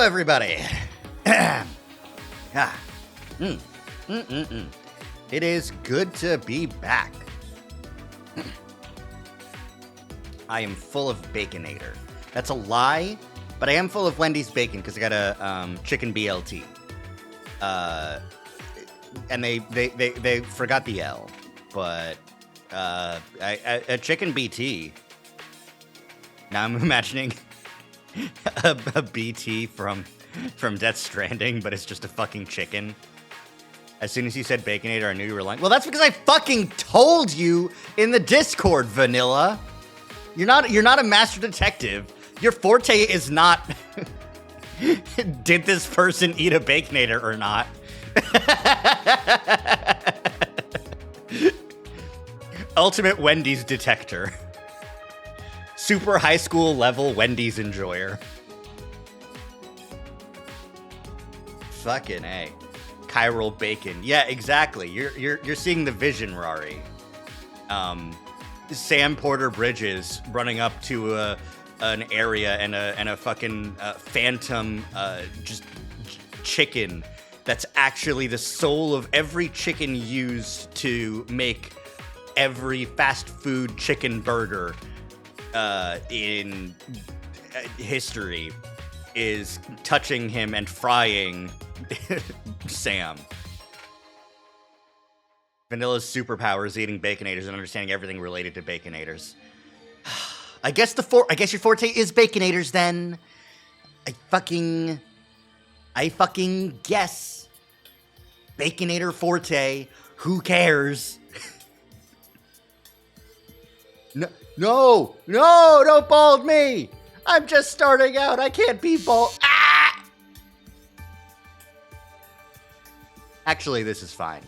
everybody. Ah. It is good to be back. I am full of Baconator. That's a lie, but I am full of Wendy's bacon because I got a chicken BLT. And they forgot the L, but a chicken BT. Now I'm imagining a BT from Death Stranding, but it's just a fucking chicken. As soon as you said Baconator, I knew you were lying. Well, that's because I fucking told you in the Discord, Vanilla. You're not a master detective. Your forte is not did this person eat a Baconator or not. Ultimate Wendy's detector. Super high school level Wendy's enjoyer. Fucking A. Chiral bacon. Yeah, exactly. You're seeing the vision, Rari. Sam Porter Bridges running up to an area and a fucking phantom just chicken that's actually the soul of every chicken used to make every fast food chicken burger in history is touching him and frying Sam. Vanilla's superpower is eating Baconators and understanding everything related to Baconators. I guess your forte is Baconators then. I fucking guess. Baconator forte. Who cares? No, don't bald me. I'm just starting out. I can't be bald. Ah! Actually, this is fine.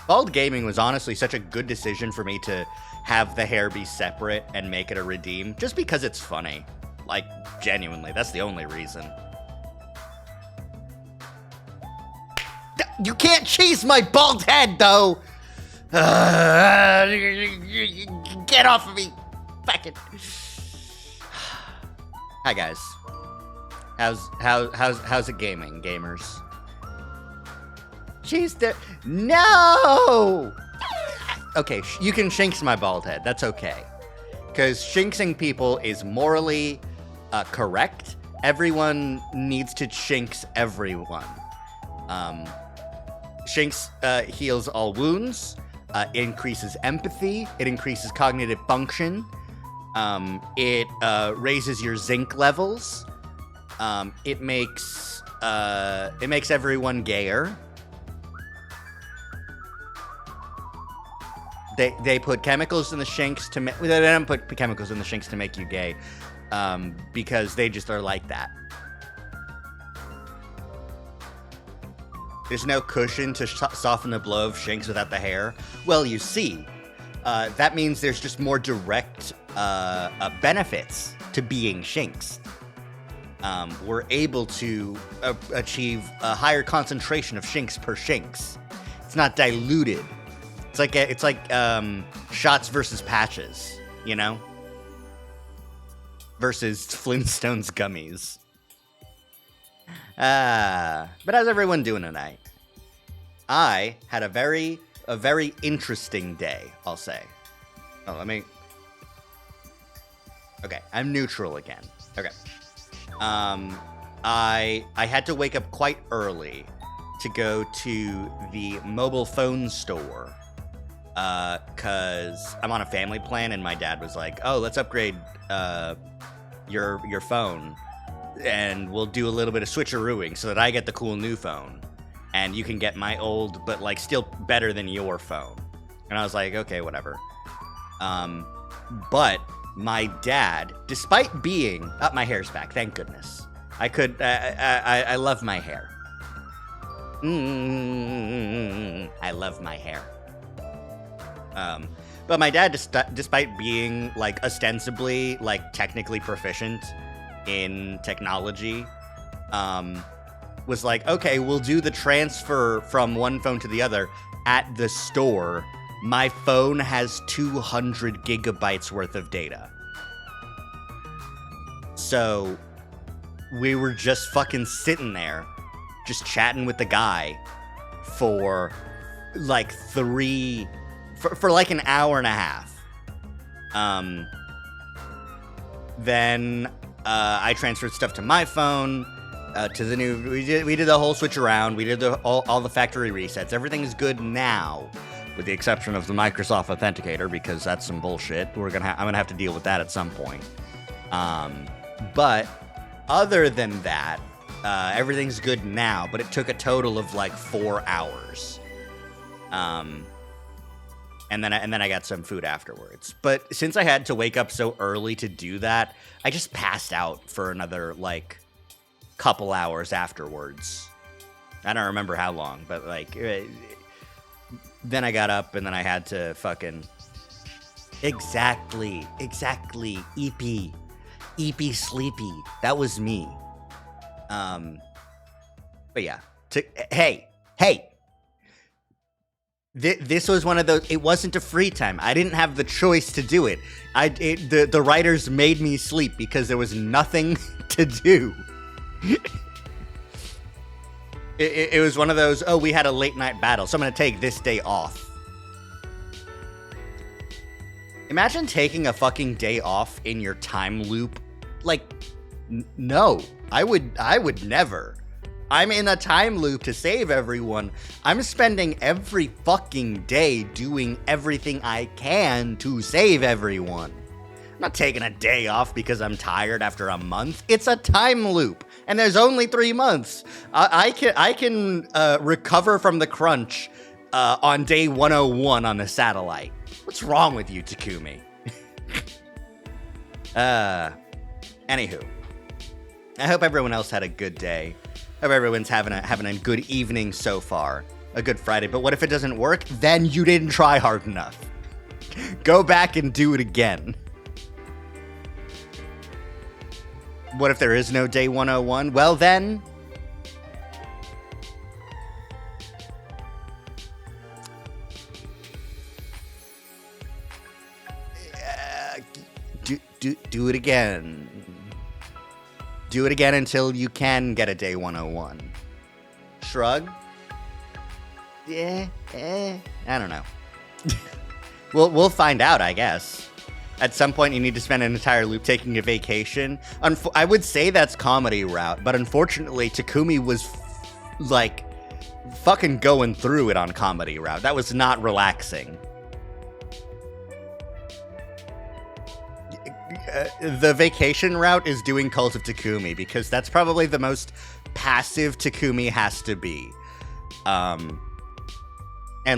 Bald gaming was honestly such a good decision for me to have the hair be separate and make it a redeem, just because it's funny. Like, genuinely, that's the only reason. You can't chase my bald head, though! Get off of me! Fucking. Hi, guys. How's it gaming, gamers? She's there. No! Okay, you can shinx my bald head. That's okay. Because shinxing people is morally correct. Everyone needs to shinx everyone. Shinx heals all wounds. Increases empathy. It increases cognitive function. It raises your zinc levels. It makes everyone gayer. They put chemicals in the shinx to make. They don't put chemicals in the shinx to make you gay, because they just are like that. There's no cushion to soften the blow of shinx without the hair. Well, you see, that means there's just more direct benefits to being shinxed. We're able to achieve a higher concentration of shinx per shinx. It's not diluted. It's like shots versus patches, you know? Versus Flintstones gummies. But how's everyone doing tonight? I had a very interesting day, I'll say. Oh, okay, I'm neutral again. Okay. I had to wake up quite early to go to the mobile phone store. Cause I'm on a family plan and my dad was like, oh, let's upgrade, your phone and we'll do a little bit of switcherooing so that I get the cool new phone and you can get my old, but like still better than your phone. And I was like, okay, whatever. But my dad, despite being, my hair's back, thank goodness. I love my hair. I love my hair. But my dad, despite being, like, ostensibly, like, technically proficient in technology, was like, okay, we'll do the transfer from one phone to the other at the store. My phone has 200 gigabytes worth of data. So we were just fucking sitting there, just chatting with the guy for like for like an hour and a half. Then I transferred stuff to my phone, to the new. We did the whole switch around. We did all the factory resets. Everything is good now, with the exception of the Microsoft Authenticator, because that's some bullshit. I'm gonna have to deal with that at some point. But other than that, everything's good now. But it took a total of like 4 hours. And then I got some food afterwards. But since I had to wake up so early to do that, I just passed out for another like couple hours afterwards. I don't remember how long, but like then I got up and then I had to fucking exactly EP sleepy. That was me. But yeah. Hey. This was one of those. It wasn't a free time. I didn't have the choice to do it. The writers made me sleep because there was nothing to do. It was one of those. Oh, we had a late night battle, so I'm gonna take this day off. Imagine taking a fucking day off in your time loop. Like, no, I would never. I'm in a time loop to save everyone. I'm spending every fucking day doing everything I can to save everyone. I'm not taking a day off because I'm tired after a month. It's a time loop, and there's only 3 months. I can recover from the crunch on day 101 on the satellite. What's wrong with you, Takumi? Anywho, I hope everyone else had a good day. Hope everyone's having a good evening so far. A good Friday. But what if it doesn't work? Then you didn't try hard enough. Go back and do it again. What if there is no day 101? Well then... do it again. Do it again until you can get a day 101. Shrug? Yeah, I don't know. We'll find out, I guess. At some point, you need to spend an entire loop taking a vacation. I would say that's comedy route, but unfortunately, Takumi was, like, fucking going through it on comedy route. That was not relaxing. The vacation route is doing Cult of Takumi, because that's probably the most passive Takumi has to be. And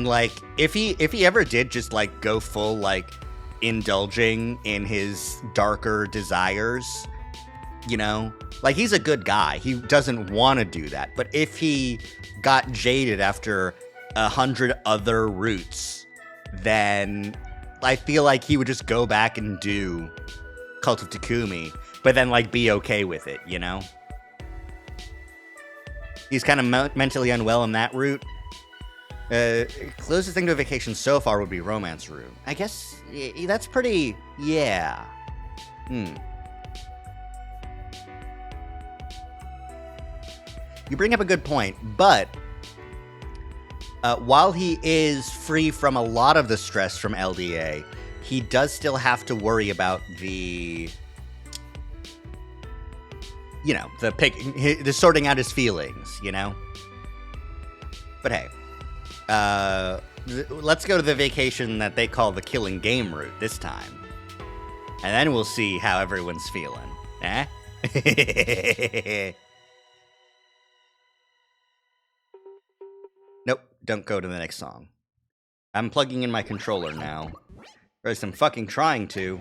like, if he ever did just like go full like indulging in his darker desires, you know, like he's a good guy. He doesn't want to do that. But if he got jaded after 100 other routes, then I feel like he would just go back and do Cult of Takumi, but then like be okay with it, you know? He's kind of mentally unwell in that route. Closest thing to a vacation so far would be Romance Room. I guess that's pretty, yeah. You bring up a good point, but while he is free from a lot of the stress from LDA, he does still have to worry about the, you know, the sorting out his feelings, you know? But hey, let's go to the vacation that they call the killing game route this time. And then we'll see how everyone's feeling. Eh? Nope, don't go to the next song. I'm plugging in my controller now. Or at least I'm fucking trying to.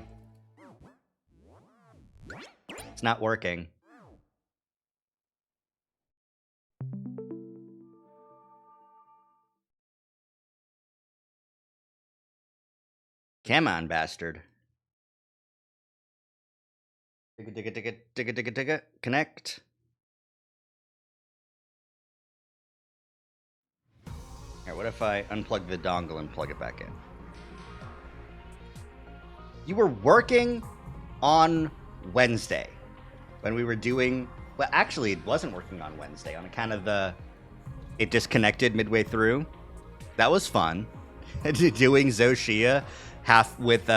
It's not working. Come on, bastard. Digga. Connect. Alright, what if I unplug the dongle and plug it back in? You were working on Wednesday. when we were doing. Well, actually, it wasn't working on Wednesday on account of it disconnected midway through. That was fun. Doing Zoshia half with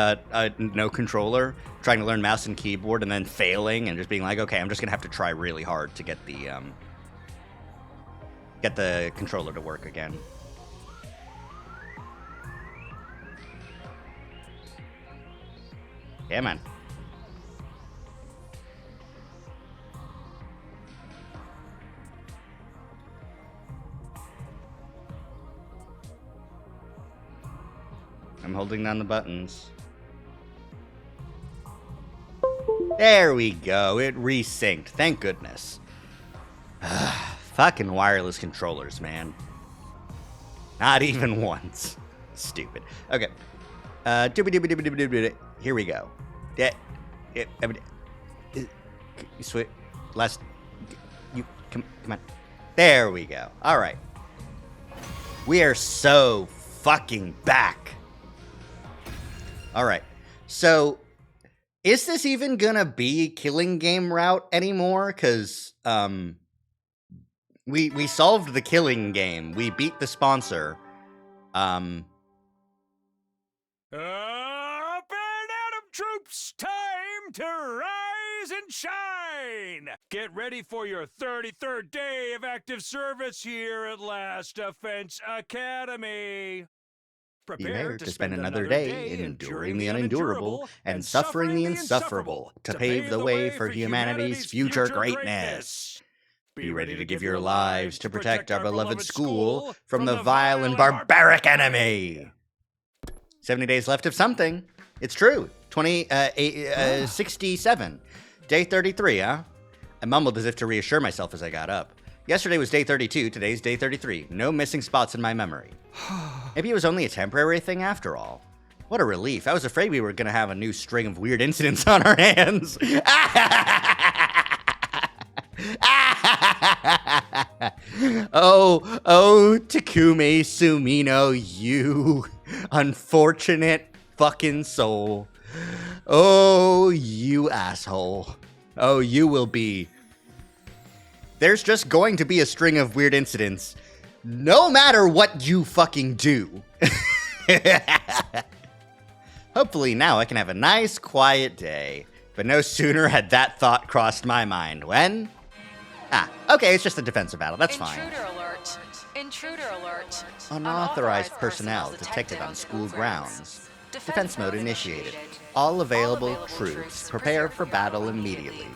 no controller, trying to learn mouse and keyboard, and then failing and just being like, okay, I'm just gonna have to try really hard to get the controller to work again. Yeah, man. I'm holding down the buttons. There we go. It resynced. Thank goodness. Fucking wireless controllers, man. Not even once. Stupid. Okay. Here we go. Switch. Last. You come on. There we go. All right. We are so fucking back. All right. So, is this even gonna be killing game route anymore? Because we solved the killing game. We beat the sponsor. Up and Adam troops, time to rise and shine. Get ready for your 33rd day of active service here at Last Defense Academy. Prepare to spend another day enduring the unendurable and suffering the insufferable to pave the way for humanity's future greatness. Be ready to give your lives to protect our beloved school from the vile and barbaric enemy. 70 days left of something. It's true. 67. Day 33, huh? I mumbled as if to reassure myself as I got up. Yesterday was day 32, today's day 33. No missing spots in my memory. Maybe it was only a temporary thing after all. What a relief. I was afraid we were going to have a new string of weird incidents on our hands. Oh, Takumi Sumino, you unfortunate fucking soul. Oh, you asshole. Oh, you will be. There's just going to be a string of weird incidents, no matter what you fucking do. Hopefully now I can have a nice, quiet day. But no sooner had that thought crossed my mind when... okay, it's just a defensive battle. That's fine. Intruder alert. Intruder alert. Unauthorized personnel detected on school grounds. Defense mode initiated. All available troops prepare for battle immediately.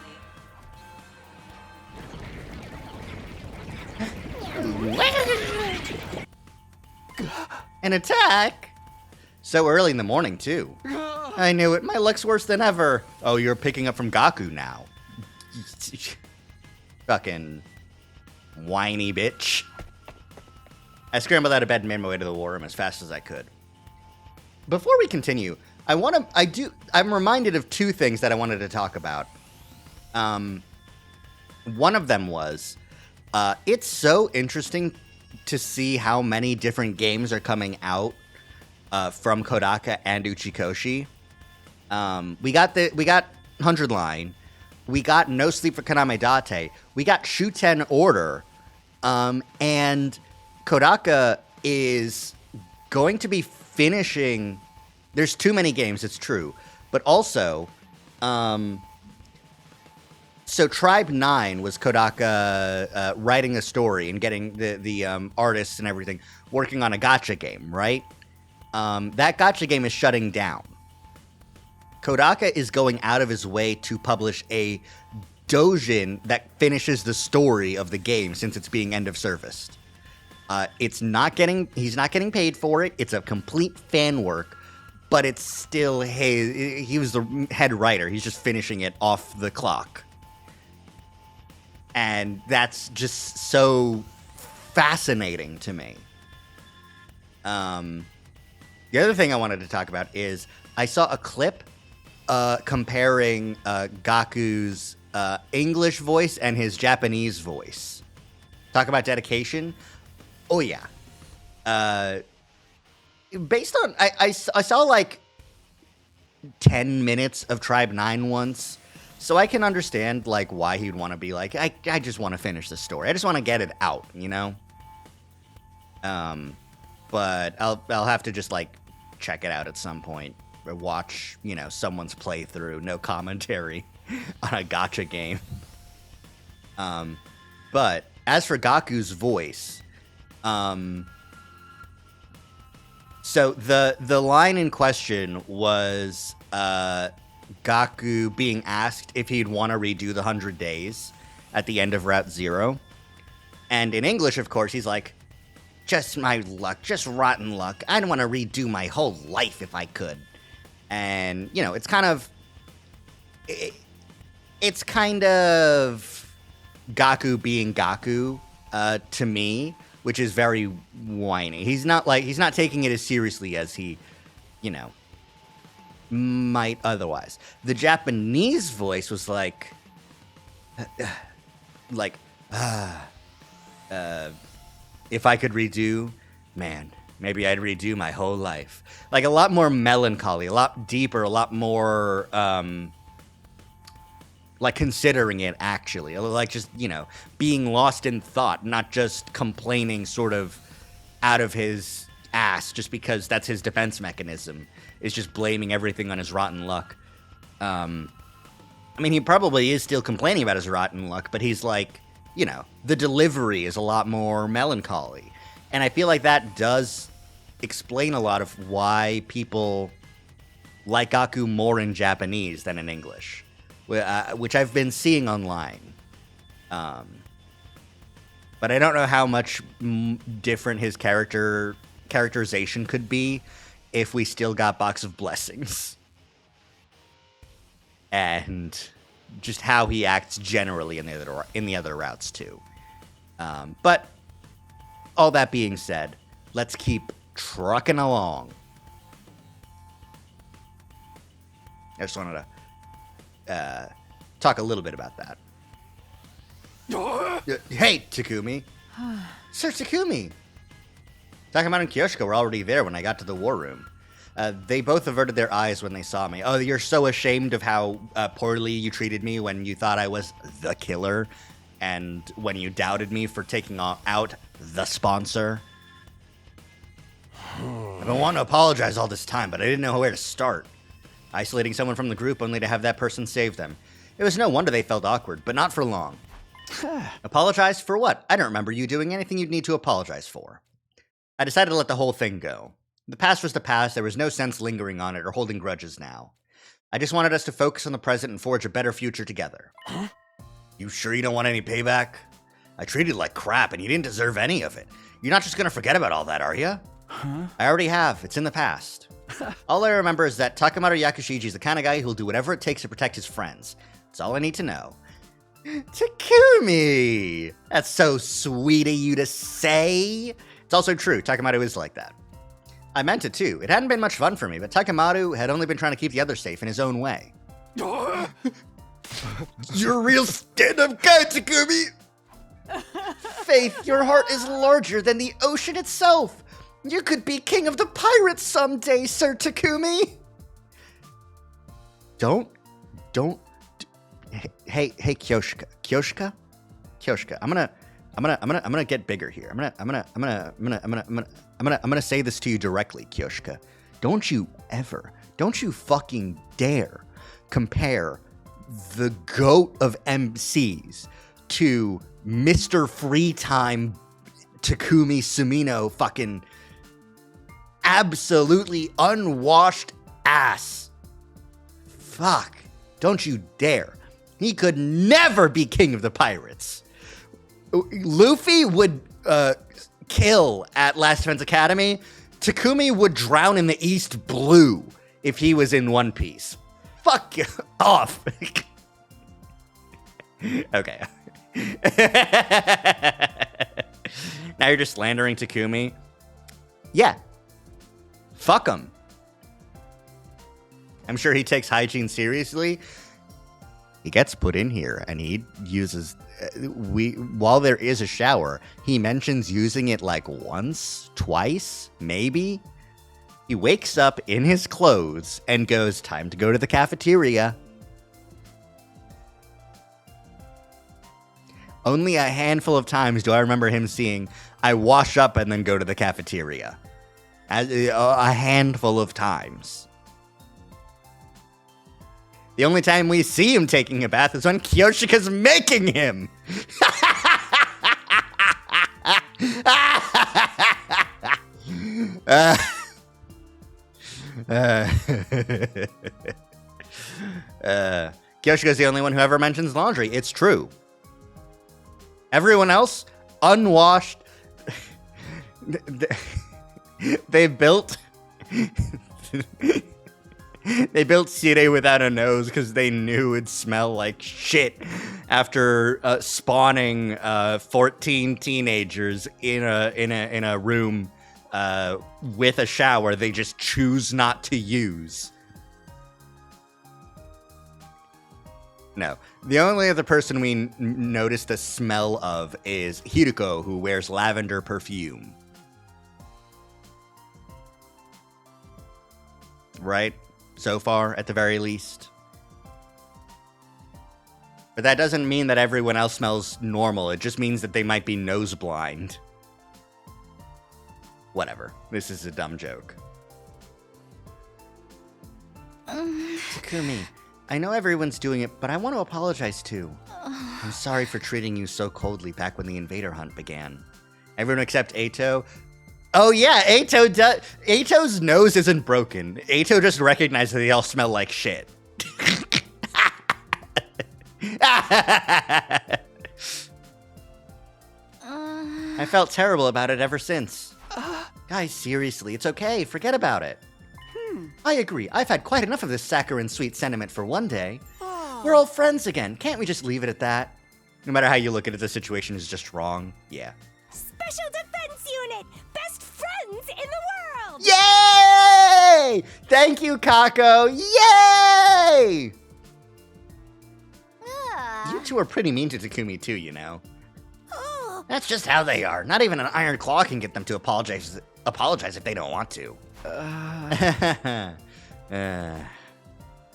An attack? So early in the morning, too. I knew it. My luck's worse than ever. Oh, you're picking up from Gaku now. Fucking whiny bitch. I scrambled out of bed and made my way to the war room as fast as I could. Before we continue, I'm reminded of two things that I wanted to talk about. One of them was, it's so interesting to see how many different games are coming out from Kodaka and Uchikoshi. We got 100 Line. We got No Sleep for Kaname Date. We got Shuten Order. And Kodaka is going to be finishing... There's too many games, it's true. But also... So Tribe 9 was Kodaka writing a story and getting the artists and everything working on a gacha game, right? That gacha game is shutting down. Kodaka is going out of his way to publish a doujin that finishes the story of the game since it's being end of serviced. He's not getting paid for it. It's a complete fan work, but it's still he was the head writer. He's just finishing it off the clock. And that's just so fascinating to me. The other thing I wanted to talk about is I saw a clip comparing Gaku's English voice and his Japanese voice. Talk about dedication. Oh, yeah. Based on... I saw like 10 minutes of Tribe 9 once. So I can understand, like, why he'd want to be like, I just want to finish the story. I just want to get it out, you know? But I'll have to just, like, check it out at some point. Or watch, you know, someone's playthrough, no commentary on a gacha game. But as for Gaku's voice, so the line in question was Gaku being asked if he'd want to redo the 100 days at the end of Route Zero. And in English, of course, he's like, just my luck, just rotten luck. I'd want to redo my whole life if I could. And, you know, it's kind of... It's kind of Gaku being Gaku to me, which is very whiny. He's not taking it as seriously as he, you know, might otherwise. The Japanese voice was like, if I could redo, man, maybe I'd redo my whole life. Like, a lot more melancholy, a lot deeper, a lot more, like, considering it, actually. Like, just, you know, being lost in thought, not just complaining sort of out of his ass just because that's his defense mechanism. Is just blaming everything on his rotten luck. I mean, he probably is still complaining about his rotten luck, but he's like, you know, the delivery is a lot more melancholy. And I feel like that does explain a lot of why people like Gaku more in Japanese than in English, which I've been seeing online. But I don't know how much different his characterization could be if we still got Box of Blessings. And just how he acts generally in the other routes too. But all that being said, let's keep trucking along. I just wanted to talk a little bit about that. Hey, Takumi. Sir Takumi. Takamaru and Kyoshika were already there when I got to the war room. They both averted their eyes when they saw me. Oh, you're so ashamed of how poorly you treated me when you thought I was the killer, and when you doubted me for taking out the sponsor. I've been wanting to apologize all this time, but I didn't know where to start. Isolating someone from the group only to have that person save them. It was no wonder they felt awkward, but not for long. Apologize for what? I don't remember you doing anything you'd need to apologize for. I decided to let the whole thing go. The past was the past, there was no sense lingering on it or holding grudges now. I just wanted us to focus on the present and forge a better future together. Huh? You sure you don't want any payback? I treated you like crap and you didn't deserve any of it. You're not just gonna forget about all that, are you? Huh? I already have, it's in the past. All I remember is that Takamaru Yakushiji is the kind of guy who'll do whatever it takes to protect his friends. That's all I need to know. Takumi! That's so sweet of you to say. It's also true, Takamaru is like that. I meant it too. It hadn't been much fun for me, but Takamaru had only been trying to keep the others safe in his own way. You're a real stand-up guy, Takumi! Faith, your heart is larger than the ocean itself. You could be king of the pirates someday, Sir Takumi. Hey, Kyoshika, I'm gonna get bigger here. I'm gonna say this to you directly, Kyoshika. Don't you fucking dare compare the GOAT of MCs to Mr. Free Time Takumi Sumino, fucking absolutely unwashed ass. Fuck. Don't you dare. He could never be king of the pirates. Luffy would kill at Last Defense Academy. Takumi would drown in the East Blue if he was in One Piece. Fuck off. Okay. Now you're just slandering Takumi? Yeah. Fuck him. I'm sure he takes hygiene seriously. He gets put in here and he uses... while there is a shower, he mentions using it like once, twice, maybe. He wakes up in his clothes and goes, time to go to the cafeteria. Only a handful of times do I remember him seeing, I wash up and then go to the cafeteria. A handful of times. The only time we see him taking a bath is when Kyoshika's making him. Kyoshika's the only one who ever mentions laundry. It's true. Everyone else, unwashed. They built Sire without a nose because they knew it'd smell like shit after spawning 14 teenagers in a room with a shower they just choose not to use. No. The only other person we notice the smell of is Hiruko, who wears lavender perfume. Right? So far, at the very least. But that doesn't mean that everyone else smells normal. It just means that they might be nose blind. Whatever. This is a dumb joke. Takumi, I know everyone's doing it, but I want to apologize too. I'm sorry for treating you so coldly back when the invader hunt began. Everyone except Eito. Oh yeah, Eito's nose isn't broken. Eito just recognized that they all smell like shit. I felt terrible about it ever since. Guys, seriously, it's okay. Forget about it. I agree. I've had quite enough of this saccharine sweet sentiment for one day. We're all friends again. Can't we just leave it at that? No matter how you look at it, the situation is just wrong. Yeah. Special Defense Unit! Best friends in the world! Yay! Thank you, Kako. Yay! You two are pretty mean to Takumi too, you know. That's just how they are. Not even an Iron Claw can get them to apologize if they don't want to. I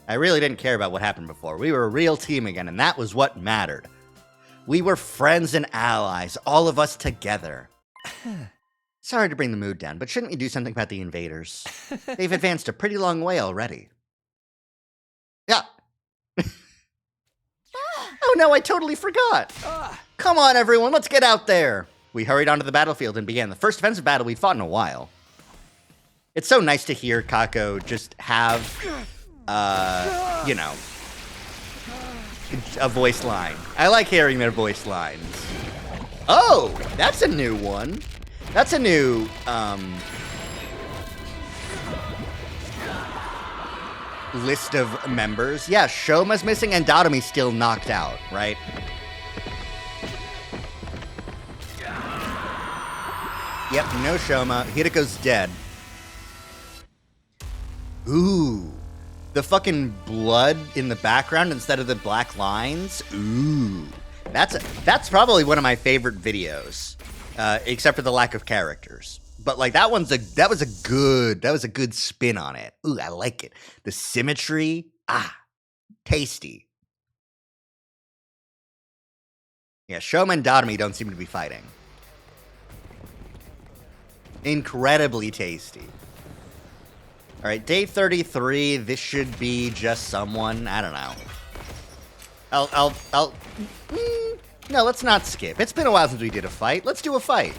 really didn't care about what happened before. We were a real team again, and that was what mattered. We were friends and allies, all of us together. Sorry to bring the mood down, but shouldn't we do something about the invaders? They've advanced a pretty long way already. Yeah. Oh no, I totally forgot. Come on, everyone, let's get out there. We hurried onto the battlefield and began the first offensive battle we'd fought in a while. It's so nice to hear Kako just have, you know, a voice line. I like hearing their voice lines. Oh, that's a new one. That's a new, list of members. Yeah, Shoma's missing and Dadomi's still knocked out, right? Yep, no Shoma. Hiruko's dead. Ooh. The fucking blood in the background instead of the black lines. Ooh. That's probably one of my favorite videos. Except for the lack of characters. But like that was a good spin on it. Ooh, I like it. The symmetry, tasty. Yeah, Shoma and Dadomi don't seem to be fighting. Incredibly tasty. All right, day 33. This should be just someone. I don't know. No, let's not skip. It's been a while since we did a fight. Let's do a fight.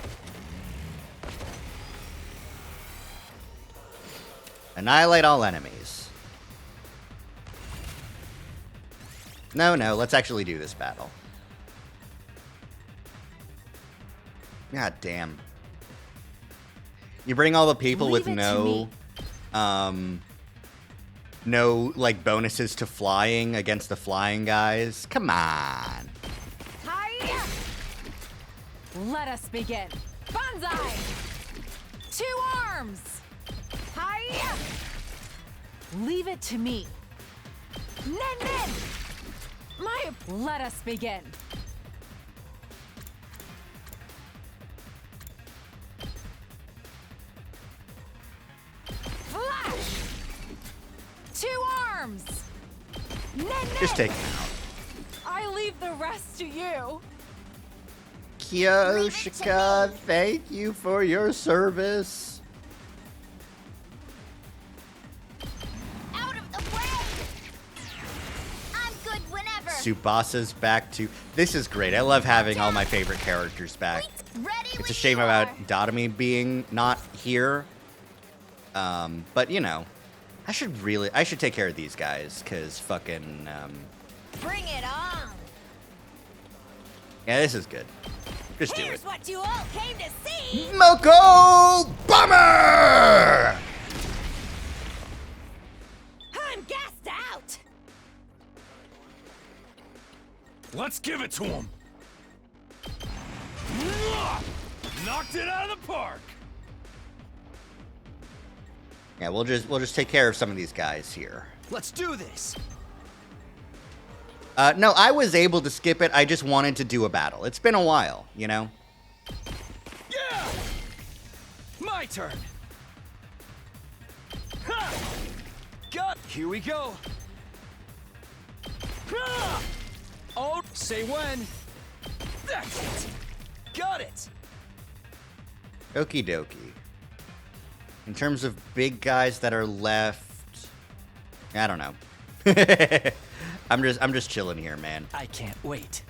Annihilate all enemies. No, let's actually do this battle. God damn. You bring all the people with no like bonuses to flying against the flying guys. Come on. Hi! Let us begin. Banzai! 2 arms! Hi! Leave it to me. Nen! Let us begin. Flash! 2 arms! Nen! Just take him out. I leave the rest to you. Kyoshika, thank you for your service. Out of the way! I'm good whenever. Subasa's back too. This is great. I love having all my favorite characters back. Ready It's when a shame you about are. Dotami being not here. But you know, I should take care of these guys, cause fucking, Bring it on! yeah, this is good. Just do it. Here's what you all came to see! Moko Bomber! I'm gassed out! Let's give it to him. Knocked it out of the park. Yeah, we'll just take care of some of these guys here. Let's do this. No, I was able to skip it. I just wanted to do a battle. It's been a while, you know? Yeah! My turn. Ha! Got. Here we go. Ha! Oh, say when. That's it. Got it. Okie dokie. In terms of big guys that are left, I don't know. I'm just chilling here, man. I can't wait.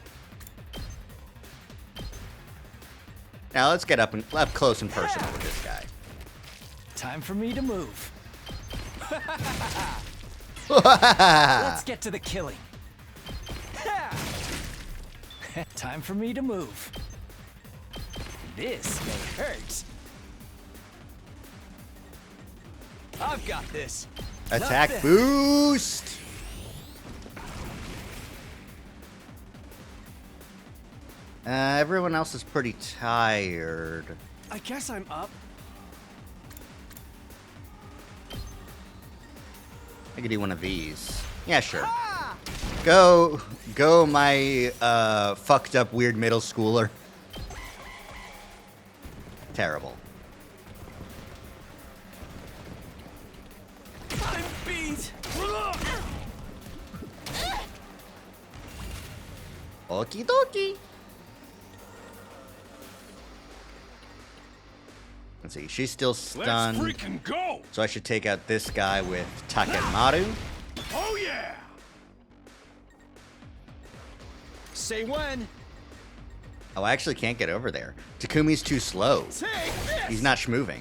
Now let's get up close and personal with this guy. Time for me to move. Ah. Let's get to the killing. Ha! Time for me to move. This may hurt. I've got this. Attack Nothing. boost. Everyone else is pretty tired. I guess I'm up. I could do one of these. Yeah, sure. Go, my fucked up weird middle schooler. Terrible. I'm beat. Okie dokie. Let's see, she's still Let's stunned. freaking go. So I should take out this guy with Takemaru. Oh yeah. Say when. Oh, I actually can't get over there. Takumi's too slow. Take this. He's not schmoving.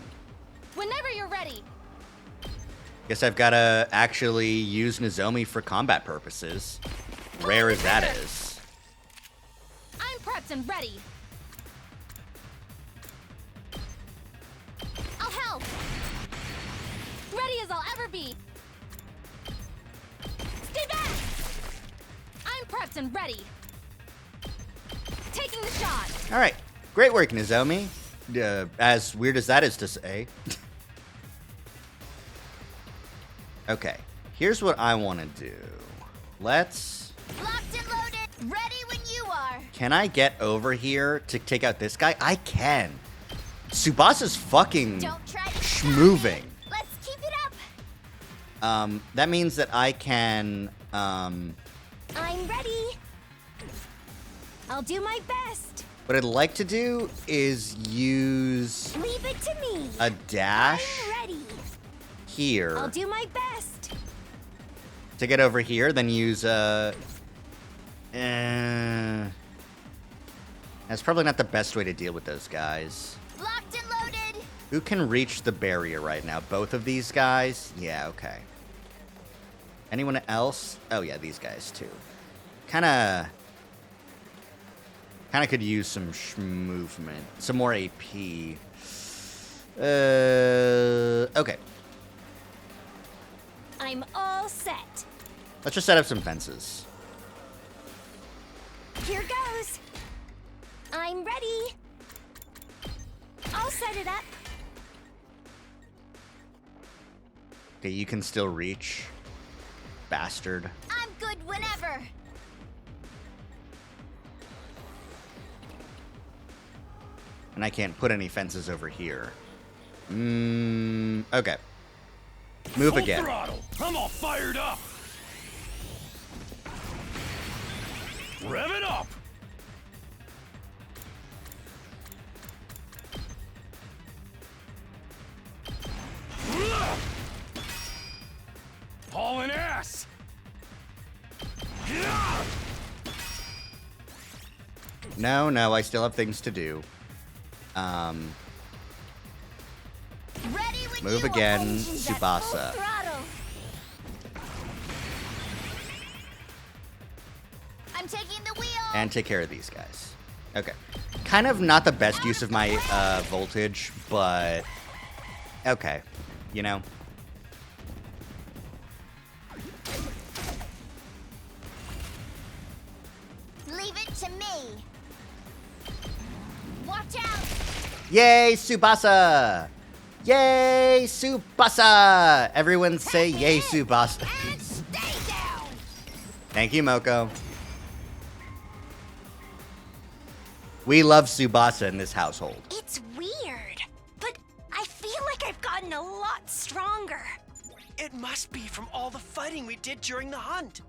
Whenever you're ready. Guess I've gotta actually use Nozomi for combat purposes. Rare as that is. I'm prepped and ready. I'll help. Ready as I'll ever be. Stay back. I'm prepped and ready. Taking the shot. All right, great work, Nozomi. As weird as that is to say. Okay, here's what I want to do. Let's... Locked and loaded, ready when you are. Can I get over here to take out this guy? I can. Tsubasa's fucking Don't try to schmoving. Let's keep it up. That means that I can, I'm ready. I'll do my best. what I'd like to do is use Leave it to me. a dash I'm ready. here I'll do my best. to get over here, then use that's probably not the best way to deal with those guys. Locked and loaded. Who can reach the barrier right now? Both of these guys? Yeah, okay. Anyone else? Oh yeah, these guys too. Kinda could use some movement. Some more AP. Okay. I'm all set. Let's just set up some fences. Here goes. I'm ready. I'll set it up. Okay, you can still reach. Bastard. I'm good whenever. And I can't put any fences over here. Okay. Move Full again. throttle. I'm all fired up. Rev it up. hauling ass. No, I still have things to do. Ready when Move you are, again, engines at full Tsubasa. throttle. I'm taking the wheel. And take care of these guys. Okay. Kind of not the best use of my voltage, but okay. You know? Leave it to me. Watch out. Yay, Tsubasa! Yay, Tsubasa! Everyone say yay, Tsubasa. And stay down. Thank you, Moko. We love Tsubasa in this household. It's weird, but I feel like I've gotten a lot stronger. It must be from all the fighting we did during the hunt.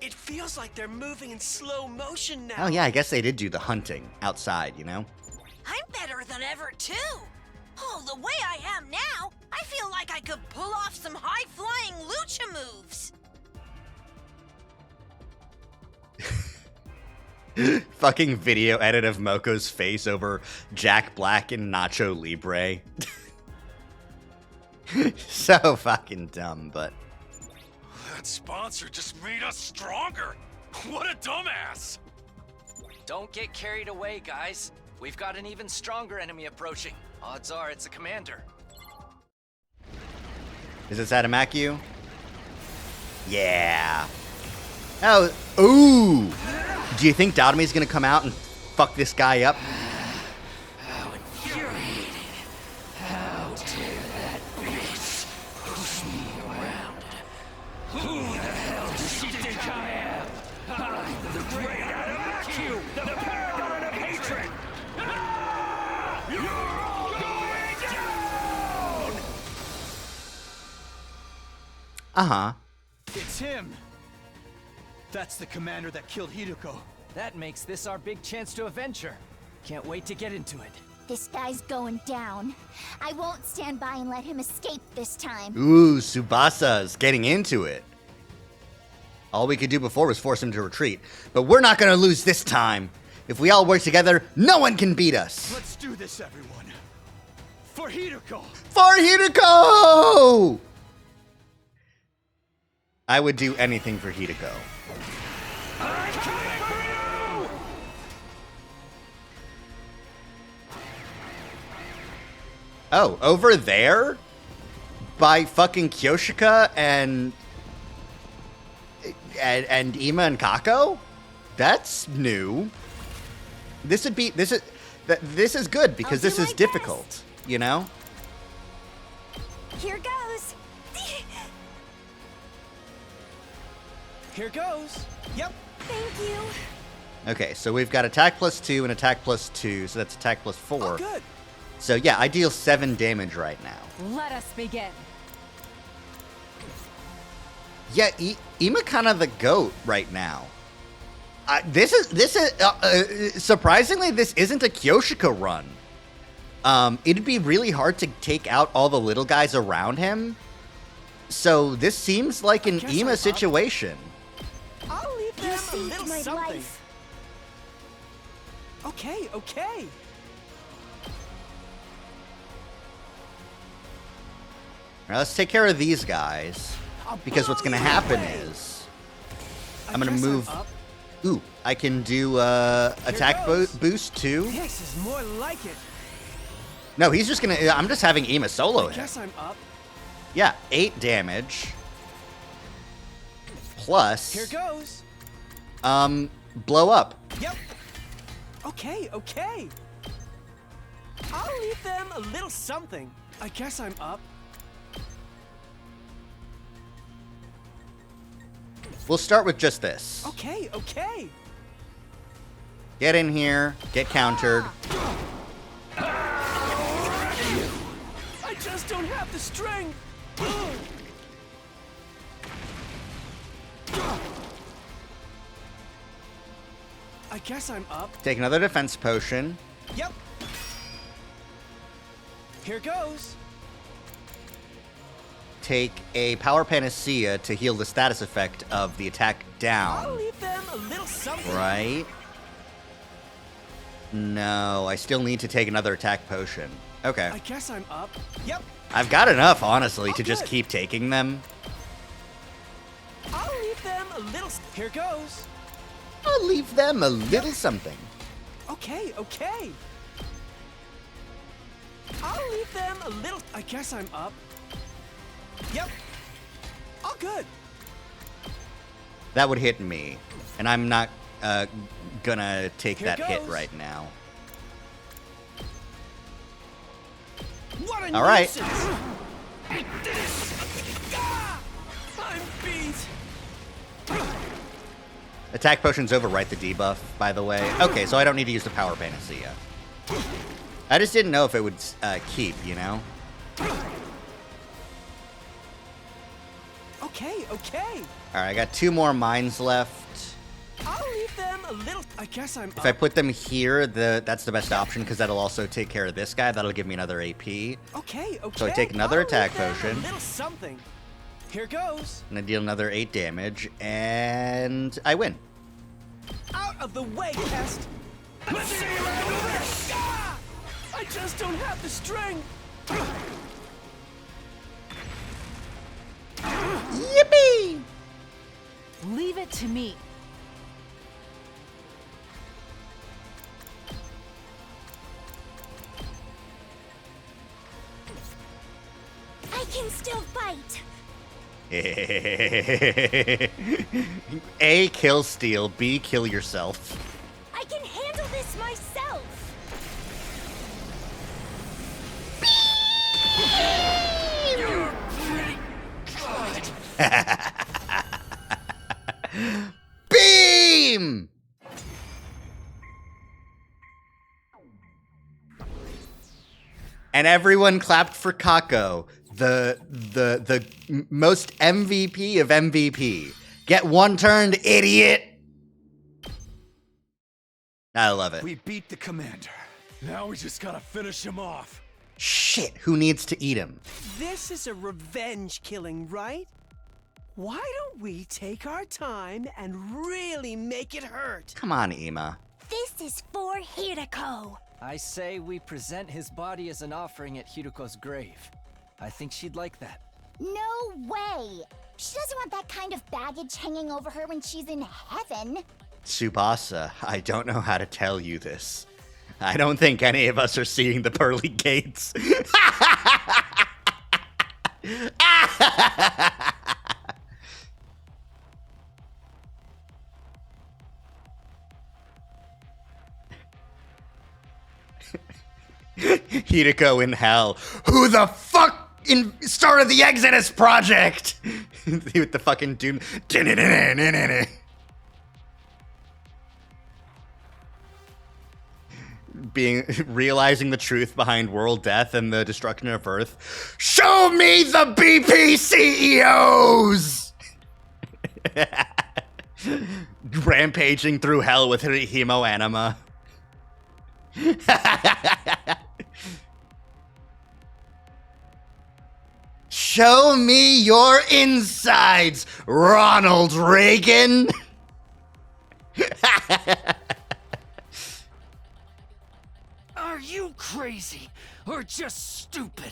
It feels like they're moving in slow motion now. Oh yeah, I guess they did do the hunting outside, you know? I'm better than ever, too. Oh, the way I am now, I feel like I could pull off some high-flying lucha moves. Fucking video edit of Moko's face over Jack Black and Nacho Libre. So fucking dumb, but... That sponsor just made us stronger. What a dumbass. Don't get carried away, guys. We've got an even stronger enemy approaching. Odds are it's a commander. Is it Sadamakyu? Yeah. Oh, ooh! Do you think Dotomi's gonna come out and fuck this guy up? How infuriating. How dare that bitch push me around. Who the hell does she think I am? I'm the great Adam Q, the paragon of hatred. You're all going down! Uh-huh. It's him! That's the commander that killed Hideko. That makes this our big chance to avenge her. Can't wait to get into it. This guy's going down. I won't stand by and let him escape this time. Ooh, Tsubasa's getting into it. All we could do before was force him to retreat. But we're not gonna lose this time. If we all work together, no one can beat us. Let's do this, everyone. For Hideko! For Hideko! I would do anything for Hideko. Oh, over there? By fucking Kyoshika and Ima and Kako? That's new. This is good because I'll do this is my difficult, best. you know? Here goes. Here goes. Yep. Thank you. Okay, so we've got attack plus 2 and attack plus 2, so that's attack plus 4. Oh, good. So yeah, I deal 7 damage right now. Let us begin. Yeah, Ima kind of the goat right now. This is surprisingly, this isn't a Kyoshika run. It'd be really hard to take out all the little guys around him. So this seems like an guess Ima I'm up. situation. I'll leave You them a saved little my something. life. Okay, okay. Now let's take care of these guys. Because what's going to happen is I'm going to move. Ooh, I can do attack boost too. This is more like it. No, he's just going to. I'm just having Ima solo him. Guess I'm up. Yeah, 8 damage. Plus. Here goes. Blow up. Yep. Okay, okay. I'll leave them a little something. I guess I'm up. We'll start with just this. Okay, okay. Get in here, get countered. I just don't have the strength. I guess I'm up. Take another defense potion. Yep. Here goes. take a Power Panacea to heal the status effect of the attack I'll down. leave them a little something. Right? No, I still need to take another attack potion. Okay. I guess I'm up. Yep. I've got enough, honestly, to Oh, just good. keep taking them. I'll leave them a little. Here goes. I'll leave them a little something. Okay, okay. I'll leave them a little. I guess I'm up. Yep. All good. That would hit me, and I'm not gonna take Here that hit goes. right now. What a All right. nuisance. Ah! I'm beat. Attack potions overwrite the debuff, by the way. Okay, so I don't need to use the Power Panacea. I just didn't know if it would keep, you know? Okay, okay. Alright, I got 2 more mines left. I'll leave them a little. I guess I'm If I put them here, that's the best option, because that'll also take care of this guy. That'll give me another AP. Okay, okay. So I take another I'll attack leave them potion. A little something. Here goes. And I deal another 8 damage, and I win. Out of the way, Pest. Let's see you over this. Ah! I just don't have the strength. Yippee! Leave it to me. I can still fight. A, kill steal. B, kill yourself. I can handle this myself. You're pretty good. Beam! And everyone clapped for Kako, the most MVP of MVP. Get one turned, idiot! I love it. We beat the commander. Now we just gotta finish him off. Shit, who needs to eat him? This is a revenge killing, right? Why don't we take our time and really make it hurt? Come on, Ema. This is for Hirako. I say we present his body as an offering at Hiruko's grave. I think she'd like that. No way. She doesn't want that kind of baggage hanging over her when she's in heaven. Tsubasa, I don't know how to tell you this. I don't think any of us are seeing the pearly gates. Hideko in hell. Who the fuck started the Exodus Project? With the fucking doom. Realizing the truth behind world death and the destruction of Earth. Show me the BP CEOs! Rampaging through hell with Himo Anima. Show me your insides, Ronald Reagan! Are you crazy or just stupid?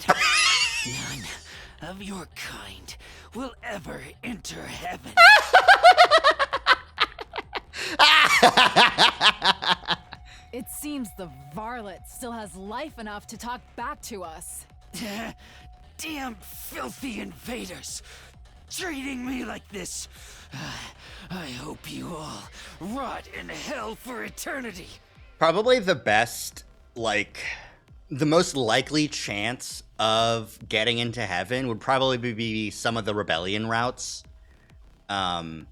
None of your kind will ever enter heaven. It seems the varlet still has life enough to talk back to us. Damn filthy invaders! Treating me like this. I hope you all rot in hell for eternity. Probably the best, the most likely chance of getting into heaven would probably be some of the rebellion routes. No,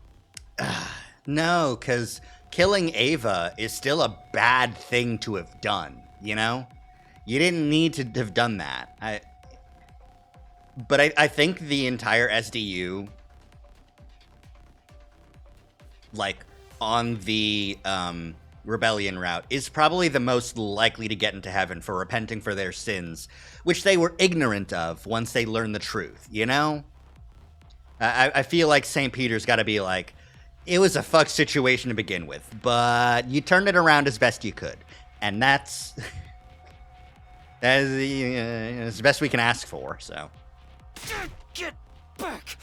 because killing Ava is still a bad thing to have done, you know? You didn't need to have done that. But I think the entire SDU, on the rebellion route, is probably the most likely to get into heaven for repenting for their sins, which they were ignorant of once they learned the truth, you know? I feel like St. Peter's got to be like, it was a fuck situation to begin with, but you turned it around as best you could. And that's the best we can ask for, so. Get back!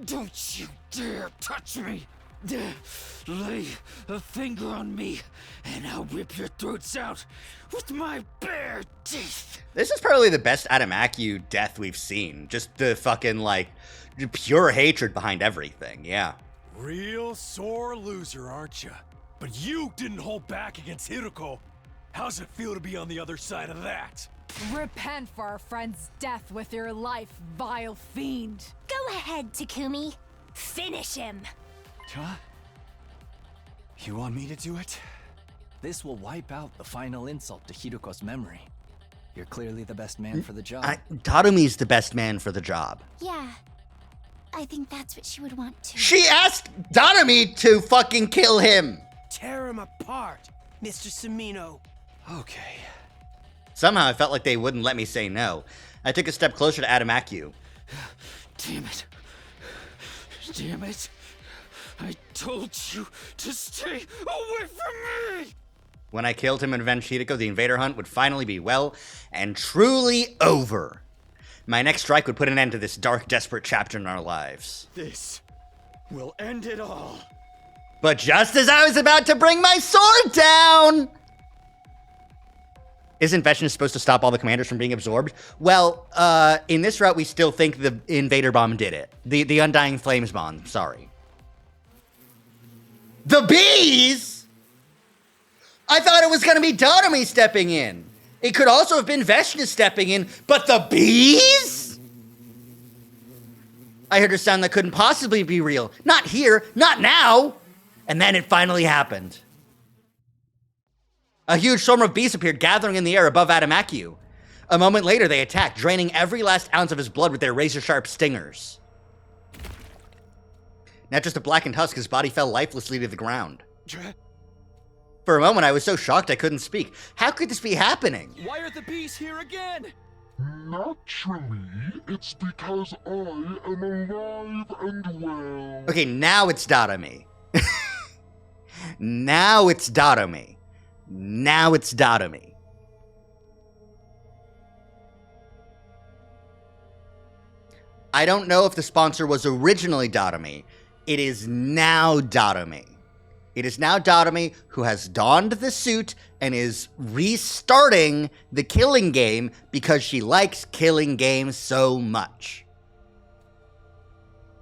Don't you dare touch me! Lay a finger on me, and I'll rip your throats out with my bare teeth! This is probably the best Adamakyu death we've seen. Just the fucking, like, pure hatred behind everything, yeah. Real sore loser, aren't you? But you didn't hold back against Hiruko. How's it feel to be on the other side of that? Repent for our friend's death with your life, vile fiend. Go ahead, Takumi. Finish him. Huh? You want me to do it? This will wipe out the final insult to Hiruko's memory. You're clearly the best man for the job. Tarumi's the best man for the job. Yeah. I think that's what she would want to. She asked Tatumi to fucking kill him! Tear him apart, Mr. Sumino. Okay. Somehow I felt like they wouldn't let me say no. I took a step closer to Adamakyu. Damn it. Damn it. I told you to stay away from me! When I killed him and avenged Hideko, the invader hunt would finally be well and truly over. My next strike would put an end to this dark, desperate chapter in our lives. This will end it all. But just as I was about to bring my sword down... Isn't Vechinus supposed to stop all the commanders from being absorbed? Well, in this route, we still think the Invader Bomb did it. The Undying Flames Bomb, sorry. The bees?! I thought it was going to be Tatumi stepping in. It could also have been Vechinus stepping in, but the bees?! I heard a sound that couldn't possibly be real. Not here, not now! And then it finally happened. A huge swarm of bees appeared, gathering in the air above Adamakyu. A moment later, they attacked, draining every last ounce of his blood with their razor-sharp stingers. Not just a blackened husk, his body fell lifelessly to the ground. For a moment, I was so shocked I couldn't speak. How could this be happening? Why are the bees here again? Naturally, it's because I am alive and well. Okay, now it's Tatumi. Now it's Tatumi. Now it's Tatumi. I don't know if the sponsor was originally Tatumi. It is now Tatumi. It is now Tatumi who has donned the suit and is restarting the killing game because she likes killing games so much.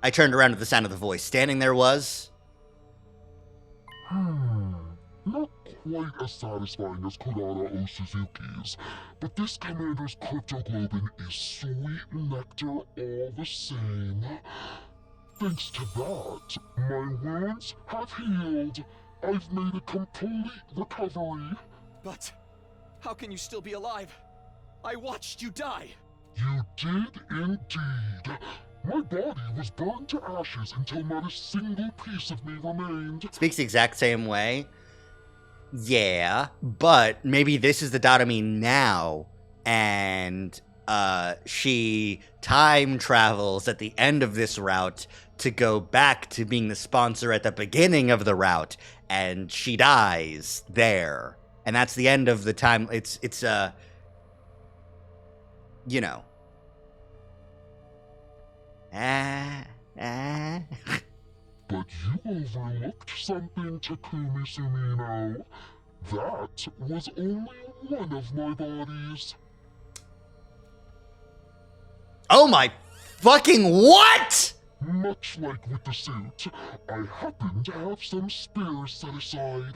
I turned around at the sound of the voice. Standing there was... Not quite as satisfying as Kurara O Suzuki's, but this commander's cryptoglobin is sweet nectar all the same. Thanks to that, my wounds have healed. I've made a complete recovery. But how can you still be alive? I watched you die. You did indeed. My body was burned to ashes until not a single piece of me remained. Speaks the exact same way. Yeah, but maybe this is the Tatumi now, and she time travels at the end of this route to go back to being the sponsor at the beginning of the route, and she dies there. And that's the end of the time. It's you know. But you overlooked something, Takumi Sumino. That was only one of my bodies. Oh my fucking what?! Much like with the suit, I happen to have some spares set aside.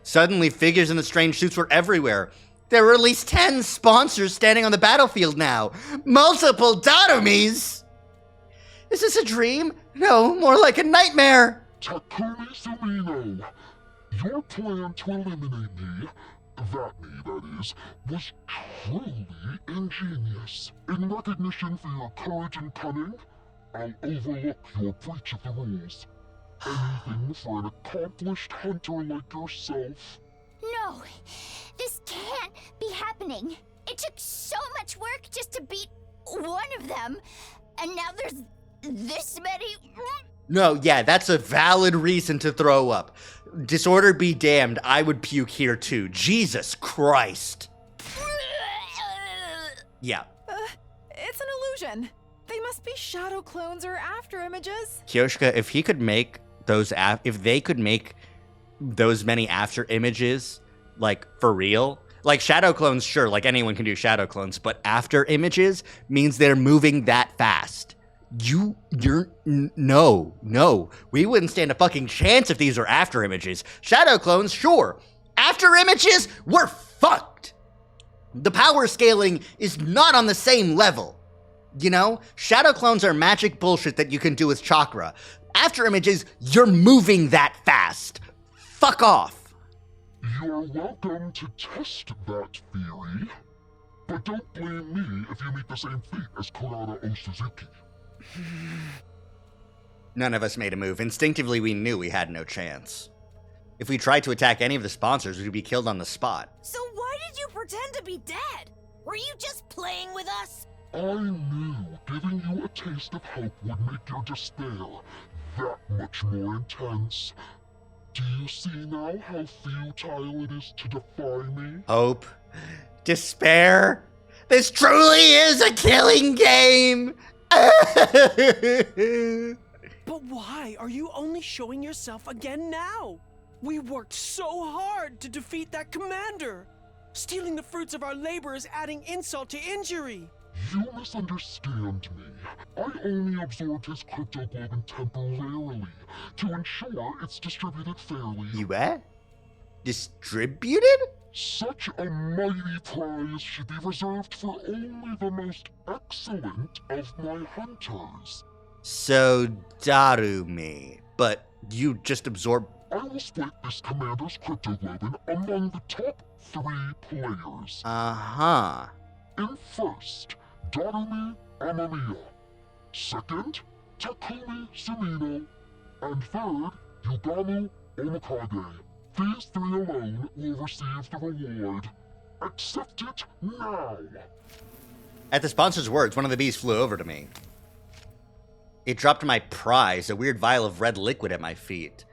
Suddenly, figures in the strange suits were everywhere. There were at least 10 sponsors standing on the battlefield now. Multiple Tatumis! Is this a dream? No, more like a nightmare. Takumi Sumino, your plan to eliminate me, that is, was truly ingenious. In recognition for your courage and cunning, I'll overlook your breach of the rules. Anything for an accomplished hunter like yourself. No! No! This can't be happening. It took so much work just to beat one of them, and now there's this many. No, yeah, that's a valid reason to throw up. Disorder be damned, I would puke here too. Jesus Christ. Yeah. It's an illusion. They must be shadow clones or after images. Kyoshka, if he could make those, if they could make those many after images, like, for real, like, shadow clones, sure, like, anyone can do shadow clones, but after images means they're moving that fast. No, we wouldn't stand a fucking chance if these were after images. Shadow clones, sure. After images, we're fucked. The power scaling is not on the same level. You know, shadow clones are magic bullshit that you can do with chakra. After images, you're moving that fast. Fuck off. You're welcome to test that theory, but don't blame me if you meet the same fate as Kurata Osuzuki. None of us made a move. Instinctively, we knew we had no chance. If we tried to attack any of the sponsors, we'd be killed on the spot. So why did you pretend to be dead? Were you just playing with us? I knew giving you a taste of hope would make your despair that much more intense. Do you see now how futile it is to defy me? Hope. Despair. This truly is a killing game. But why are you only showing yourself again now? We worked so hard to defeat that commander. Stealing the fruits of our labor is adding insult to injury. You misunderstand me. I only absorbed his cryptoglobin temporarily to ensure it's distributed fairly. You what? Distributed? Such a mighty prize should be reserved for only the most excellent of my hunters. So, Darumi. But you just absorbed... I will split this commander's cryptoglobin among the top 3 players. Uh-huh. In first, Darumi Amamiya. Second, Takumi Sumino. And third, Yugamu Omikage. These 3 alone will receive the reward. Accept it now! At the sponsor's words, one of the bees flew over to me. It dropped my prize, a weird vial of red liquid at my feet.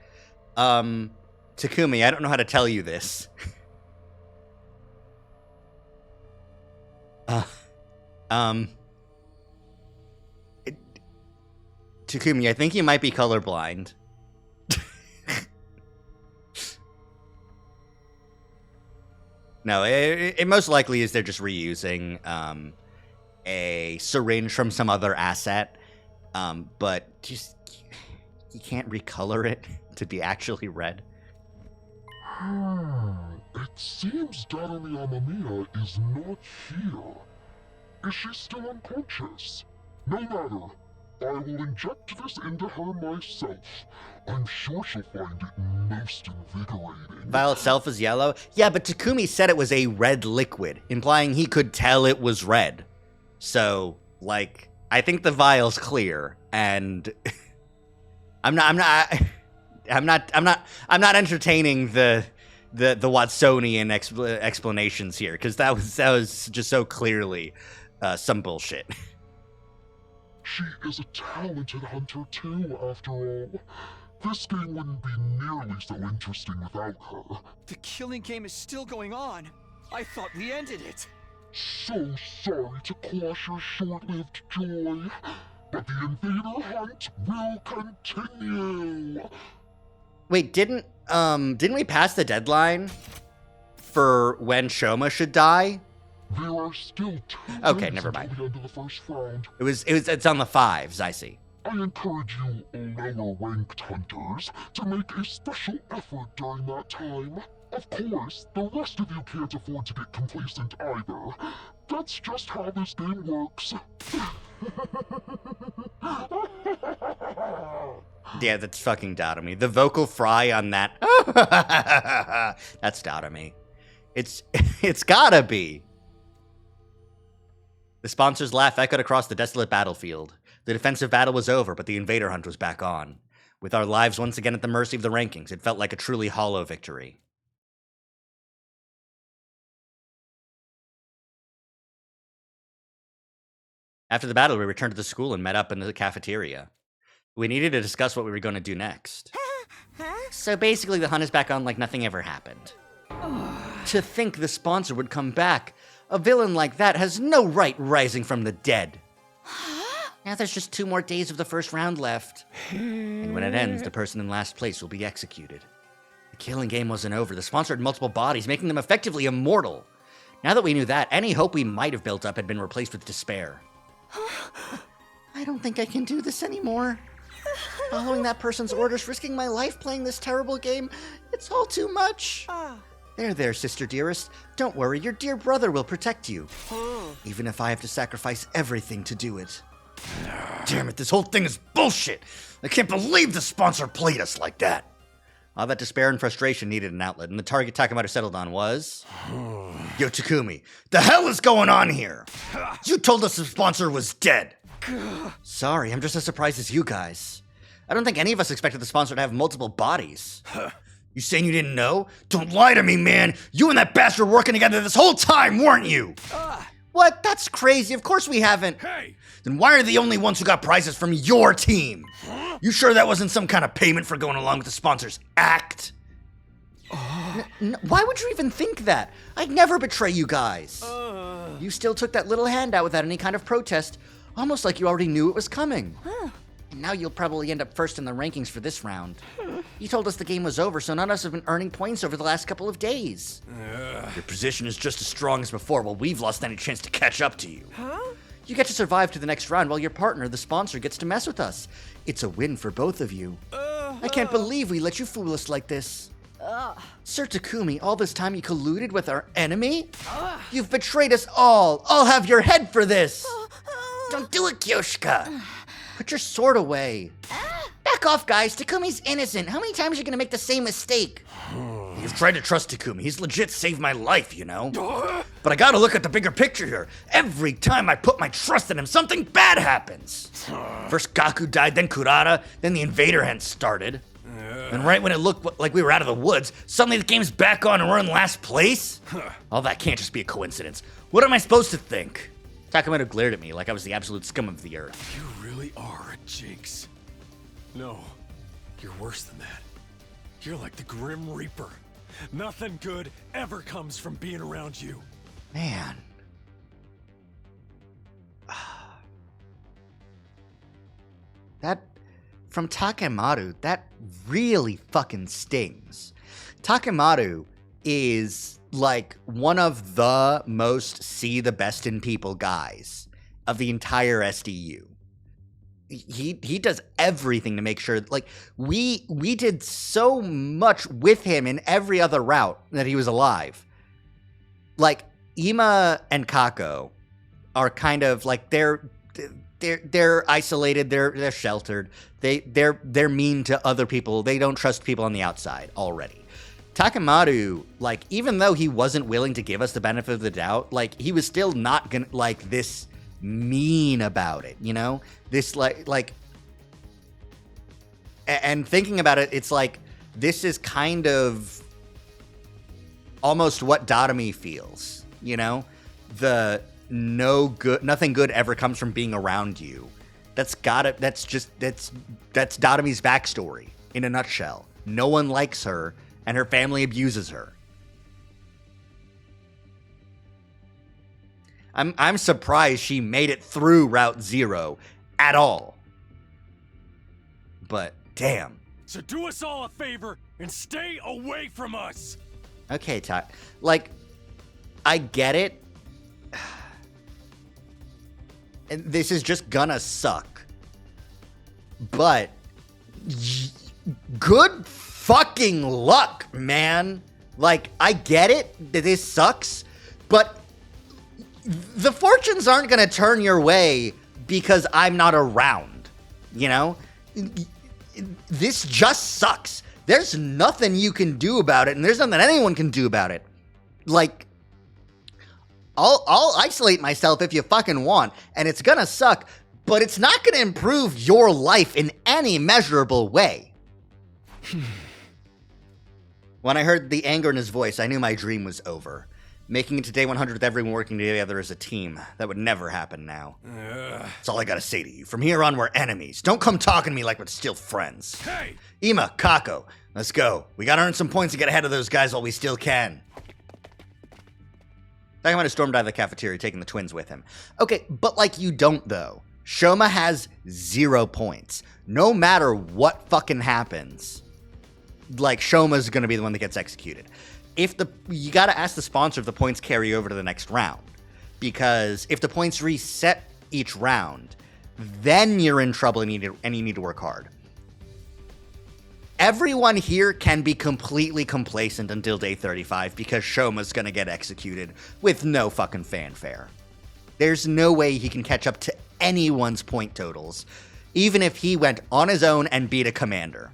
Takumi, I don't know how to tell you this. Takumi, I think you might be colorblind. No, it most likely is they're just reusing a syringe from some other asset, but just you can't recolor it to be actually red. It seems Darumi Amamiya is not here. Is she still unconscious? No matter. I will inject this into her myself. I'm sure she'll find it most invigorating. Vial itself is yellow? Yeah, but Takumi said it was a red liquid, implying he could tell it was red. So, like, I think the vial's clear, and I'm not entertaining the Watsonian explanations here, because that was just so clearly some bullshit. She is a talented hunter too, after all. This game wouldn't be nearly so interesting without her. The killing game is still going on. I thought we ended it. So sorry to quash your short-lived joy, but the invader hunt will continue. Wait, didn't we pass the deadline for when Shoma should die? There are still 2 Okay, days never until mind. the end of the first round. It's on the 5s, I see. I encourage you lower-ranked hunters to make a special effort during that time. Of course, the rest of you can't afford to get complacent either. That's just how this game works. Yeah, that's fucking Darumi. The vocal fry on that. That's Darumi. It's gotta be. The sponsor's laugh echoed across the desolate battlefield. The defensive battle was over, but the invader hunt was back on. With our lives once again at the mercy of the rankings, it felt like a truly hollow victory. After the battle, we returned to the school and met up in the cafeteria. We needed to discuss what we were going to do next. So basically, the hunt is back on like nothing ever happened. To think the sponsor would come back. A villain like that has no right rising from the dead. Now there's just 2 more days of the first round left. And when it ends, the person in last place will be executed. The killing game wasn't over. The sponsor had multiple bodies, making them effectively immortal. Now that we knew that, any hope we might have built up had been replaced with despair. I don't think I can do this anymore. Following that person's orders, risking my life playing this terrible game, it's all too much. There, sister dearest. Don't worry, your dear brother will protect you. Even if I have to sacrifice everything to do it. Damn it, this whole thing is bullshit. I can't believe the sponsor played us like that. All that despair and frustration needed an outlet, and the target Takemoto settled on was... Yo, Takumi, the hell is going on here? You told us the sponsor was dead. Sorry, I'm just as surprised as you guys. I don't think any of us expected the sponsor to have multiple bodies. You saying you didn't know? Don't lie to me, man. You and that bastard were working together this whole time, weren't you? What? That's crazy. Of course we haven't. Hey! Then why are they the only ones who got prizes from your team? You sure that wasn't some kind of payment for going along with the sponsor's act? Why would you even think that? I'd never betray you guys. You still took that little handout without any kind of protest, almost like you already knew it was coming. And now you'll probably end up first in the rankings for this round. You told us the game was over, so none of us have been earning points over the last couple of days. Your position is just as strong as before, while we've lost any chance to catch up to you. You get to survive to the next round while your partner, the sponsor, gets to mess with us. It's a win for both of you. I can't believe we let you fool us like this. Sir Takumi, all this time you colluded with our enemy? You've betrayed us all. I'll have your head for this. Don't do it, Kyoshika. Put your sword away. Back off, guys. Takumi's innocent. How many times are you gonna make the same mistake? You've tried to trust Takumi. He's legit saved my life, you know? But I gotta look at the bigger picture here. Every time I put my trust in him, something bad happens. First Gaku died, then Kurata, then the Invader Hen started. And right when it looked like we were out of the woods, suddenly the game's back on and we're in last place? All that can't just be a coincidence. What am I supposed to think? Takemoto glared at me like I was the absolute scum of the earth. You really are a jinx. No, you're worse than that. You're like the Grim Reaper. Nothing good ever comes from being around you. Man. That, from Takemoto, that really fucking stings. Takemoto is like one of the most see the best in people guys of the entire SDU. He does everything to make sure, like, we did so much with him in every other route that he was alive. Like, Ima and Kako are kind of like, they're isolated, they're sheltered, they're mean to other people, they don't trust people on the outside already. Takemoto, like, even though he wasn't willing to give us the benefit of the doubt, like, he was still not gonna, like, this mean about it, you know? This, like, and thinking about it, it's like, this is kind of almost what Dadami feels, you know? The nothing good ever comes from being around you. That's Dadami's backstory in a nutshell. No one likes her, and her family abuses her. I'm surprised she made it through Route Zero at all. But damn. So do us all a favor and stay away from us. Okay, like, I get it. And this is just gonna suck. But good fucking luck, man. Like, I get it that this sucks, but the fortunes aren't gonna turn your way because I'm not around, you know? This just sucks. There's nothing you can do about it, and there's nothing anyone can do about it. Like, I'll isolate myself if you fucking want, and it's gonna suck, but it's not gonna improve your life in any measurable way. When I heard the anger in his voice, I knew my dream was over. Making it to day 100 with everyone working together as a team. That would never happen now. That's all I gotta say to you. From here on, we're enemies. Don't come talking to me like we're still friends. Hey! Ima, Kako, let's go. We gotta earn some points to get ahead of those guys while we still can. Takamine stormed out of the cafeteria, taking the twins with him. Okay, but like you don't, though. Shoma has 0 points. No matter what fucking happens, like, Shoma's gonna be the one that gets executed. You gotta ask the sponsor if the points carry over to the next round. Because if the points reset each round, then you're in trouble and you need to work hard. Everyone here can be completely complacent until day 35 because Shoma's gonna get executed with no fucking fanfare. There's no way he can catch up to anyone's point totals, even if he went on his own and beat a commander.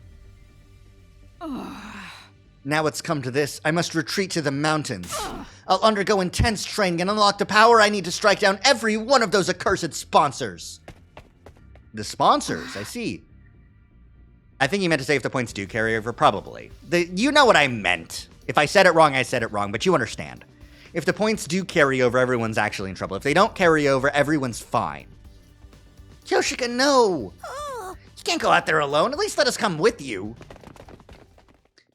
Now it's come to this, I must retreat to the mountains. I'll undergo intense training and unlock the power I need to strike down every one of those accursed sponsors. The sponsors, I see. I think you meant to say if the points do carry over, probably. You know what I meant. If I said it wrong, I said it wrong, but you understand. If the points do carry over, everyone's actually in trouble. If they don't carry over, everyone's fine. Yoshika, no! You can't go out there alone. At least let us come with you.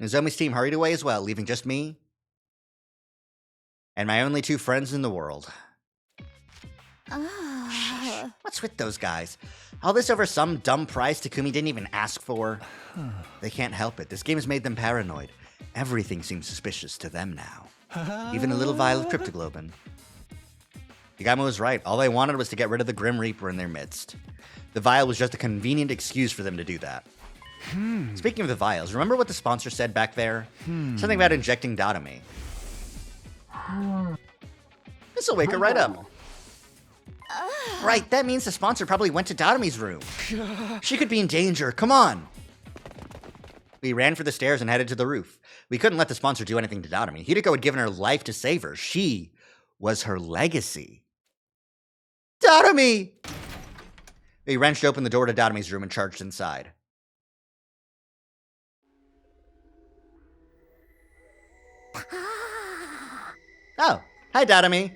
Nozomi's team hurried away as well, leaving just me and my only 2 friends in the world. What's with those guys? All this over some dumb prize Takumi didn't even ask for? They can't help it. This game has made them paranoid. Everything seems suspicious to them now. Even a little vial of cryptoglobin. Yagamo was right. All they wanted was to get rid of the Grim Reaper in their midst. The vial was just a convenient excuse for them to do that. Speaking of the vials, remember what the sponsor said back there? Something about injecting Datami. This'll wake her right up. Right, that means the sponsor probably went to Datami's room. She could be in danger, come on! We ran for the stairs and headed to the roof. We couldn't let the sponsor do anything to Datami. Hideko had given her life to save her. She was her legacy. Datami! We wrenched open the door to Datami's room and charged inside. Oh, hi, Datami.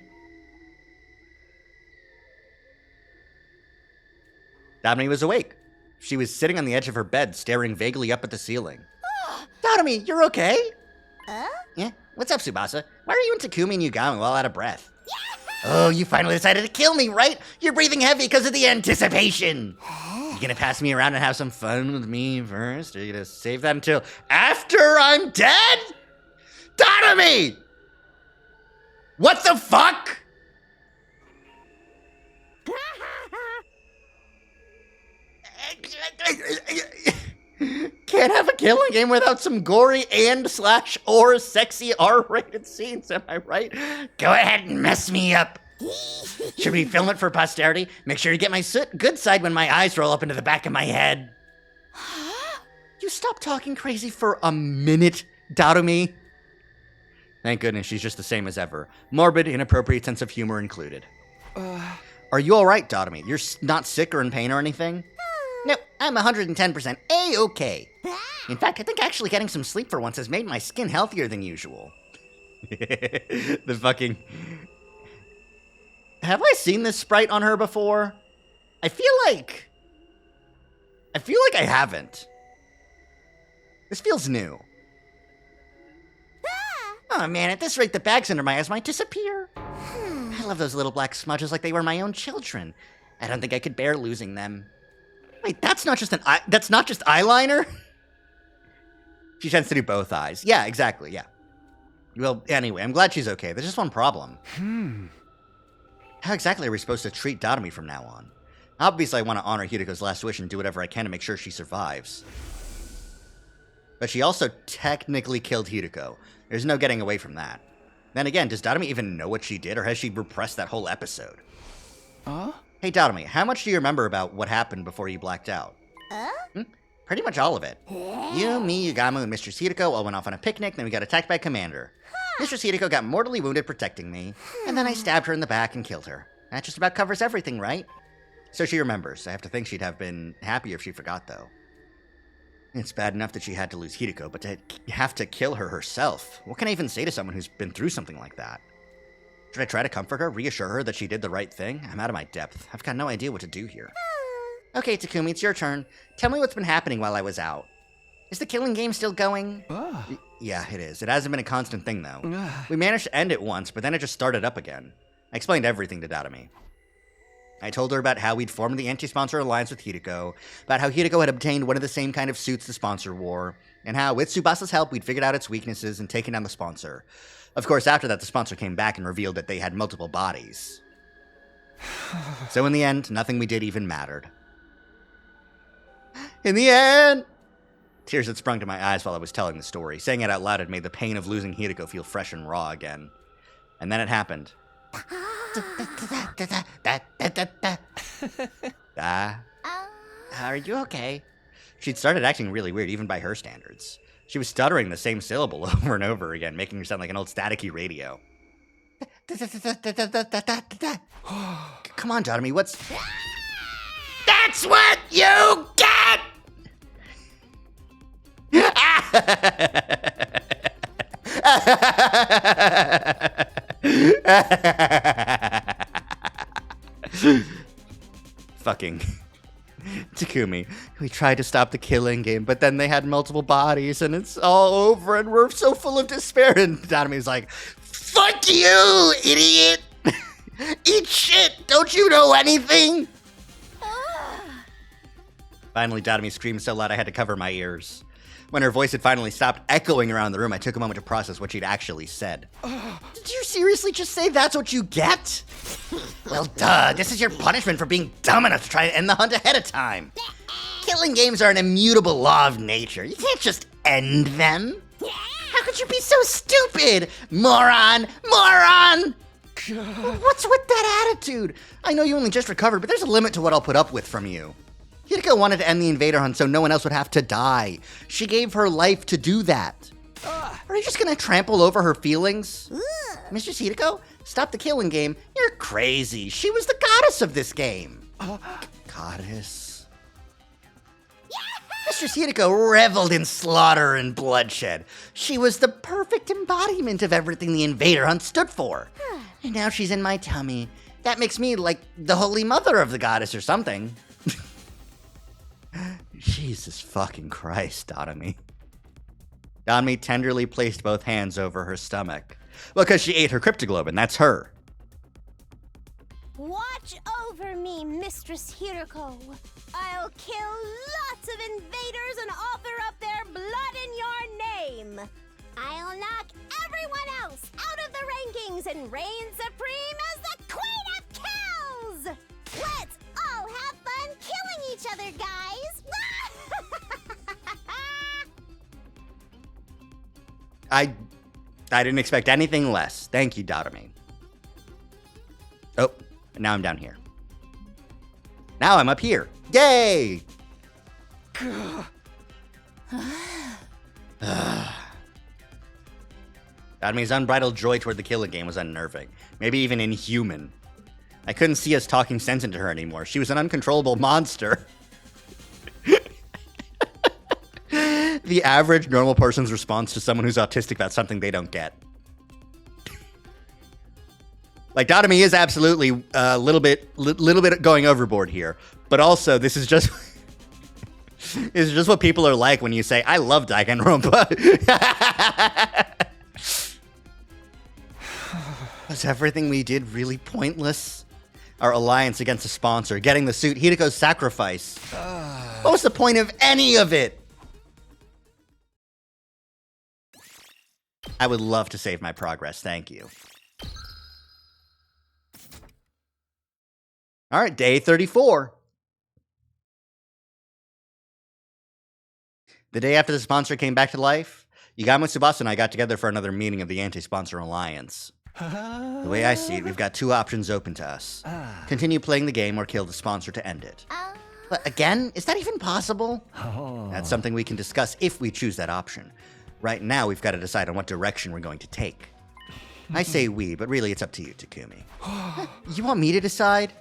Datami was awake. She was sitting on the edge of her bed, staring vaguely up at the ceiling. Datami, you're okay? Yeah? What's up, Tsubasa? Why are you and Takumi and Yagami all out of breath? Oh, you finally decided to kill me, right? You're breathing heavy because of the anticipation. You gonna pass me around and have some fun with me first? Or are you gonna save that until after I'm dead? Datami! What the fuck? Can't have a killing game without some gory and/or sexy R-rated scenes, am I right? Go ahead and mess me up. Should we film it for posterity? Make sure you get my good side when my eyes roll up into the back of my head. You stop talking crazy for a minute, Datami. Thank goodness she's just the same as ever. Morbid, inappropriate sense of humor included. Are you alright, Datami? You're not sick or in pain or anything? No, I'm 110% A-okay. In fact, I think actually getting some sleep for once has made my skin healthier than usual. The fucking... Have I seen this sprite on her before? I feel like I haven't. This feels new. Oh man, at this rate the bags under my eyes might disappear. I love those little black smudges like they were my own children. I don't think I could bear losing them. Wait, that's not just eyeliner? She tends to do both eyes. Yeah, exactly, yeah. Well, anyway, I'm glad she's okay. There's just one problem. How exactly are we supposed to treat Datami from now on? Obviously, I want to honor Hideko's last wish and do whatever I can to make sure she survives. But she also technically killed Hideko. There's no getting away from that. Then again, does Datami even know what she did, or has she repressed that whole episode? Hey, Datami, how much do you remember about what happened before you blacked out? Pretty much all of it. You, me, Yagamo, and Mistress Hideko all went off on a picnic, then we got attacked by Commander. Mistress Hideko got mortally wounded protecting me, and then I stabbed her in the back and killed her. That just about covers everything, right? So she remembers. I have to think she'd have been happier if she forgot, though. It's bad enough that she had to lose Hideko, but to have to kill her herself. What can I even say to someone who's been through something like that? Should I try to comfort her, reassure her that she did the right thing? I'm out of my depth. I've got no idea what to do here. Okay, Takumi, it's your turn. Tell me what's been happening while I was out. Is the killing game still going? Yeah, it is. It hasn't been a constant thing, though. We managed to end it once, but then it just started up again. I explained everything to Datami. I told her about how we'd formed the anti-sponsor alliance with Hideko, about how Hideko had obtained one of the same kind of suits the sponsor wore, and how, with Tsubasa's help, we'd figured out its weaknesses and taken down the sponsor. Of course, after that, the sponsor came back and revealed that they had multiple bodies. So in the end, nothing we did even mattered. In the end! Tears had sprung to my eyes while I was telling the story. Saying it out loud had made the pain of losing Hideko feel fresh and raw again. And then it happened. Are you okay? She'd started acting really weird, even by her standards. She was stuttering the same syllable over and over again, making her sound like an old staticky radio. Come on, Datami, what's... That's what you get! Fucking Takumi. We tried to stop the killing game, but then they had multiple bodies and it's all over and we're so full of despair. And Datami's like, fuck you, idiot! Eat shit! Don't you know anything? Finally, Datami screamed so loud I had to cover my ears. When her voice had finally stopped echoing around the room, I took a moment to process what she'd actually said. Did you seriously just say that's what you get? Well, duh. This is your punishment for being dumb enough to try to end the hunt ahead of time. Killing games are an immutable law of nature. You can't just end them. How could you be so stupid? Moron! Moron! What's with that attitude? I know you only just recovered, but there's a limit to what I'll put up with from you. Hideko wanted to end the invader hunt so no one else would have to die. She gave her life to do that. Are you just gonna trample over her feelings? Mistress Hideko, stop the killing game. You're crazy. She was the goddess of this game. Goddess? Mistress Hideko reveled in slaughter and bloodshed. She was the perfect embodiment of everything the invader hunt stood for. And now she's in my tummy. That makes me like the holy mother of the goddess or something. Jesus fucking Christ, Datami. Datami tenderly placed both hands over her stomach. Well, because she ate her cryptoglobin, that's her. Watch over me, Mistress Hideko. I'll kill lots of invaders and offer up their blood in your name. I'll knock everyone else out of the rankings and reign supreme as the Queen of Kills! Let's all have fun killing each other, guys! I didn't expect anything less. Thank you, Datami. Oh, now I'm down here. Now I'm up here. Yay! Datami's unbridled joy toward the killing game was unnerving. Maybe even inhuman. I couldn't see us talking sense into her anymore. She was an uncontrollable monster. The average normal person's response to someone who's autistic about something they don't get. Like, Datami is absolutely a little bit going overboard here, but also this is just this is just what people are like when you say, "I love Danganronpa." Was everything we did really pointless? Our alliance against a sponsor, getting the suit, Hideko's sacrifice. What was the point of any of it? I would love to save my progress, thank you. All right, day 34. The day after the sponsor came back to life, Yagami Tsubasa and I got together for another meeting of the Anti-Sponsor Alliance. The way I see it, we've got two options open to us. Continue playing the game or kill the sponsor to end it. But again, is that even possible? That's something we can discuss if we choose that option. Right now, we've got to decide on what direction we're going to take. I say we, but really it's up to you, Takumi. You want me to decide?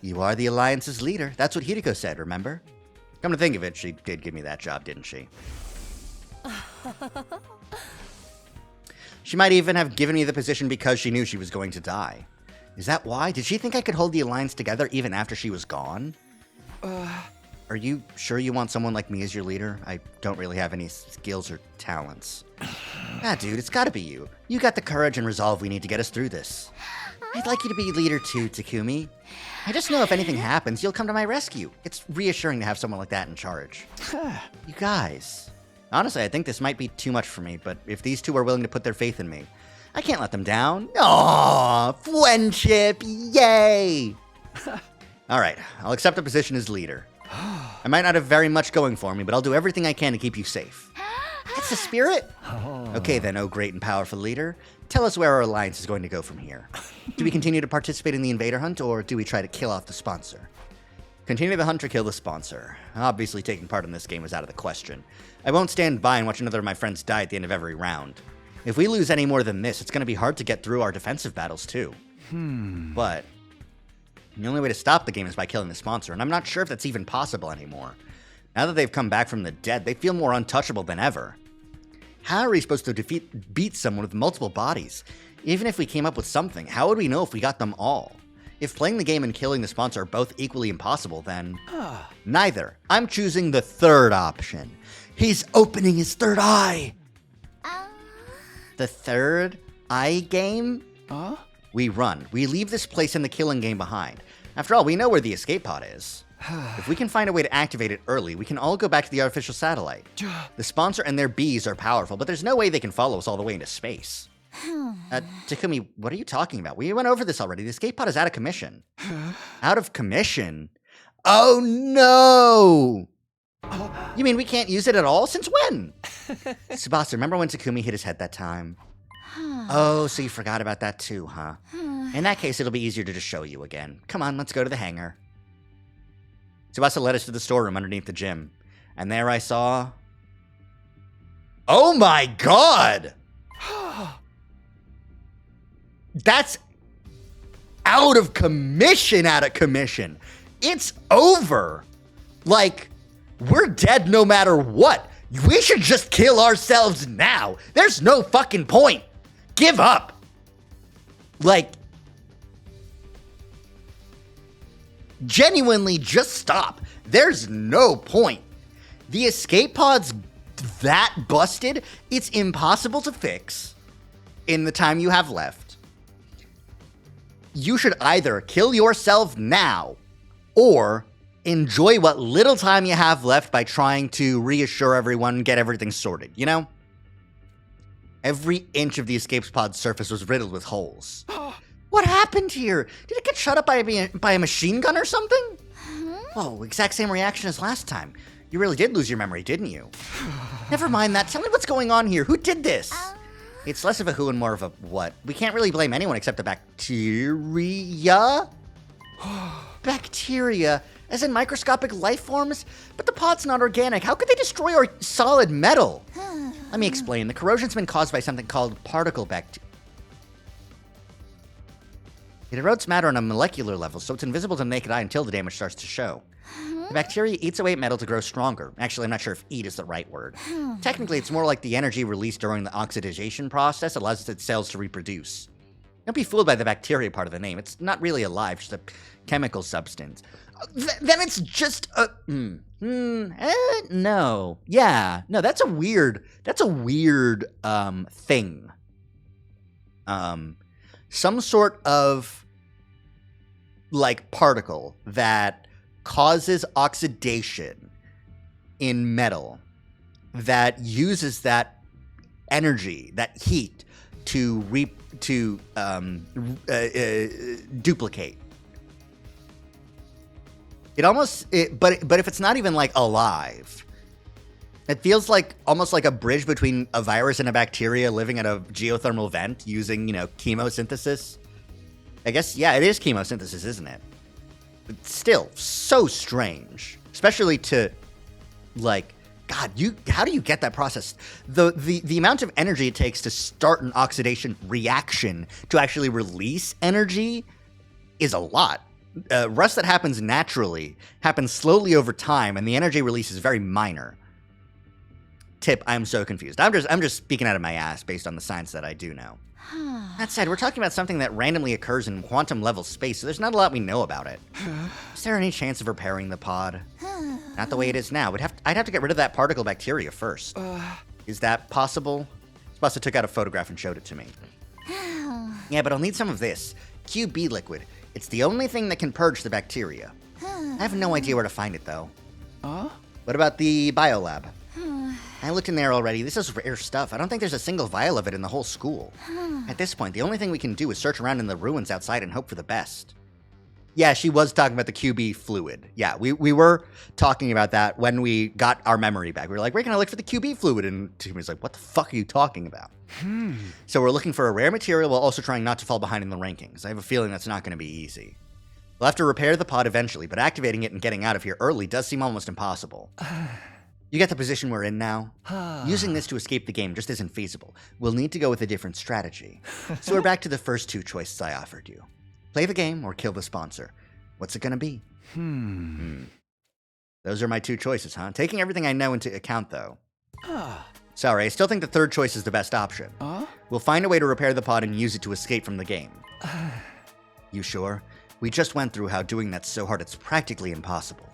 You are the Alliance's leader. That's what Hideko said, remember? Come to think of it, she did give me that job, didn't she? She might even have given me the position because she knew she was going to die. Is that why? Did she think I could hold the Alliance together even after she was gone? Are you sure you want someone like me as your leader? I don't really have any skills or talents. Dude, it's gotta be you. You got the courage and resolve we need to get us through this. I'd like you to be leader too, Takumi. I just know if anything happens, you'll come to my rescue. It's reassuring to have someone like that in charge. You guys. Honestly, I think this might be too much for me, but if these two are willing to put their faith in me, I can't let them down. Aww, friendship, yay! Alright, I'll accept the position as leader. I might not have very much going for me, but I'll do everything I can to keep you safe. That's the spirit? Okay then, oh great and powerful leader. Tell us where our alliance is going to go from here. Do we continue to participate in the invader hunt, or do we try to kill off the sponsor? Continue the hunt or kill the sponsor. Obviously taking part in this game was out of the question. I won't stand by and watch another of my friends die at the end of every round. If we lose any more than this, it's going to be hard to get through our defensive battles too. But the only way to stop the game is by killing the sponsor, and I'm not sure if that's even possible anymore. Now that they've come back from the dead, they feel more untouchable than ever. How are we supposed to beat someone with multiple bodies? Even if we came up with something, how would we know if we got them all? If playing the game and killing the sponsor are both equally impossible, then neither. I'm choosing the third option. He's opening his third eye. The third eye game? We run. We leave this place in the killing game behind. After all, we know where the escape pod is. If we can find a way to activate it early, we can all go back to the artificial satellite. The sponsor and their bees are powerful, but there's no way they can follow us all the way into space. Takumi, what are you talking about? We went over this already. The escape pod is out of commission. Out of commission? Oh no! You mean we can't use it at all? Since when? Tsubasa, remember when Takumi hit his head that time? Oh, so you forgot about that too, huh? In that case, it'll be easier to just show you again. Come on, let's go to the hangar. Tsubasa led us to the storeroom underneath the gym. And there I saw... Oh my god! That's out of commission, It's over. Like, we're dead no matter what. We should just kill ourselves now. There's no fucking point. Give up. Like, genuinely, just stop. There's no point. The escape pod's that busted, it's impossible to fix in the time you have left. You should either kill yourself now or enjoy what little time you have left by trying to reassure everyone, get everything sorted, you know? Every inch of the escape pod's surface was riddled with holes. What happened here? Did it get shot up by a machine gun or something? Whoa, exact same reaction as last time. You really did lose your memory, didn't you? Never mind that. Tell me what's going on here. Who did this? It's less of a who and more of a what. We can't really blame anyone except the bacteria? Bacteria? As in microscopic life forms? But the pod's not organic. How could they destroy our solid metal? Let me explain. The corrosion's been caused by something called particle bacteria. It erodes matter on a molecular level, so it's invisible to the naked eye until the damage starts to show. The bacteria eats away at metal to grow stronger. Actually, I'm not sure if eat is the right word. Technically, it's more like the energy released during the oxidation process allows its cells to reproduce. Don't be fooled by the bacteria part of the name. It's not really alive, just a chemical substance. Then it's just a... no. Yeah. No, that's a weird thing. Some sort of, like, particle that causes oxidation in metal that uses that energy, that heat, to duplicate. But if it's not even like alive, it feels like almost like a bridge between a virus and a bacteria living at a geothermal vent using, chemosynthesis. I guess, yeah, it is chemosynthesis, isn't it? But still, so strange. Especially to, like, God, how do you get that process? The amount of energy it takes to start an oxidation reaction to actually release energy is a lot. Rust that happens naturally happens slowly over time, and the energy release is very minor. Tip, I'm so confused. I'm just speaking out of my ass based on the science that I do know. That said, we're talking about something that randomly occurs in quantum level space, so there's not a lot we know about it. Is there any chance of repairing the pod? Not the way it is now. I'd have to get rid of that particle bacteria first. Is that possible? Tsubasa took out a photograph and showed it to me. Yeah, but I'll need some of this. QB liquid. It's the only thing that can purge the bacteria. I have no idea where to find it, though. What about the biolab? I looked in there already. This is rare stuff. I don't think there's a single vial of it in the whole school. At this point, the only thing we can do is search around in the ruins outside and hope for the best. Yeah, she was talking about the QB fluid. Yeah, we were talking about that when we got our memory back. We were like, we're going to look for the QB fluid. And Timmy's like, what the fuck are you talking about? So we're looking for a rare material while also trying not to fall behind in the rankings. I have a feeling that's not going to be easy. We'll have to repair the pod eventually, but activating it and getting out of here early does seem almost impossible. You get the position we're in now? Using this to escape the game just isn't feasible. We'll need to go with a different strategy. So we're back to the first two choices I offered you. Play the game or kill the sponsor. What's it gonna be? Those are my two choices, huh? Taking everything I know into account, though. Sorry, I still think the third choice is the best option. We'll find a way to repair the pod and use it to escape from the game. You sure? We just went through how doing that's so hard it's practically impossible.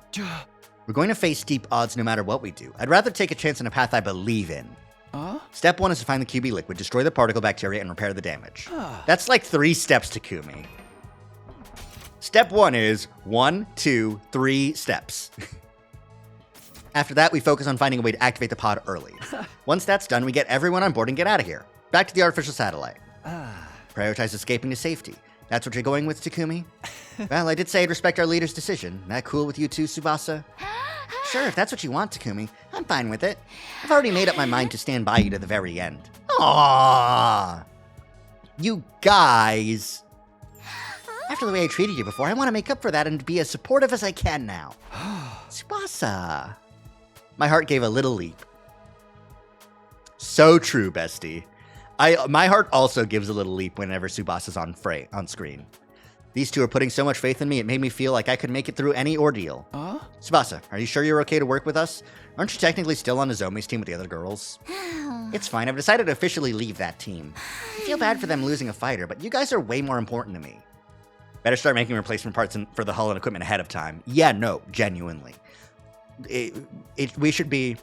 We're going to face steep odds no matter what we do. I'd rather take a chance on a path I believe in. Step 1 is to find the QB liquid, destroy the particle bacteria, and repair the damage. That's like 3 steps, Takumi. Step 1 is 1, 2, 3 steps. After that, we focus on finding a way to activate the pod early. Once that's done, we get everyone on board and get out of here. Back to the artificial satellite. Prioritize escaping to safety. That's what you're going with, Takumi? Well, I did say I'd respect our leader's decision. That cool with you too, Tsubasa? Sure, if that's what you want, Takumi. I'm fine with it. I've already made up my mind to stand by you to the very end. Aww! You guys! After the way I treated you before, I want to make up for that and be as supportive as I can now. Tsubasa. My heart gave a little leap. So true, bestie. My heart also gives a little leap whenever Tsubasa's on screen. These two are putting so much faith in me, it made me feel like I could make it through any ordeal. Tsubasa, are you sure you're okay to work with us? Aren't you technically still on Nozomi's team with the other girls? It's fine, I've decided to officially leave that team. I feel bad for them losing a fighter, but you guys are way more important to me. Better start making replacement parts for the hull and equipment ahead of time. Yeah, no, genuinely. We should be...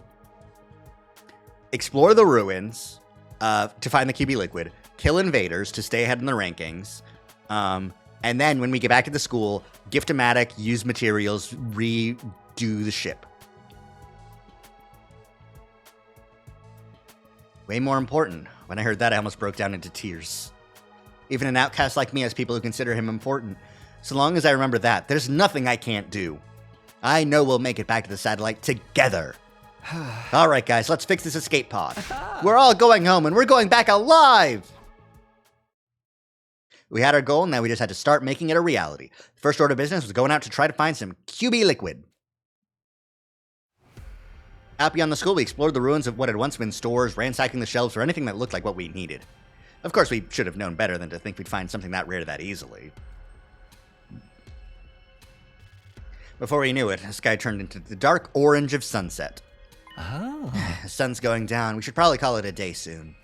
Explore the ruins to find the QB liquid, kill invaders to stay ahead in the rankings, and then when we get back to the school, gift-o-matic, use materials, redo the ship. Way more important. When I heard that, I almost broke down into tears. Even an outcast like me has people who consider him important. So long as I remember that, there's nothing I can't do. I know we'll make it back to the satellite together. All right, guys, let's fix this escape pod. We're all going home, and we're going back alive! We had our goal, and now we just had to start making it a reality. The first order of business was going out to try to find some QB liquid. Out beyond the school, we explored the ruins of what had once been stores, ransacking the shelves for anything that looked like what we needed. Of course, we should have known better than to think we'd find something that rare that easily. Before we knew it, the sky turned into the dark orange of sunset. The sun's going down. We should probably call it a day soon.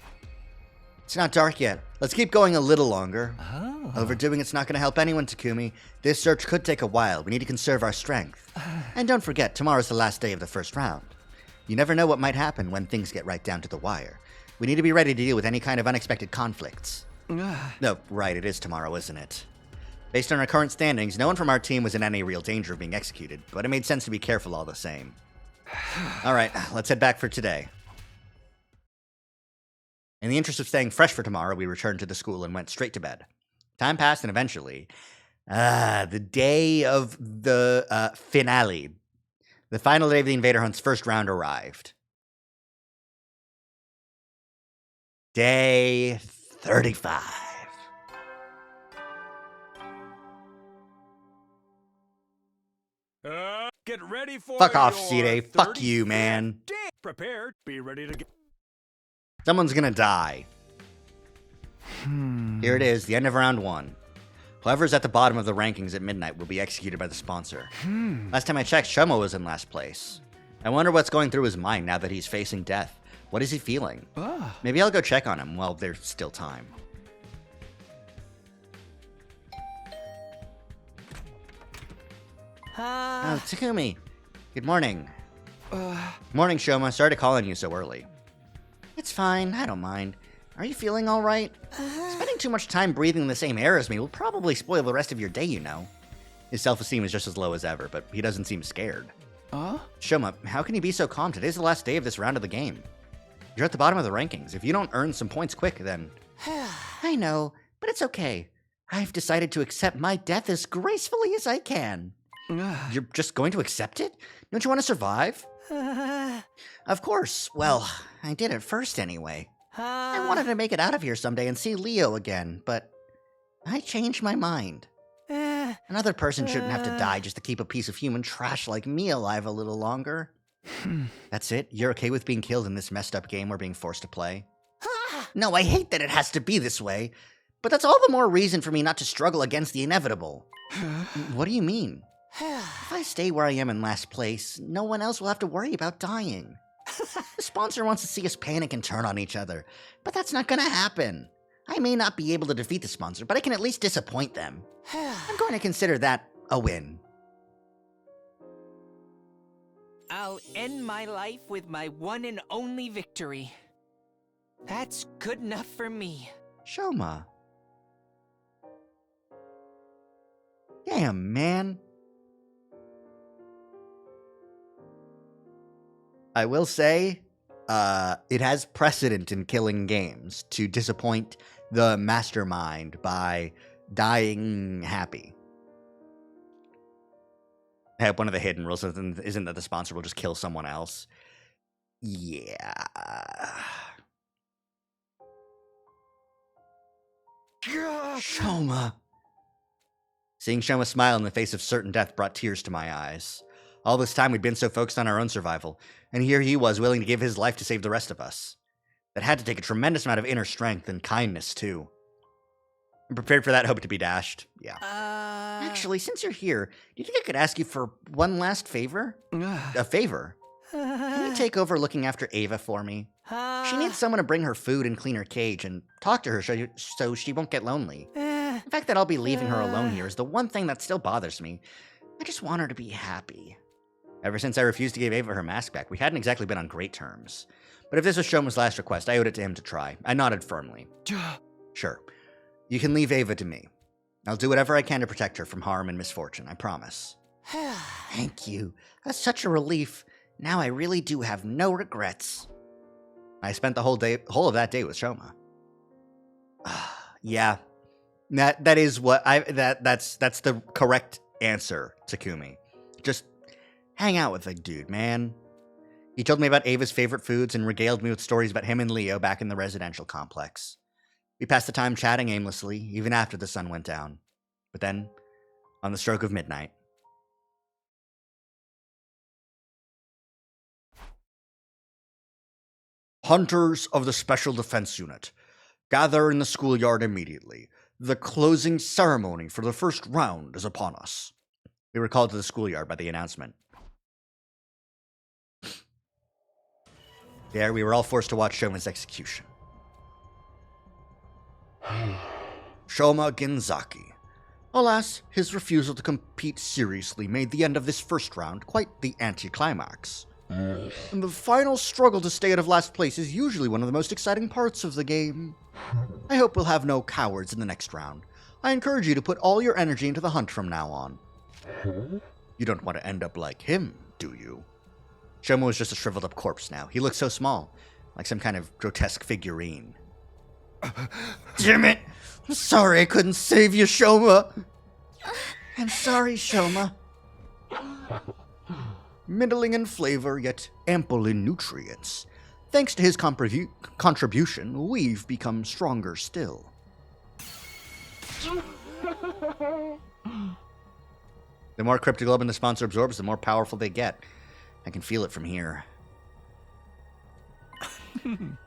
It's not dark yet. Let's keep going a little longer. Overdoing it's not going to help anyone, Takumi. This search could take a while. We need to conserve our strength. And don't forget, tomorrow's the last day of the first round. You never know what might happen when things get right down to the wire. We need to be ready to deal with any kind of unexpected conflicts. No, right, it is tomorrow, isn't it? Based on our current standings, no one from our team was in any real danger of being executed, but it made sense to be careful all the same. Alright, let's head back for today. In the interest of staying fresh for tomorrow, we returned to the school and went straight to bed. Time passed, and eventually, the day of the finale, the final day of the Invader Hunt's first round arrived. Day 35. Get ready for Fuck off, your C-Day. Fuck you, man. Prepared. Be ready to get... Someone's gonna die. Here it is, the end of round 1. Whoever's at the bottom of the rankings at midnight will be executed by the sponsor. Last time I checked, Shomo was in last place. I wonder what's going through his mind now that he's facing death. What is he feeling? Maybe I'll go check on him while there's still time. Oh, Takumi. Good morning. Morning, Shoma. Sorry to call on you so early. It's fine. I don't mind. Are you feeling all right? Spending too much time breathing the same air as me will probably spoil the rest of your day, you know. His self-esteem is just as low as ever, but he doesn't seem scared. Shoma, how can you be so calm? Today's the last day of this round of the game. You're at the bottom of the rankings. If you don't earn some points quick, then... I know, but it's okay. I've decided to accept my death as gracefully as I can. You're just going to accept it? Don't you want to survive? Of course. Well, I did at first anyway. I wanted to make it out of here someday and see Leo again, but I changed my mind. Another person shouldn't have to die just to keep a piece of human trash like me alive a little longer. That's it? You're okay with being killed in this messed up game we're being forced to play? No, I hate that it has to be this way, but that's all the more reason for me not to struggle against the inevitable. What do you mean? If I stay where I am in last place, no one else will have to worry about dying. The sponsor wants to see us panic and turn on each other, but that's not gonna happen. I may not be able to defeat the sponsor, but I can at least disappoint them. I'm going to consider that a win. I'll end my life with my one and only victory. That's good enough for me. Shoma. Damn, man. I will say, it has precedent in killing games to disappoint the mastermind by dying happy. One of the hidden rules isn't that the sponsor will just kill someone else. Yeah. Shoma. Seeing Shoma smile in the face of certain death brought tears to my eyes. All this time we'd been so focused on our own survival, and here he was willing to give his life to save the rest of us. That had to take a tremendous amount of inner strength and kindness, too. I'm prepared for that hope to be dashed. Yeah. Actually, since you're here, do you think I could ask you for one last favor? A favor? Can you take over looking after Ava for me? She needs someone to bring her food and clean her cage and talk to her so she won't get lonely. The fact that I'll be leaving her alone here is the one thing that still bothers me. I just want her to be happy. Ever since I refused to give Ava her mask back, we hadn't exactly been on great terms. But if this was Shoma's last request, I owed it to him to try. I nodded firmly. Sure. You can leave Ava to me. I'll do whatever I can to protect her from harm and misfortune, I promise. Thank you. That's such a relief. Now I really do have no regrets. I spent the whole of that day with Shoma. Yeah. That is what that's the correct answer, Takumi. Just hang out with the dude, man. He told me about Ava's favorite foods and regaled me with stories about him and Leo back in the residential complex. We passed the time chatting aimlessly, even after the sun went down. But then, on the stroke of midnight... Hunters of the Special Defense Unit, gather in the schoolyard immediately. The closing ceremony for the first round is upon us. We were called to the schoolyard by the announcement. There, we were all forced to watch Shoma's execution. Shoma Genzaki. Alas, his refusal to compete seriously made the end of this first round quite the anticlimax. And the final struggle to stay out of last place is usually one of the most exciting parts of the game. I hope we'll have no cowards in the next round. I encourage you to put all your energy into the hunt from now on. You don't want to end up like him, do you? Shoma was just a shriveled up corpse now. He looked so small, like some kind of grotesque figurine. Damn it! I'm sorry I couldn't save you, Shoma! I'm sorry, Shoma. Middling in flavor, yet ample in nutrients. Thanks to his contribution, we've become stronger still. The more cryptoglobin the sponsor absorbs, the more powerful they get. I can feel it from here.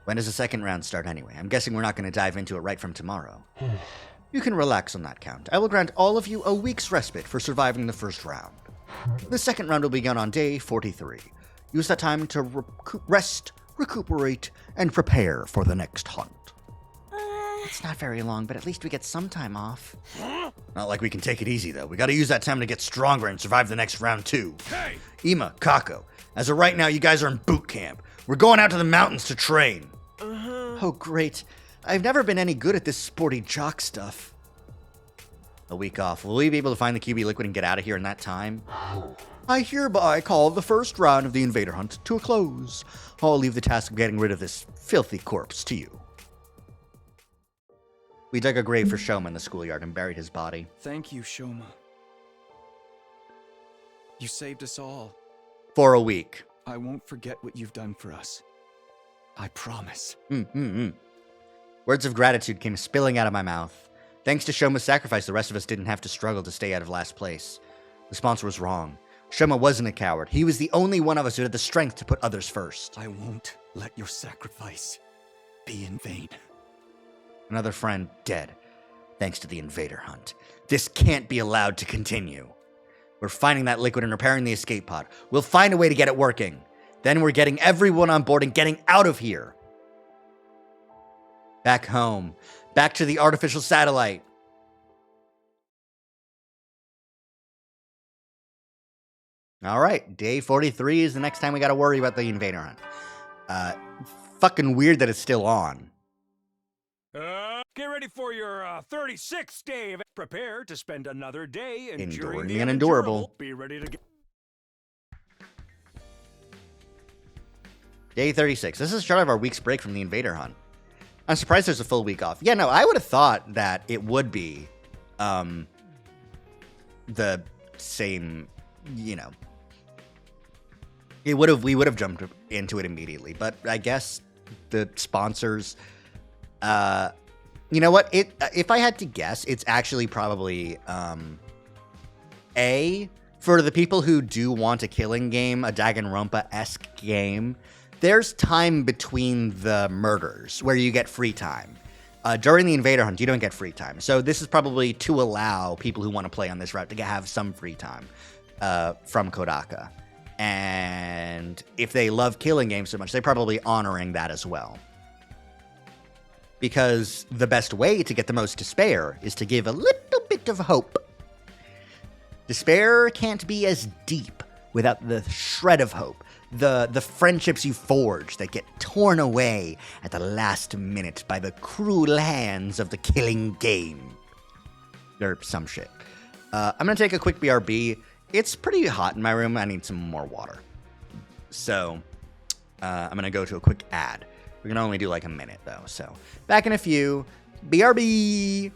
When does the second round start anyway? I'm guessing we're not going to dive into it right from tomorrow. You can relax on that count. I will grant all of you a week's respite for surviving the first round. The second round will begin on day 43. Use that time to rest, recuperate, and prepare for the next hunt. It's not very long, but at least we get some time off. Not like we can take it easy, though. We gotta use that time to get stronger and survive the next round, too. Hey! Ima, Kako, as of right now, you guys are in boot camp. We're going out to the mountains to train. Oh, great. I've never been any good at this sporty jock stuff. A week off. Will we be able to find the QB liquid and get out of here in that time? I hereby call the first round of the invader hunt to a close. I'll leave the task of getting rid of this filthy corpse to you. We dug a grave for Shoma in the schoolyard and buried his body. Thank you, Shoma. You saved us all. For a week. I won't forget what you've done for us. I promise. Words of gratitude came spilling out of my mouth. Thanks to Shoma's sacrifice, the rest of us didn't have to struggle to stay out of last place. The sponsor was wrong. Shoma wasn't a coward. He was the only one of us who had the strength to put others first. I won't let your sacrifice be in vain. Another friend dead, thanks to the invader hunt. This can't be allowed to continue. We're finding that liquid and repairing the escape pod. We'll find a way to get it working. Then we're getting everyone on board and getting out of here. Back home. Back to the artificial satellite. All right, day 43 is the next time we got to worry about the invader hunt. Fucking weird that it's still on. Get ready for your 36th day of prepare to spend another day enduring Enduring the and unendurable. endurable. Be ready to get... Day 36. This is the start of our week's break from the invader hunt. I'm surprised there's a full week off. Yeah, no, I would have thought that it would be the same, you know. We would have jumped into it immediately, but I guess the sponsors you know what? If I had to guess, it's actually probably A, for the people who do want a killing game, a Danganronpa-esque game, there's time between the murders where you get free time. During the invader hunt, you don't get free time. So this is probably to allow people who want to play on this route to have some free time from Kodaka. And if they love killing games so much, they're probably honoring that as well. Because the best way to get the most despair is to give a little bit of hope. Despair can't be as deep without the shred of hope. The friendships you forge that get torn away at the last minute by the cruel hands of the killing game. Or some shit. I'm going to take a quick BRB. It's pretty hot in my room. I need some more water. So, I'm going to go to a quick ad. We're going to only do like a minute, though. So, back in a few. BRB!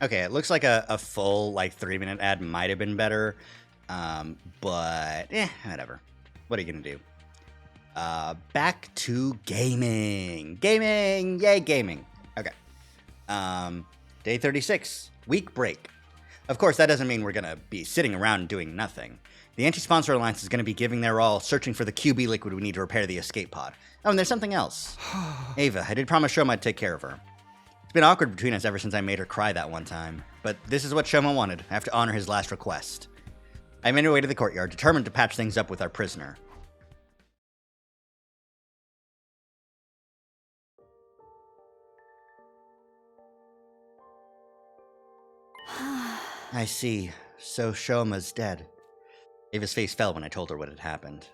Okay, it looks like a full, like, 3-minute ad might have been better. But, whatever. What are you gonna do? Back to gaming. Gaming! Yay, gaming. Okay. Day 36. Week break. Of course, that doesn't mean we're gonna be sitting around doing nothing. The Anti-Sponsor Alliance is gonna be giving their all, searching for the QB liquid we need to repair the escape pod. Oh, and there's something else. Ava, I did promise Shoma I'd take care of her. It's been awkward between us ever since I made her cry that one time. But this is what Shoma wanted. I have to honor his last request. I made my way to the courtyard, determined to patch things up with our prisoner. I see. So Shoma's dead. Ava's face fell when I told her what had happened.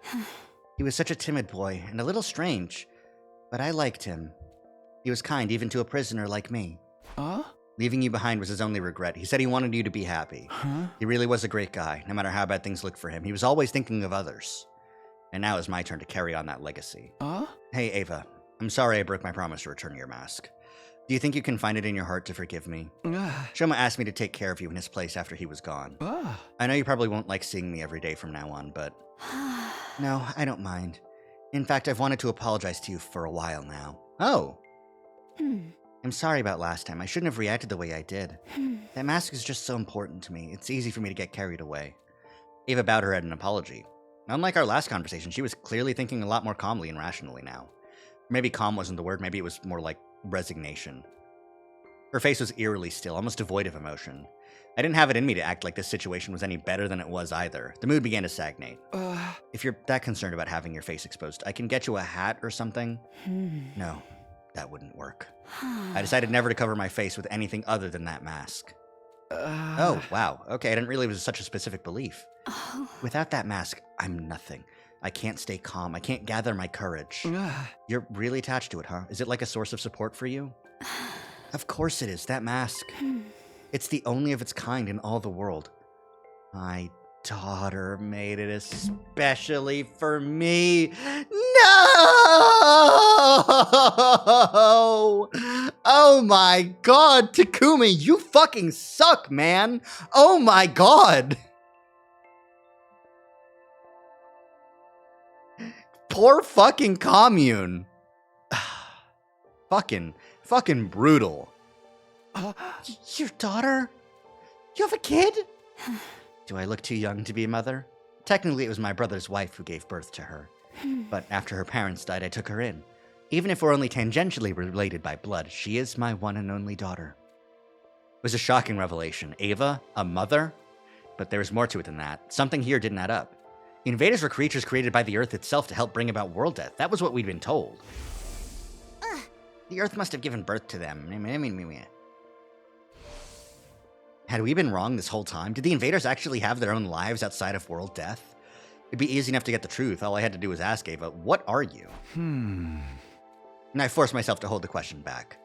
He was such a timid boy, and a little strange. But I liked him. He was kind even to a prisoner like me. Leaving you behind was his only regret. He said he wanted you to be happy. He really was a great guy, no matter how bad things looked for him. He was always thinking of others. And now it's my turn to carry on that legacy. Hey, Ava. I'm sorry I broke my promise to return your mask. Do you think you can find it in your heart to forgive me? Shoma asked me to take care of you in his place after he was gone. I know you probably won't like seeing me every day from now on, but... No, I don't mind. In fact, I've wanted to apologize to you for a while now. Oh! I'm sorry about last time. I shouldn't have reacted the way I did. That mask is just so important to me. It's easy for me to get carried away. Ava bowed her head in apology. Unlike our last conversation, she was clearly thinking a lot more calmly and rationally now. Maybe calm wasn't the word, maybe it was more like resignation. Her face was eerily still, almost devoid of emotion. I didn't have it in me to act like this situation was any better than it was either. The mood began to stagnate. If you're that concerned about having your face exposed, I can get you a hat or something. No, that wouldn't work. I decided never to cover my face with anything other than that mask. Oh, wow. Okay, I didn't realize it was such a specific belief. Without that mask, I'm nothing. I can't stay calm. I can't gather my courage. You're really attached to it, huh? Is it like a source of support for you? Of course it is. That mask. It's the only of its kind in all the world. My daughter made it especially for me. No! Oh my god, Takumi, you fucking suck, man. Oh my god. Poor fucking commune. Fucking brutal. Your daughter? You have a kid? Do I look too young to be a mother? Technically, it was my brother's wife who gave birth to her. But after her parents died, I took her in. Even if we're only tangentially related by blood, she is my one and only daughter. It was a shocking revelation. Ava, a mother? But there was more to it than that. Something here didn't add up. Invaders were creatures created by the Earth itself to help bring about world death. That was what we'd been told. The Earth must have given birth to them. Had we been wrong this whole time? Did the invaders actually have their own lives outside of world death? It'd be easy enough to get the truth. All I had to do was ask Ava, what are you? And I forced myself to hold the question back.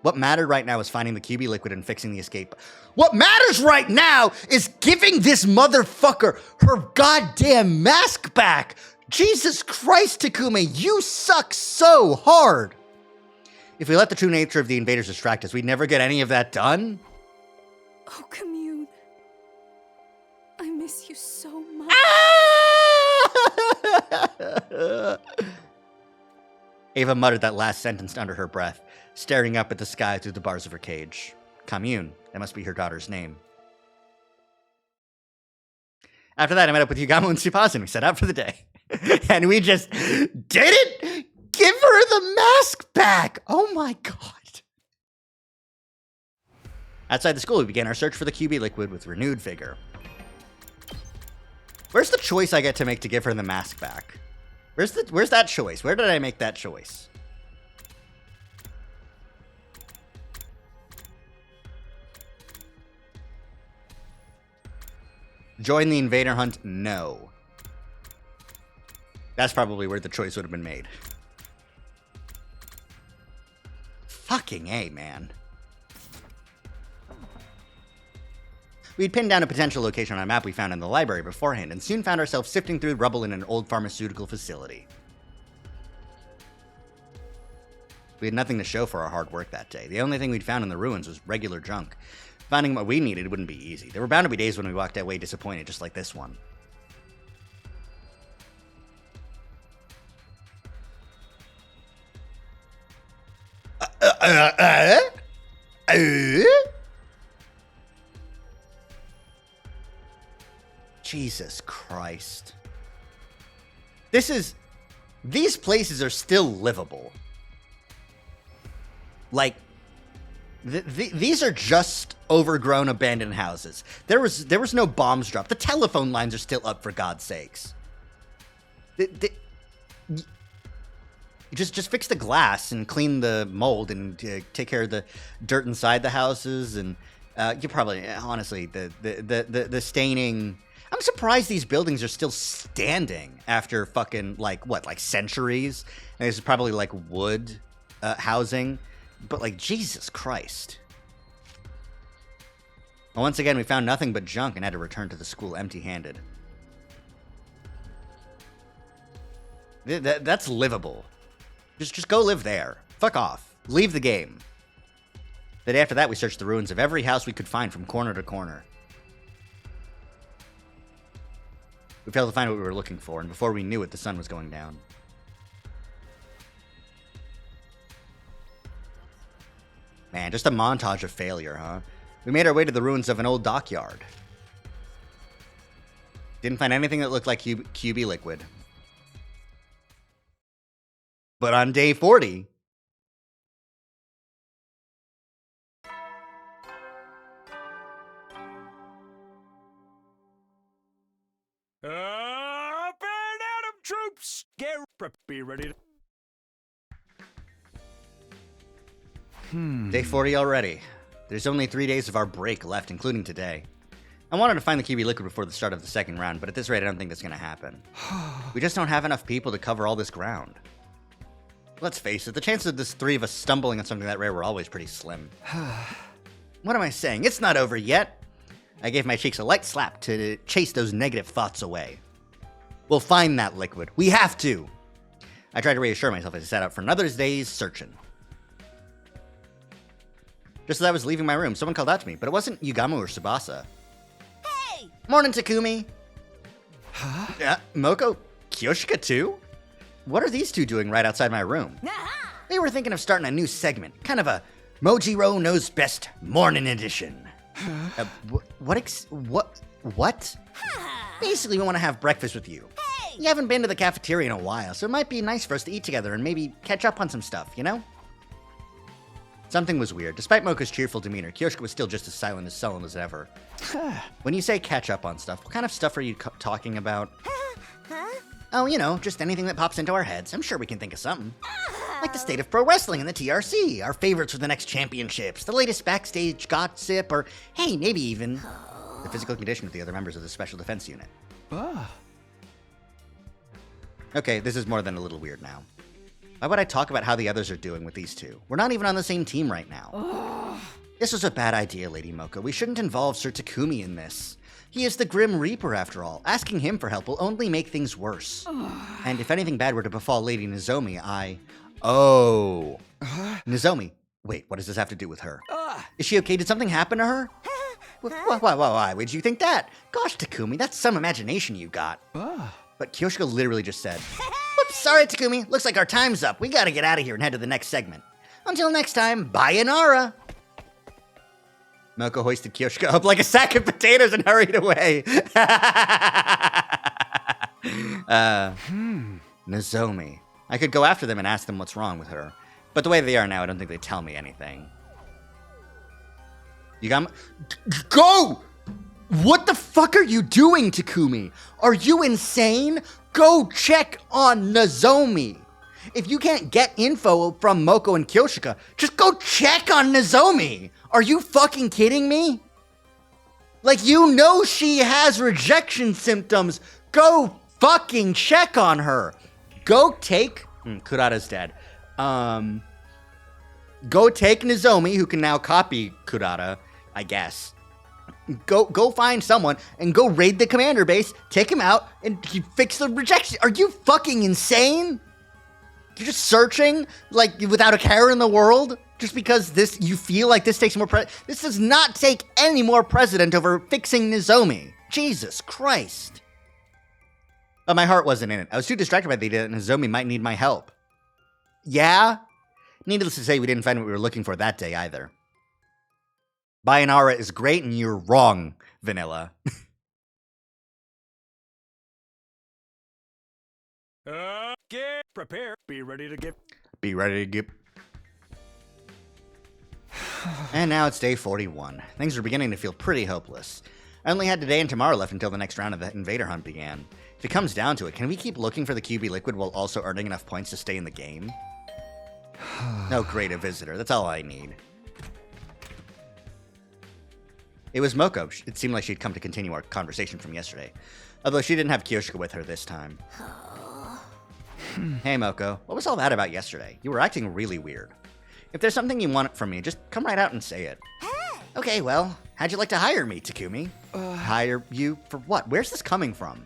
What mattered right now is finding the QB liquid and fixing the escape. What matters right now is giving this motherfucker her goddamn mask back! Jesus Christ, Takumi, you suck so hard! If we let the true nature of the invaders distract us, we'd never get any of that done? Oh, Commune. I miss you so much. Ava muttered that last sentence under her breath, staring up at the sky through the bars of her cage. Commune, that must be her daughter's name. After that, I met up with Yugamo and Tsupasa and we set out for the day. And we just did it! Give her the mask back! Oh my god. Outside the school, we began our search for the QB liquid with renewed vigor. Where's the choice I get to make to give her the mask back? Where's that choice? Where did I make that choice? Join the invader hunt? No. That's probably where the choice would have been made. Fucking A, man. We'd pinned down a potential location on a map we found in the library beforehand, and soon found ourselves sifting through rubble in an old pharmaceutical facility. We had nothing to show for our hard work that day. The only thing we'd found in the ruins was regular junk. Finding what we needed wouldn't be easy. There were bound to be days when we walked away disappointed, just like this one. Jesus Christ. These places are still livable. Like, these are just overgrown abandoned houses. There was no bombs dropped. The telephone lines are still up, for God's sakes. Just fix the glass and clean the mold and take care of the dirt inside the houses. And you probably, honestly, the staining. I'm surprised these buildings are still standing after fucking, like centuries. And this is probably, like, wood housing. But, like, Jesus Christ. Well, once again, we found nothing but junk and had to return to the school empty-handed. That's livable. Just go live there. Fuck off. Leave the game. The day after that, we searched the ruins of every house we could find from corner to corner. We failed to find what we were looking for, and before we knew it, the sun was going down. Man, just a montage of failure, huh? We made our way to the ruins of an old dockyard. Didn't find anything that looked like QB liquid. But on day 40... Up and at 'em, troops! Be ready to... Day 40 already. There's only 3 days of our break left, including today. I wanted to find the QB liquid before the start of the second round, but at this rate, I don't think that's going to happen. We just don't have enough people to cover all this ground. Let's face it, the chances of this three of us stumbling on something that rare were always pretty slim. What am I saying? It's not over yet. I gave my cheeks a light slap to chase those negative thoughts away. We'll find that liquid. We have to. I tried to reassure myself as I set out for another day's searching. Just as I was leaving my room, someone called out to me, but it wasn't Yugamu or Tsubasa. Hey! Morning, Takumi. Huh? Yeah, Moko, Kyoshika too? What are these two doing right outside my room? They were thinking of starting a new segment, kind of a Mojiro Knows Best Morning Edition. What? Basically, we want to have breakfast with you. Hey! You haven't been to the cafeteria in a while, so it might be nice for us to eat together and maybe catch up on some stuff, you know? Something was weird. Despite Mocha's cheerful demeanor, Kyoshika was still just as silent and sullen as ever. When you say catch up on stuff, what kind of stuff are you talking about? Oh, you know, just anything that pops into our heads. I'm sure we can think of something. Like the state of pro wrestling and the TRC, our favorites for the next championships, the latest backstage gossip, or hey, maybe even the physical condition of the other members of the Special Defense Unit. Okay, this is more than a little weird now. Why would I talk about how the others are doing with these two? We're not even on the same team right now. This was a bad idea, Lady Mocha. We shouldn't involve Sir Takumi in this. He is the Grim Reaper, after all. Asking him for help will only make things worse. And if anything bad were to befall Lady Nozomi, Nozomi. Wait, what does this have to do with her? Is she okay? Did something happen to her? Why would you think that? Gosh, Takumi, that's some imagination you got. But Kyoshika literally just said, "Whoops, sorry, Takumi. Looks like our time's up. We gotta get out of here and head to the next segment. Until next time, sayonara." Moko hoisted Kyoshika up like a sack of potatoes and hurried away. Nozomi. I could go after them and ask them what's wrong with her. But the way they are now, I don't think they'd tell me anything. Go! What the fuck are you doing, Takumi? Are you insane? Go check on Nozomi. If you can't get info from Moko and Kyoshika, just go check on Nozomi. Are you fucking kidding me? Like, you know she has rejection symptoms. Go fucking check on her. Go take... Kurata's dead. Go take Nozomi, who can now copy Kurata, I guess. Go find someone and go raid the commander base, take him out, and fix the rejection. Are you fucking insane? You're just searching, like, without a care in the world? Just because you feel like this takes more this does not take any more precedent over fixing Nozomi. Jesus Christ. But my heart wasn't in it. I was too distracted by the idea that Nozomi might need my help. Yeah? Needless to say, we didn't find what we were looking for that day either. Bayonara is great and you're wrong, Vanilla. Get prepared. Be ready to get. And now it's day 41. Things are beginning to feel pretty hopeless. I only had today and tomorrow left until the next round of the Invader Hunt began. If it comes down to it, can we keep looking for the QB Liquid while also earning enough points to stay in the game? No, great, a visitor. That's all I need. It was Moko. It seemed like she'd come to continue our conversation from yesterday. Although she didn't have Kyoshika with her this time. Hey, Moko. What was all that about yesterday? You were acting really weird. If there's something you want from me, just come right out and say it. Okay, well, how'd you like to hire me, Takumi? Hire you for what? Where's this coming from?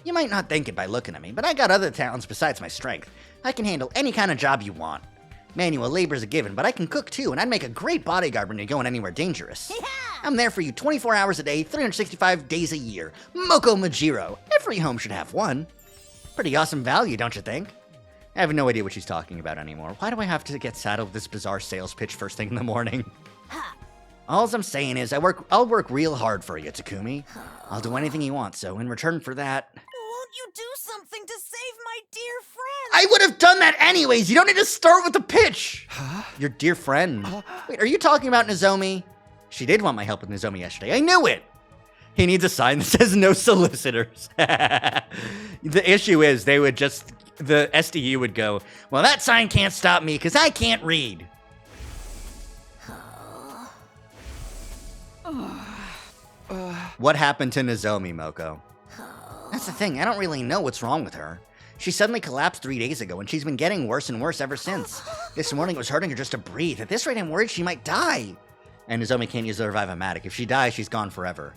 You might not think it by looking at me, but I got other talents besides my strength. I can handle any kind of job you want. Manual labor's a given, but I can cook too, and I'd make a great bodyguard when you're going anywhere dangerous. I'm there for you 24 hours a day, 365 days a year. Moko Majiro. Every home should have one. Pretty awesome value, don't you think? I have no idea what she's talking about anymore. Why do I have to get saddled with this bizarre sales pitch first thing in the morning? All I'm saying is I'll work real hard for you, Takumi. I'll do anything you want, so in return for that... Won't you do something to save my dear friend? I would have done that anyways! You don't need to start with the pitch! Your dear friend? Wait, are you talking about Nozomi? She did want my help with Nozomi yesterday. I knew it! He needs a sign that says no solicitors. The issue is they would just... The SDU would go, well, that sign can't stop me because I can't read. What happened to Nozomi, Moko? That's the thing, I don't really know what's wrong with her. She suddenly collapsed 3 days ago, and she's been getting worse and worse ever since. This morning it was hurting her just to breathe. At this rate, I'm worried she might die. And Nozomi can't use the Revive-O-Matic. If she dies, she's gone forever.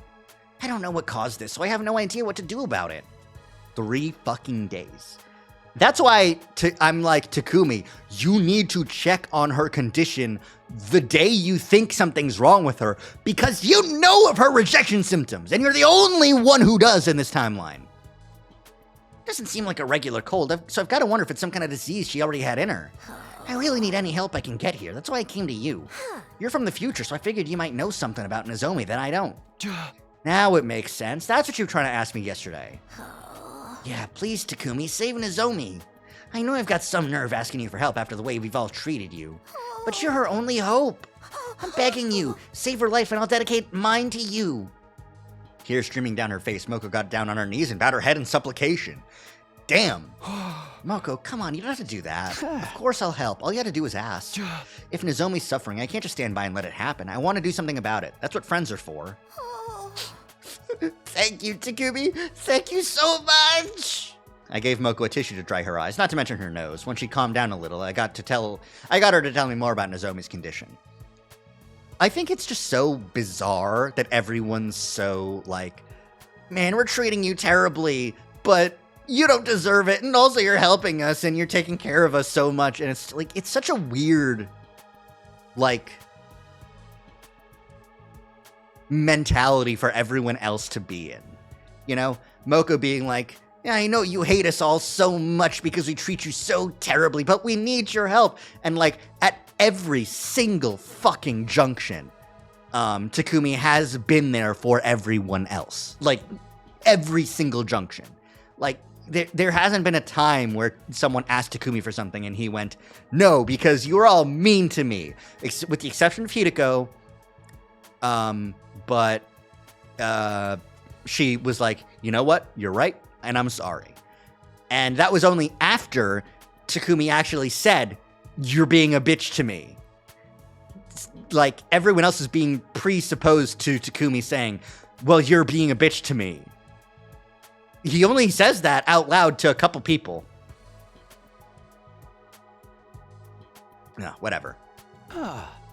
I don't know what caused this, so I have no idea what to do about it. 3 fucking days. That's why I'm like, Takumi, you need to check on her condition the day you think something's wrong with her, because you know of her rejection symptoms, and you're the only one who does in this timeline. Doesn't seem like a regular cold, so I've got to wonder if it's some kind of disease she already had in her. I really need any help I can get here. That's why I came to you. You're from the future, so I figured you might know something about Nozomi that I don't. Now it makes sense. That's what you were trying to ask me yesterday. Yeah, please, Takumi, save Nozomi. I know I've got some nerve asking you for help after the way we've all treated you, but you're her only hope. I'm begging you, save her life and I'll dedicate mine to you. Tears streaming down her face, Moko got down on her knees and bowed her head in supplication. Damn. Moko, come on, you don't have to do that. Of course I'll help. All you have to do is ask. If Nozomi's suffering, I can't just stand by and let it happen. I want to do something about it. That's what friends are for. Thank you, Takumi. Thank you so much. I gave Moko a tissue to dry her eyes, not to mention her nose. When she calmed down a little, I got her to tell me more about Nozomi's condition. I think it's just so bizarre that everyone's so like, man, we're treating you terribly, but you don't deserve it, and also you're helping us and you're taking care of us so much, and it's like, it's such a weird, like, mentality for everyone else to be in. You know, Moko being like, yeah, I know you hate us all so much because we treat you so terribly, but we need your help. And like at every single fucking junction, Takumi has been there for everyone else. Like every single junction. Like there hasn't been a time where someone asked Takumi for something and he went, no, because you're all mean to me. With the exception of Hideko, but she was like, you know what? You're right, and I'm sorry. And that was only after Takumi actually said, you're being a bitch to me. Like, everyone else is being presupposed to Takumi saying, well, you're being a bitch to me. He only says that out loud to a couple people. No, whatever.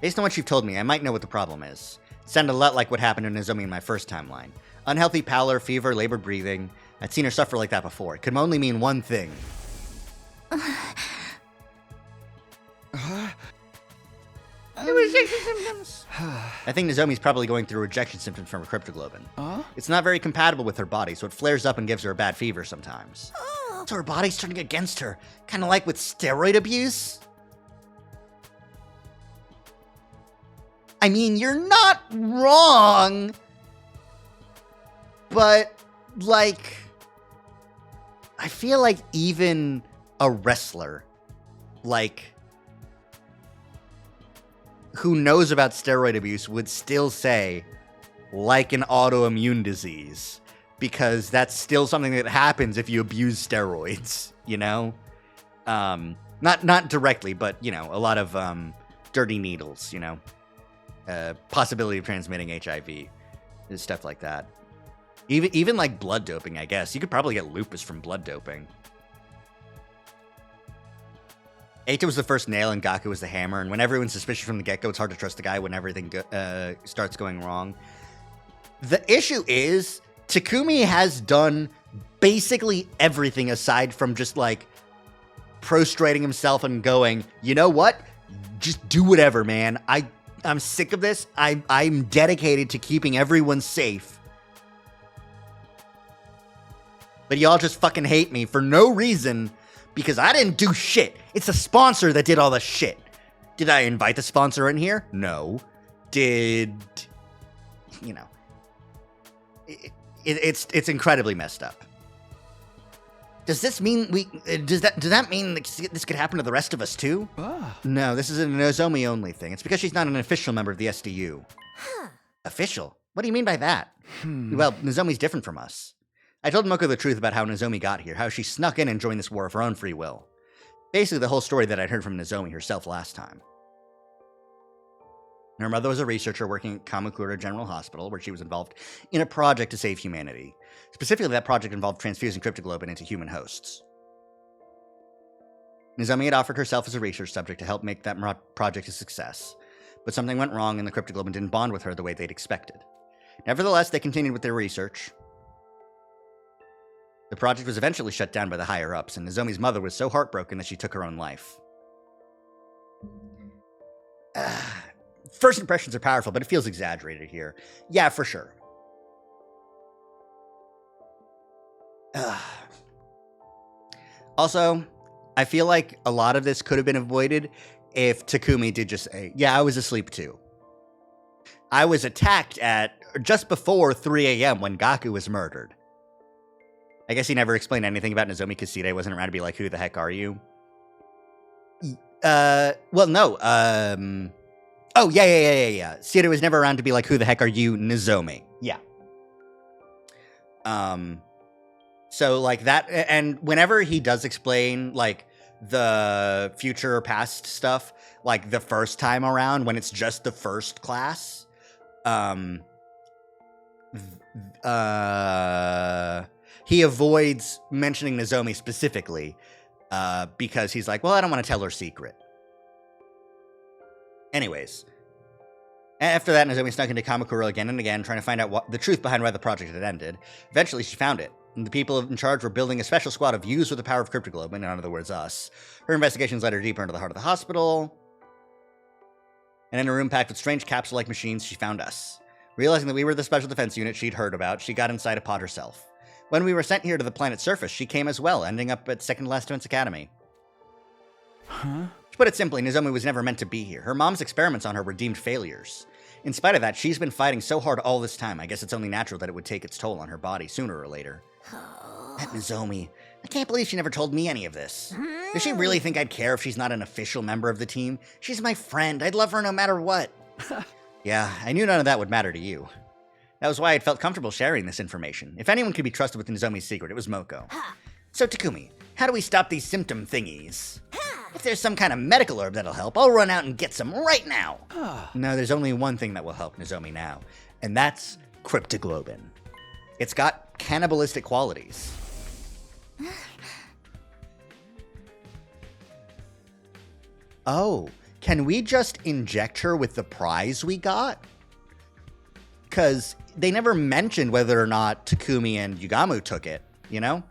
Based on what you've told me, I might know what the problem is. It sounded a lot like what happened to Nozomi in my first timeline. Unhealthy pallor, fever, labored breathing. I'd seen her suffer like that before. It could only mean one thing. symptoms? I think Nozomi's probably going through rejection symptoms from her cryptoglobin. Huh? It's not very compatible with her body, so it flares up and gives her a bad fever sometimes. So her body's turning against her, kind of like with steroid abuse? I mean, you're not wrong, but, like, I feel like even a wrestler, like, who knows about steroid abuse would still say, like an autoimmune disease, because that's still something that happens if you abuse steroids, you know? Not directly, but, you know, a lot of dirty needles, you know? Possibility of transmitting HIV, stuff like that. Even like blood doping, I guess. You could probably get lupus from blood doping. Eita was the first nail and Gaku was the hammer, and when everyone's suspicious from the get-go, it's hard to trust the guy when everything starts going wrong. The issue is, Takumi has done basically everything aside from just, like, prostrating himself and going, you know what? Just do whatever, man. I'm sick of this. I'm dedicated to keeping everyone safe. But y'all just fucking hate me for no reason because I didn't do shit. It's the sponsor that did all the shit. Did I invite the sponsor in here? No. Did, you know, it's incredibly messed up. Does this mean does that mean this could happen to the rest of us too? No, this is a Nozomi only thing. It's because she's not an official member of the SDU. Official? What do you mean by that? Well, Nozomi's different from us. I told Moko the truth about how Nozomi got here, how she snuck in and joined this war of her own free will. Basically the whole story that I'd heard from Nozomi herself last time. Her mother was a researcher working at Kamakura General Hospital, where she was involved in a project to save humanity. Specifically, that project involved transfusing cryptoglobin into human hosts. Nozomi had offered herself as a research subject to help make that project a success, but something went wrong and the cryptoglobin didn't bond with her the way they'd expected. Nevertheless, they continued with their research. The project was eventually shut down by the higher-ups, and Nozomi's mother was so heartbroken that she took her own life. First impressions are powerful, but it feels exaggerated here. Yeah, for sure. Also, I feel like a lot of this could have been avoided if Takumi did just say, yeah, I was asleep too. I was attacked at just before 3 a.m. when Gaku was murdered. I guess he never explained anything about Nozomi because Side wasn't around to be like, who the heck are you? Well, no. Oh, yeah. Side was never around to be like, who the heck are you, Nozomi? Yeah. So, like, that, and whenever he does explain, like, the future or past stuff, like, the first time around, when it's just the first class, he avoids mentioning Nozomi specifically, because he's like, well, I don't want to tell her secret. Anyways, after that, Nozomi snuck into Kamakura again and again, trying to find out the truth behind why the project had ended. Eventually, she found it, and the people in charge were building a special squad of youths with the power of cryptoglobin, in other words, us. Her investigations led her deeper into the heart of the hospital, and in a room packed with strange capsule-like machines, she found us. Realizing that we were the special defense unit she'd heard about, she got inside a pod herself. When we were sent here to the planet's surface, she came as well, ending up at Second Last Defense Academy. Huh? To put it simply, Nozomi was never meant to be here. Her mom's experiments on her were deemed failures. In spite of that, she's been fighting so hard all this time, I guess it's only natural that it would take its toll on her body sooner or later. That Nozomi. I can't believe she never told me any of this. Does she really think I'd care if she's not an official member of the team? She's my friend. I'd love her no matter what. Yeah, I knew none of that would matter to you. That was why I'd felt comfortable sharing this information. If anyone could be trusted with Nozomi's secret, it was Moko. So, Takumi, how do we stop these symptom thingies? If there's some kind of medical herb that'll help, I'll run out and get some right now. No, there's only one thing that will help Nozomi now, and that's cryptoglobin. It's got cannibalistic qualities. Oh, can we just inject her with the prize we got? Because they never mentioned whether or not Takumi and Yugamu took it, you know?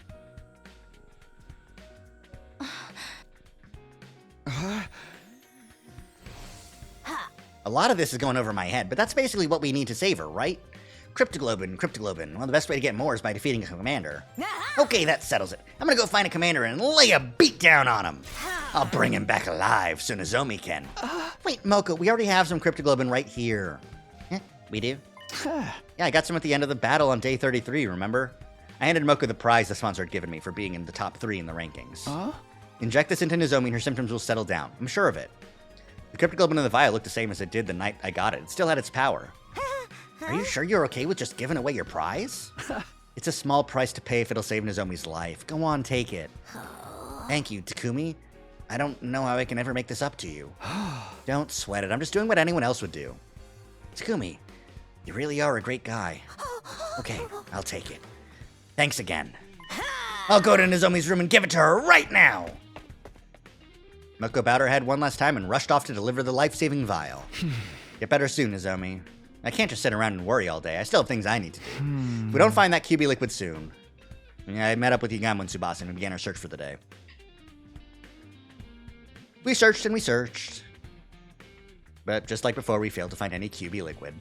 A lot of this is going over my head, but that's basically what we need to save her, right? Cryptoglobin. Well, the best way to get more is by defeating a commander. Okay, that settles it. I'm gonna go find a commander and lay a beat down on him. I'll bring him back alive so Nozomi can. Wait, Moko, we already have some Cryptoglobin right here. We do? Yeah, I got some at the end of the battle on day 33, remember? I handed Moko the prize the sponsor had given me for being in the top 3 in the rankings. Inject this into Nozomi and her symptoms will settle down. I'm sure of it. The Cryptoglobin in the vial looked the same as it did the night I got it. It still had its power. Are you sure you're okay with just giving away your prize? It's a small price to pay if it'll save Nozomi's life. Go on, take it. Thank you, Takumi. I don't know how I can ever make this up to you. Don't sweat it. I'm just doing what anyone else would do. Takumi, you really are a great guy. Okay, I'll take it. Thanks again. I'll go to Nozomi's room and give it to her right now. Moko bowed her head one last time and rushed off to deliver the life-saving vial. Get better soon, Nozomi. I can't just sit around and worry all day. I still have things I need to do. If we don't find that QB liquid soon. I met up with Yagamo and Tsubasa and began our search for the day. We searched and we searched. But just like before, we failed to find any QB liquid.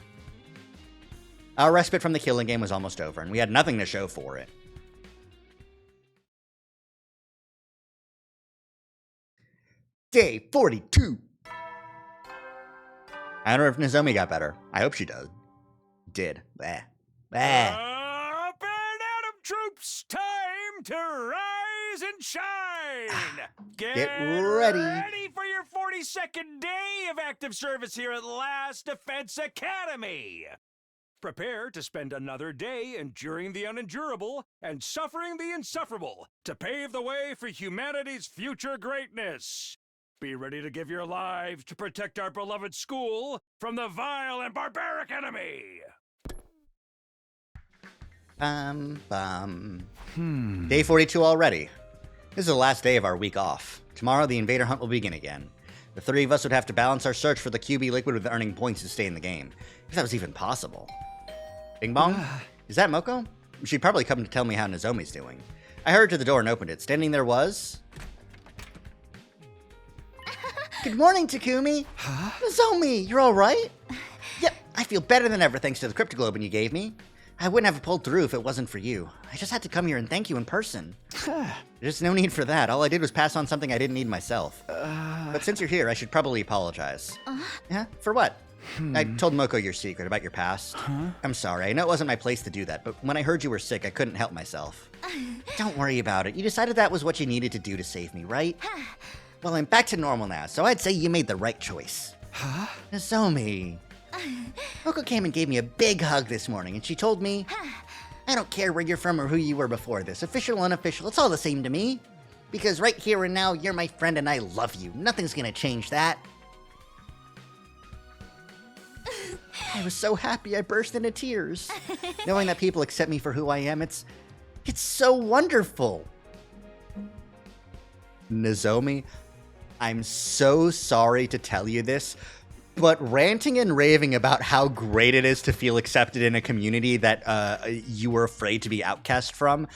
Our respite from the killing game was almost over, and we had nothing to show for it. Day 42. I don't know if Nozomi got better. I hope she does. Did. Bah. Up and Atom Troops, time to rise and shine! Get ready for your 42nd day of active service here at Last Defense Academy! Prepare to spend another day enduring the unendurable and suffering the insufferable to pave the way for humanity's future greatness. Be ready to give your lives to protect our beloved school from the vile and barbaric enemy! Day 42 already. This is the last day of our week off. Tomorrow, the invader hunt will begin again. The 3 of us would have to balance our search for the QB liquid with earning points to stay in the game. If that was even possible. Bing bong? Is that Moko? She'd probably come to tell me how Nozomi's doing. I hurried to the door and opened it. Standing there was... Good morning, Takumi. Nozomi, you're alright? Yep, I feel better than ever thanks to the Cryptoglobin you gave me. I wouldn't have pulled through if it wasn't for you. I just had to come here and thank you in person. There's no need for that. All I did was pass on something I didn't need myself. But since you're here, I should probably apologize. Yeah? For what? I told Moko your secret about your past. I'm sorry. I know it wasn't my place to do that, but when I heard you were sick, I couldn't help myself. Don't worry about it. You decided that was what you needed to do to save me, right? Well, I'm back to normal now, so I'd say you made the right choice. Nozomi. Moko came and gave me a big hug this morning, and she told me, I don't care where you're from or who you were before this, official or unofficial, it's all the same to me. Because right here and now, you're my friend and I love you. Nothing's gonna change that. I was so happy I burst into tears. Knowing that people accept me for who I am, it's so wonderful. Nozomi, I'm so sorry to tell you this, but ranting and raving about how great it is to feel accepted in a community that you were afraid to be outcast from,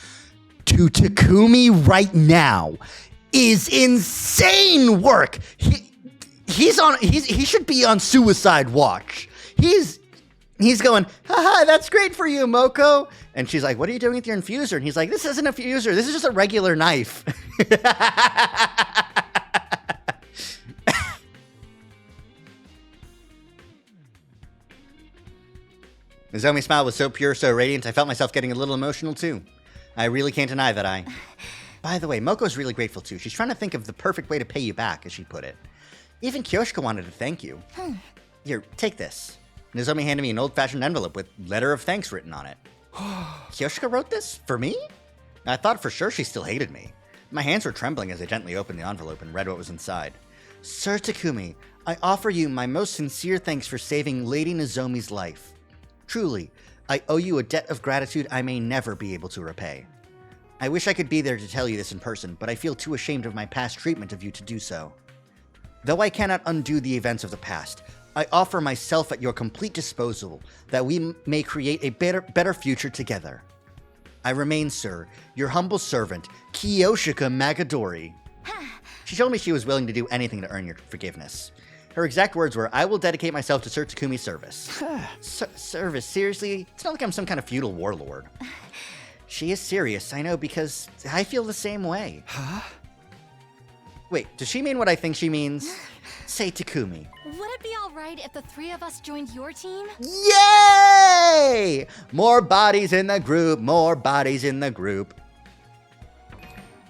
to Takumi right now, is insane work. He should be on suicide watch. He's going, haha, that's great for you, Moko. And she's like, what are you doing with your infuser? And he's like, this isn't a infuser. This is just a regular knife. Nozomi's smile was so pure, so radiant, I felt myself getting a little emotional too. I really can't deny that By the way, Moko's really grateful too. She's trying to think of the perfect way to pay you back, as she put it. Even Kyoshika wanted to thank you. Here, take this. Nozomi handed me an old-fashioned envelope with letter of thanks written on it. Kyoshika wrote this? For me? I thought for sure she still hated me. My hands were trembling as I gently opened the envelope and read what was inside. Sir Takumi, I offer you my most sincere thanks for saving Lady Nozomi's life. Truly, I owe you a debt of gratitude I may never be able to repay. I wish I could be there to tell you this in person, but I feel too ashamed of my past treatment of you to do so. Though I cannot undo the events of the past, I offer myself at your complete disposal that we may create a better future together. I remain, sir, your humble servant, Kyoshika Magadori. She told me she was willing to do anything to earn your forgiveness. Her exact words were, "I will dedicate myself to Sir Takumi's service." Service? Seriously? It's not like I'm some kind of feudal warlord. She is serious, I know, because I feel the same way. Huh? Wait, does she mean what I think she means? Say Takumi. Would it be alright if the three of us joined your team? Yay! More bodies in the group, more bodies in the group.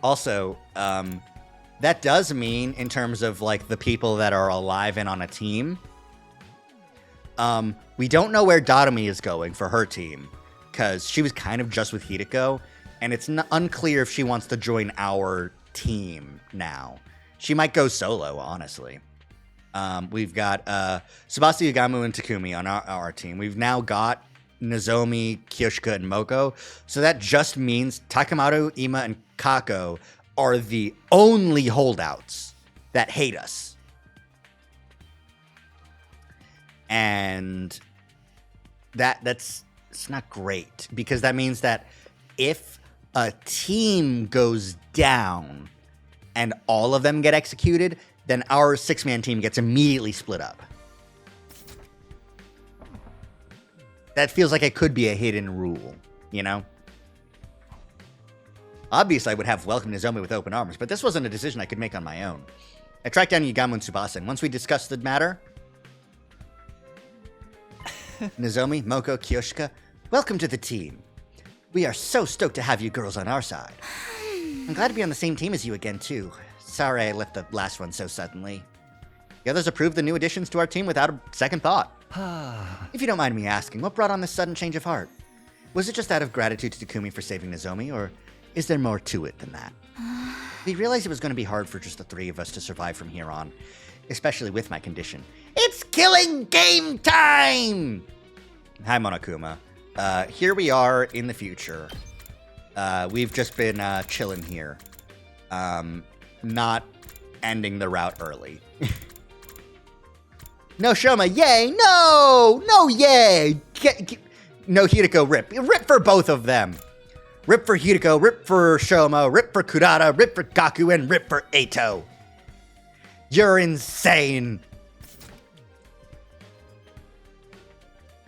Also, that does mean, in terms of, like, the people that are alive and on a team, we don't know where Datomi is going for her team, because she was kind of just with Hideko, and it's unclear if she wants to join our team now. She might go solo, honestly. We've got Tsubasa, Yugamu, and Takumi on our team. We've now got Nozomi, Kyoshika, and Moko. So that just means Takamaro, Ima, and Kako are the only holdouts that hate us. And that's it's not great, because that means that if a team goes down and all of them get executed, then our 6-man team gets immediately split up. That feels like it could be a hidden rule, you know? Obviously, I would have welcomed Nozomi with open arms, but this wasn't a decision I could make on my own. I tracked down Yugamu and Tsubasa, and once we discussed the matter... Nozomi, Moko, Kyoshika, welcome to the team. We are so stoked to have you girls on our side. I'm glad to be on the same team as you again, too. Sorry I left the last one so suddenly. The others approved the new additions to our team without a second thought. If you don't mind me asking, what brought on this sudden change of heart? Was it just out of gratitude to Takumi for saving Nozomi, or is there more to it than that? We realized it was going to be hard for just the three of us to survive from here on, especially with my condition. It's killing game time! Hi, Monokuma. Here we are in the future. We've just been chilling here. Not ending the route early. No Shoma, yay! No! No, yay! No Hideko, rip. Rip for both of them. Rip for Hideko, rip for Shoma, rip for Kurata, rip for Gaku, and rip for Eito. You're insane.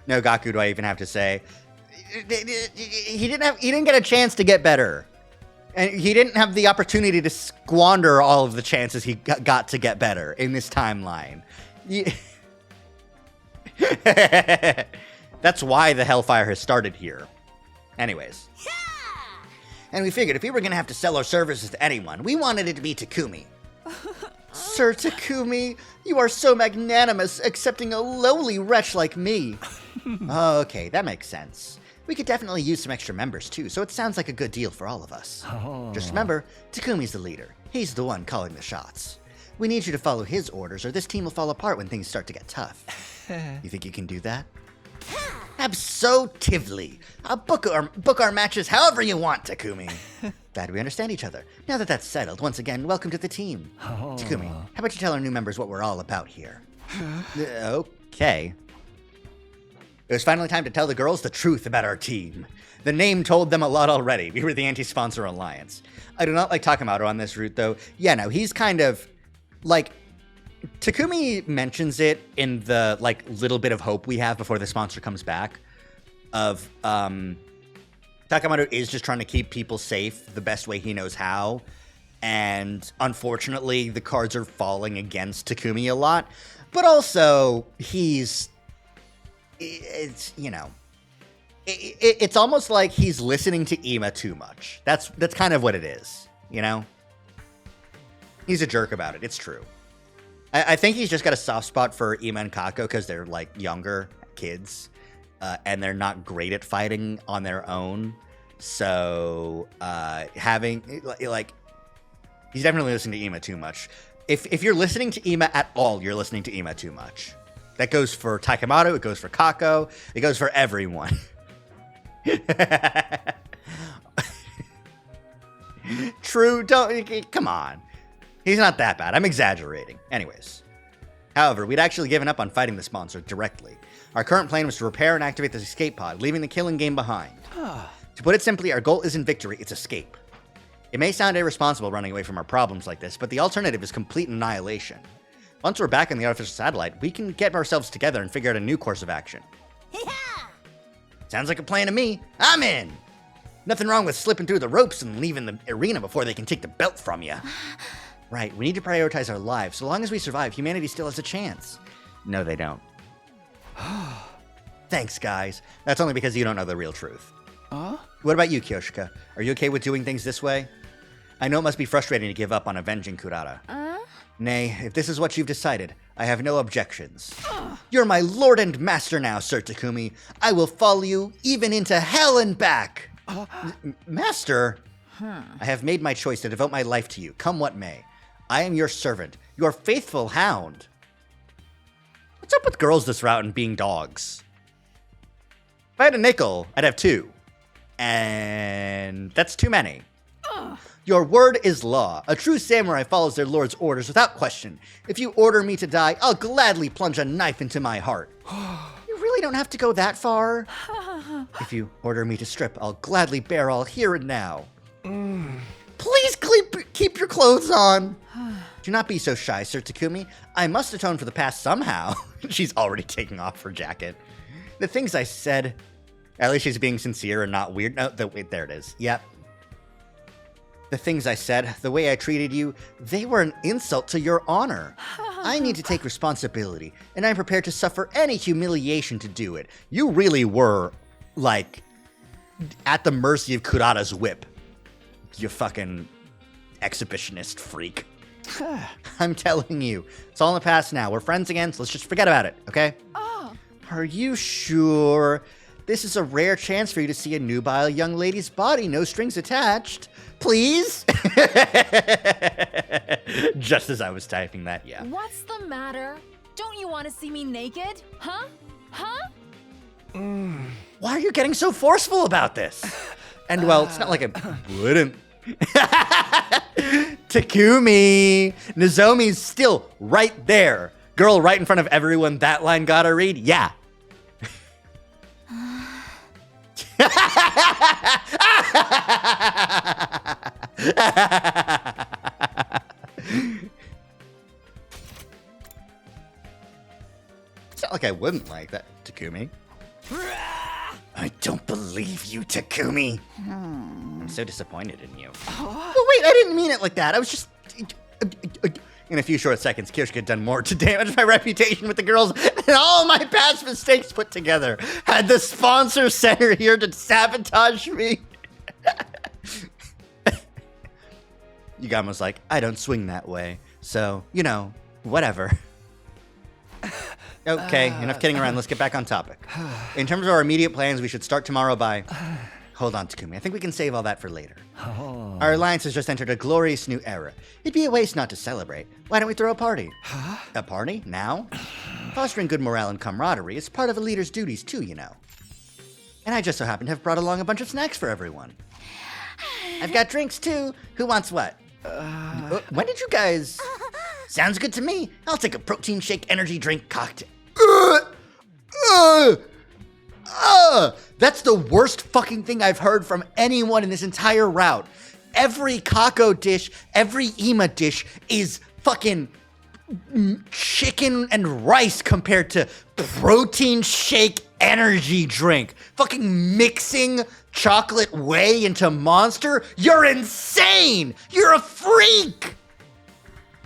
No Gaku, do I even have to say? He didn't get a chance to get better. And he didn't have the opportunity to squander all of the chances he got to get better in this timeline. That's why the Hellfire has started here. Anyways. And we figured if we were going to have to sell our services to anyone, we wanted it to be Takumi. Sir Takumi, you are so magnanimous, accepting a lowly wretch like me. Okay, that makes sense. We could definitely use some extra members too, so it sounds like a good deal for all of us. Just remember, Takumi's the leader. He's the one calling the shots. We need you to follow his orders, or this team will fall apart when things start to get tough. You think you can do that? Absolutely. I'll book our matches however you want, Takumi. Glad we understand each other. Now that that's settled, once again, welcome to the team. Takumi, how about you tell our new members what we're all about here? Okay. It was finally time to tell the girls the truth about our team. The name told them a lot already. We were the anti-sponsor alliance. I do not like Takamaro on this route, though. Yeah, no, he's kind of, like, Takumi mentions it in the, like, little bit of hope we have before the sponsor comes back of, Takamaro is just trying to keep people safe the best way he knows how. And unfortunately, the cards are falling against Takumi a lot. But also, it's, you know, it's almost like he's listening to Ima too much. That's kind of what it is, you know? He's a jerk about it. It's true. I think he's just got a soft spot for Ima and Kako because they're, like, younger kids. And they're not great at fighting on their own. So, having, like, he's definitely listening to Ima too much. If you're listening to Ima at all, you're listening to Ima too much. That goes for Takamaro, it goes for Kako, it goes for everyone. True, come on. He's not that bad, I'm exaggerating. Anyways. However, we'd actually given up on fighting the sponsor directly. Our current plan was to repair and activate the escape pod, leaving the killing game behind. To put it simply, our goal isn't victory, it's escape. It may sound irresponsible running away from our problems like this, but the alternative is complete annihilation. Once we're back on the artificial satellite, we can get ourselves together and figure out a new course of action. Sounds like a plan to me. I'm in! Nothing wrong with slipping through the ropes and leaving the arena before they can take the belt from you. Right, we need to prioritize our lives. So long as we survive, humanity still has a chance. No, they don't. Thanks, guys. That's only because you don't know the real truth. What about you, Kyoshika? Are you okay with doing things this way? I know it must be frustrating to give up on avenging Kurata. Nay, if this is what you've decided, I have no objections. You're my lord and master now, Sir Takumi. I will follow you even into hell and back. Master? I have made my choice to devote my life to you, come what may. I am your servant, your faithful hound. What's up with girls this route and being dogs? If I had a nickel, I'd have 2. And that's too many. Your word is law. A true samurai follows their lord's orders without question. If you order me to die, I'll gladly plunge a knife into my heart. You really don't have to go that far. If you order me to strip, I'll gladly bear all here and now. Please keep your clothes on. Do not be so shy, Sir Takumi. I must atone for the past somehow. She's already taking off her jacket. The things I said... At least she's being sincere and not weird. No, wait, there it is. Yep. The things I said, the way I treated you, they were an insult to your honor. I need to take responsibility, and I'm prepared to suffer any humiliation to do it. You really were, like, at the mercy of Kurata's whip. You fucking exhibitionist freak. I'm telling you, it's all in the past now. We're friends again, so let's just forget about it, okay? Are you sure? This is a rare chance for you to see a nubile young lady's body, no strings attached. Please? Just as I was typing that, yeah. What's the matter? Don't you want to see me naked? Huh? Why are you getting so forceful about this? And well, it's not like I wouldn't. Takumi! Nozomi's still right there. Girl right in front of everyone, that line gotta read? Yeah. It's not like I wouldn't like that, Takumi. I don't believe you, Takumi. I'm so disappointed in you. Oh, wait, I didn't mean it like that. I was just... In a few short seconds, Kyoshika had done more to damage my reputation with the girls than all my past mistakes put together. Had the sponsor sent her here to sabotage me. Yugama's like, I don't swing that way. So, you know, whatever. Okay, enough kidding around. Let's get back on topic. In terms of our immediate plans, we should start tomorrow by... Hold on, Takumi. I think we can save all that for later. Our alliance has just entered a glorious new era. It'd be a waste not to celebrate. Why don't we throw a party? A party? Now? Fostering good morale and camaraderie is part of a leader's duties too, you know. And I just so happen to have brought along a bunch of snacks for everyone. I've got drinks too. Who wants what? When did you guys... Sounds good to me. I'll take a protein shake energy drink cocktail. That's the worst fucking thing I've heard from anyone in this entire route. Every Kako dish, every Ima dish is fucking chicken and rice compared to protein shake energy drink. Fucking mixing chocolate whey into Monster? You're insane! You're a freak!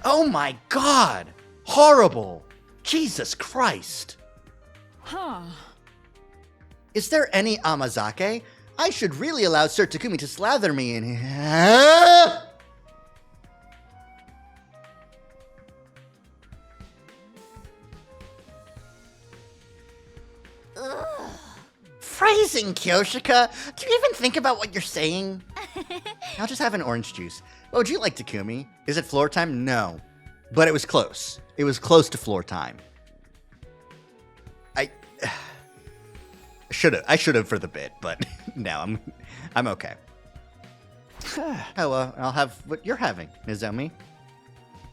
Oh my god. Horrible. Jesus Christ. Is there any amazake? I should really allow Sir Takumi to slather me in here. Phrasing, Kyoshika. Do you even think about what you're saying? I'll just have an orange juice. What would you like, Takumi? Is it floor time? No. But it was close. It was close to floor time. I should have for the bit, but no, I'm okay. I'll have what you're having, Nozomi.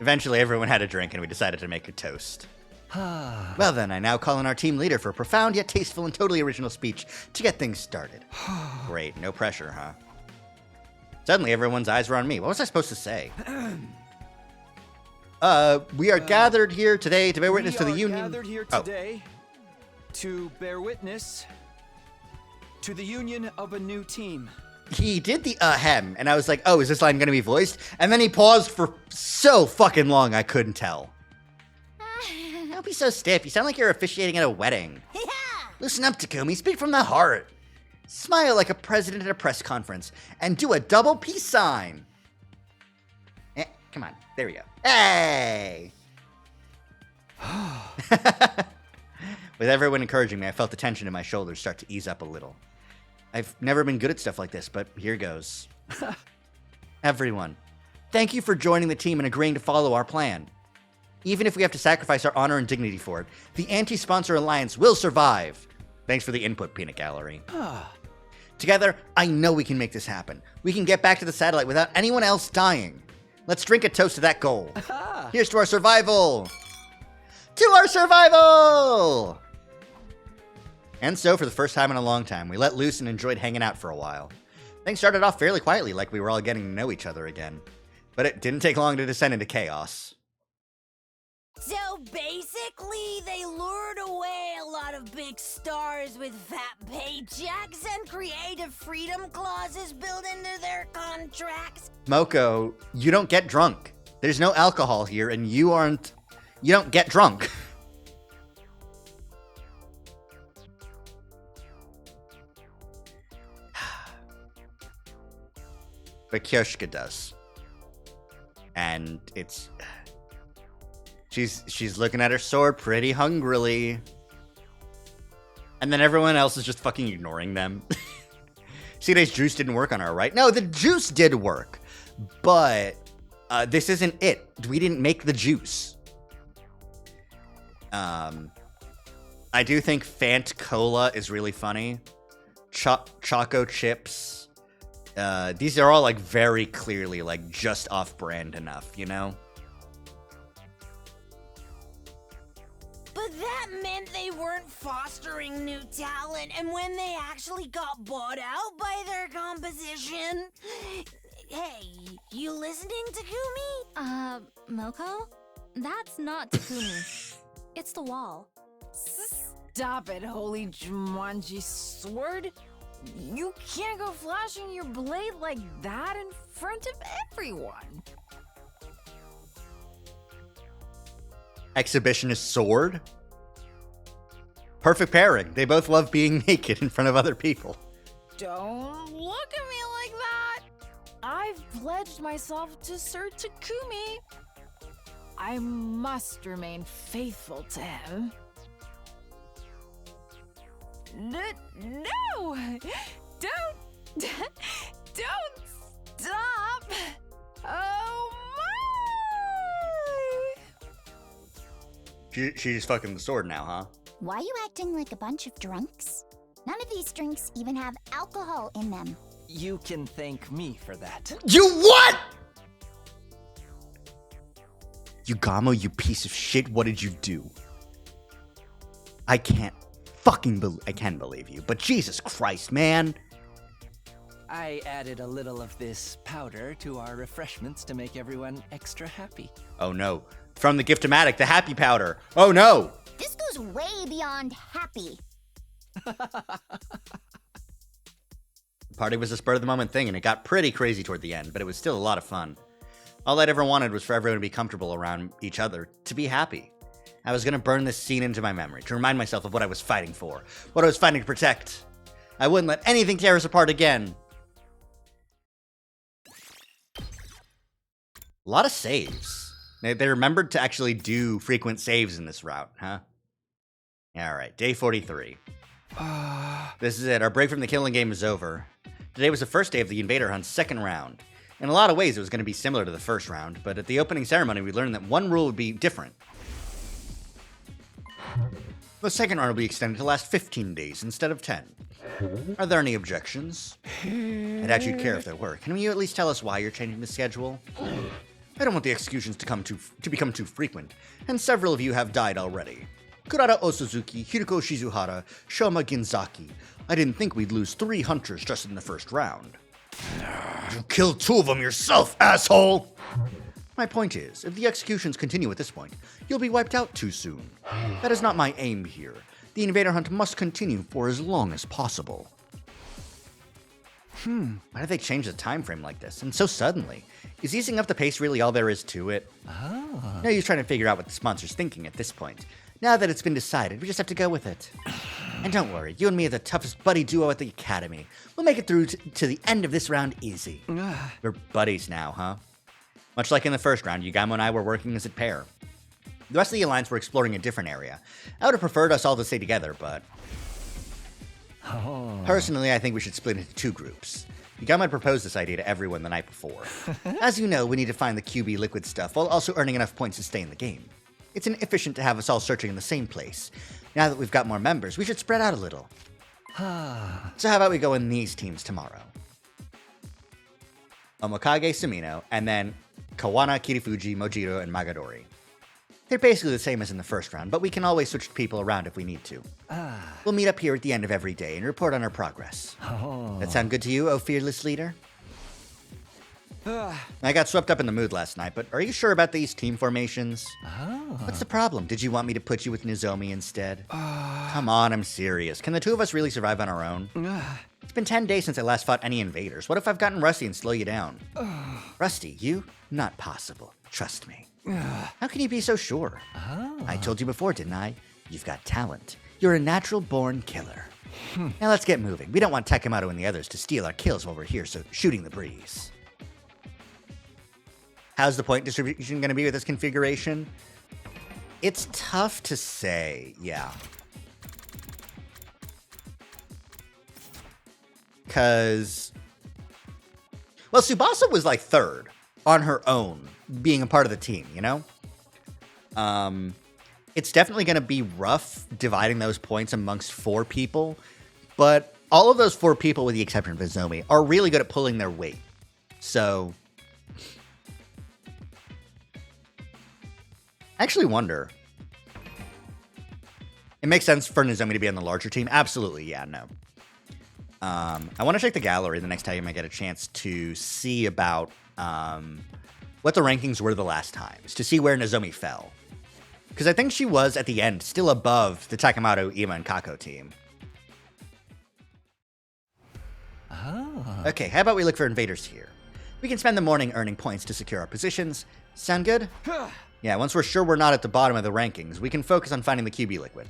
Eventually, everyone had a drink, and we decided to make a toast. Well then, I now call on our team leader for a profound yet tasteful and totally original speech to get things started. Great, no pressure, huh? Suddenly, everyone's eyes were on me. What was I supposed to say? We are gathered here today to bear witness to the We are union. gathered here Oh. today to bear witness to the union of a new team. He did the ahem, and I was like, oh, is this line going to be voiced? And then he paused for so fucking long I couldn't tell. Don't be so stiff. You sound like you're officiating at a wedding. Loosen up, Takumi. Speak from the heart. Smile like a president at a press conference, and do a double peace sign. Come on. There we go. Hey! With everyone encouraging me, I felt the tension in my shoulders start to ease up a little. I've never been good at stuff like this, but here goes. Everyone, thank you for joining the team and agreeing to follow our plan. Even if we have to sacrifice our honor and dignity for it, the Anti-Sponsor Alliance will survive. Thanks for the input, Peanut Gallery. Together, I know we can make this happen. We can get back to the satellite without anyone else dying. Let's drink a toast to that goal. Here's to our survival! To our survival! And so, for the first time in a long time, we let loose and enjoyed hanging out for a while. Things started off fairly quietly, like we were all getting to know each other again. But it didn't take long to descend into chaos. So basically, they lured away a lot of big stars with fat paychecks and creative freedom clauses built into their contracts. Moko, you don't get drunk. There's no alcohol here, and you don't get drunk. But Kyoshika does. And it's... She's looking at her sword pretty hungrily. And then everyone else is just fucking ignoring them. Sidei's juice didn't work on her, right? No, the juice did work. But this isn't it. We didn't make the juice. I do think Fant Cola is really funny. Choco Chips. These are all like very clearly like just off-brand enough, you know? But that meant they weren't fostering new talent, and when they actually got bought out by their competition... Hey, you listening, Takumi? Moko? That's not Takumi. It's the wall. Stop it, holy Jumanji sword. You can't go flashing your blade like that in front of everyone. Exhibitionist sword? Perfect pairing. They both love being naked in front of other people. Don't look at me like that. I've pledged myself to Sir Takumi. I must remain faithful to him. No! Don't stop! Oh my! She's fucking the sword now, huh? Why are you acting like a bunch of drunks? None of these drinks even have alcohol in them. You can thank me for that. You what? Yugamo, you piece of shit, what did you do? I can't fucking I can believe you, but Jesus Christ, man. I added a little of this powder to our refreshments to make everyone extra happy. Oh no. From the Gift-O-Matic, the happy powder. Oh no. This goes way beyond happy. Party was a spur-of-the-moment thing, and it got pretty crazy toward the end, but it was still a lot of fun. All I'd ever wanted was for everyone to be comfortable around each other, to be happy. I was going to burn this scene into my memory, to remind myself of what I was fighting for, what I was fighting to protect. I wouldn't let anything tear us apart again. A lot of saves. They remembered to actually do frequent saves in this route, huh? Alright, day 43. This is it. Our break from the killing game is over. Today was the first day of the Invader Hunt's second round. In a lot of ways, it was going to be similar to the first round, but at the opening ceremony, we learned that one rule would be different. The second round will be extended to last 15 days instead of 10. Are there any objections? I doubt you'd care if there were. Can you at least tell us why you're changing the schedule? I don't want the executions to become too frequent, and several of you have died already. Kurata Osuzuki, Hiroko Shizuhara, Shoma Ginzaki. I didn't think we'd lose 3 hunters just in the first round. You killed 2 of them yourself, asshole! My point is, if the executions continue at this point, you'll be wiped out too soon. That is not my aim here. The invader hunt must continue for as long as possible. Why did they change the time frame like this, and so suddenly? Is easing up the pace really all there is to it? No use trying to figure out what the sponsor's thinking at this point. Now that it's been decided, we just have to go with it. And don't worry, you and me are the toughest buddy duo at the Academy. We'll make it through to the end of this round easy. We're buddies now, huh? Much like in the first round, Yugamo and I were working as a pair. The rest of the Alliance were exploring a different area. I would have preferred us all to stay together, but... Personally, I think we should split into two groups. Yugamo had proposed this idea to everyone the night before. As you know, we need to find the QB liquid stuff while also earning enough points to stay in the game. It's inefficient to have us all searching in the same place. Now that we've got more members, we should spread out a little. So how about we go in these teams tomorrow? Omokage, Sumino, and then Kawana, Kirifuji, Mojiro, and Magadori. They're basically the same as in the first round, but we can always switch people around if we need to. We'll meet up here at the end of every day and report on our progress. That sound good to you, oh fearless leader? I got swept up in the mood last night, but are you sure about these team formations? What's the problem? Did you want me to put you with Nozomi instead? Come on, I'm serious. Can the two of us really survive on our own? It's been 10 days since I last fought any invaders. What if I've gotten rusty and slow you down? Rusty, you? Not possible. Trust me. How can you be so sure? I told you before, didn't I? You've got talent. You're a natural-born killer. Now let's get moving. We don't want Takemoto and the others to steal our kills while we're here, so shooting the breeze. How's the point distribution going to be with this configuration? It's tough to say, yeah. Because... Well, Tsubasa was like third on her own, being a part of the team, you know? It's definitely going to be rough dividing those points amongst 4 people, but all of those 4 people, with the exception of Nozomi, are really good at pulling their weight. So, I actually wonder. It makes sense for Nozomi to be on the larger team. Absolutely, yeah, no. I want to check the gallery the next time I get a chance to see about what the rankings were the last times, to see where Nozomi fell. Because I think she was, at the end, still above the Takemoto, Ima, and Kako team. Okay, how about we look for invaders here? We can spend the morning earning points to secure our positions. Sound good? Yeah, once we're sure we're not at the bottom of the rankings, we can focus on finding the QB liquid.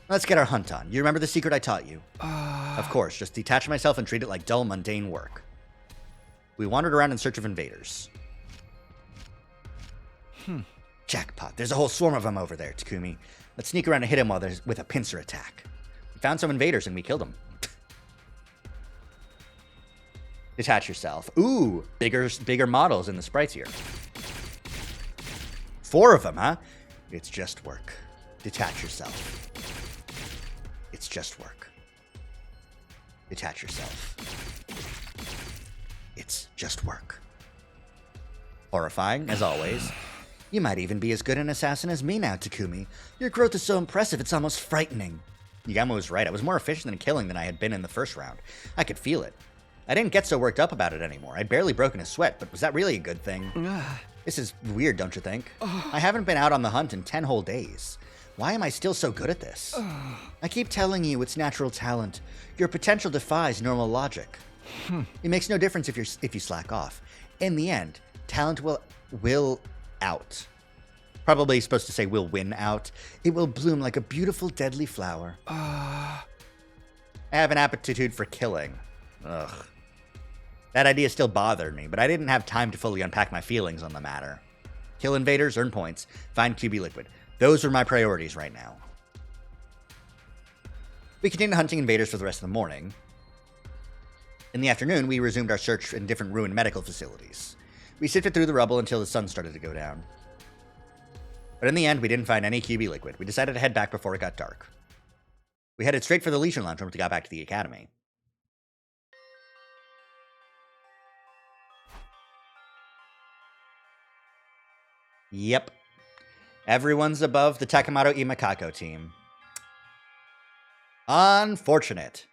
Let's get our hunt on. You remember the secret I taught you? Of course, just detach myself and treat it like dull, mundane work. We wandered around in search of invaders. Jackpot. There's a whole swarm of them over there, Takumi. Let's sneak around and hit him while there's with a pincer attack. We found some invaders and we killed them. Detach yourself. Ooh, bigger models in the sprites here. 4 of them, huh? It's just work. Detach yourself. It's just work. Detach yourself. It's just work. Horrifying, as always. You might even be as good an assassin as me now, Takumi. Your growth is so impressive, it's almost frightening. Yugamo was right. I was more efficient in killing than I had been in the first round. I could feel it. I didn't get so worked up about it anymore. I'd barely broken a sweat, but was that really a good thing? This is weird, don't you think? I haven't been out on the hunt in 10 whole days. Why am I still so good at this? I keep telling you it's natural talent. Your potential defies normal logic. It makes no difference if you slack off. In the end, talent will out. Probably supposed to say will win out. It will bloom like a beautiful, deadly flower. I have an aptitude for killing. Ugh. That idea still bothered me, but I didn't have time to fully unpack my feelings on the matter. Kill invaders, earn points, find QB liquid. Those are my priorities right now. We continued hunting invaders for the rest of the morning. In the afternoon, we resumed our search in different ruined medical facilities. We sifted through the rubble until the sun started to go down. But in the end, we didn't find any QB liquid. We decided to head back before it got dark. We headed straight for the Legion Lounge once we got back to the academy. Yep. Everyone's above the Takemoto Imakako team. Unfortunate.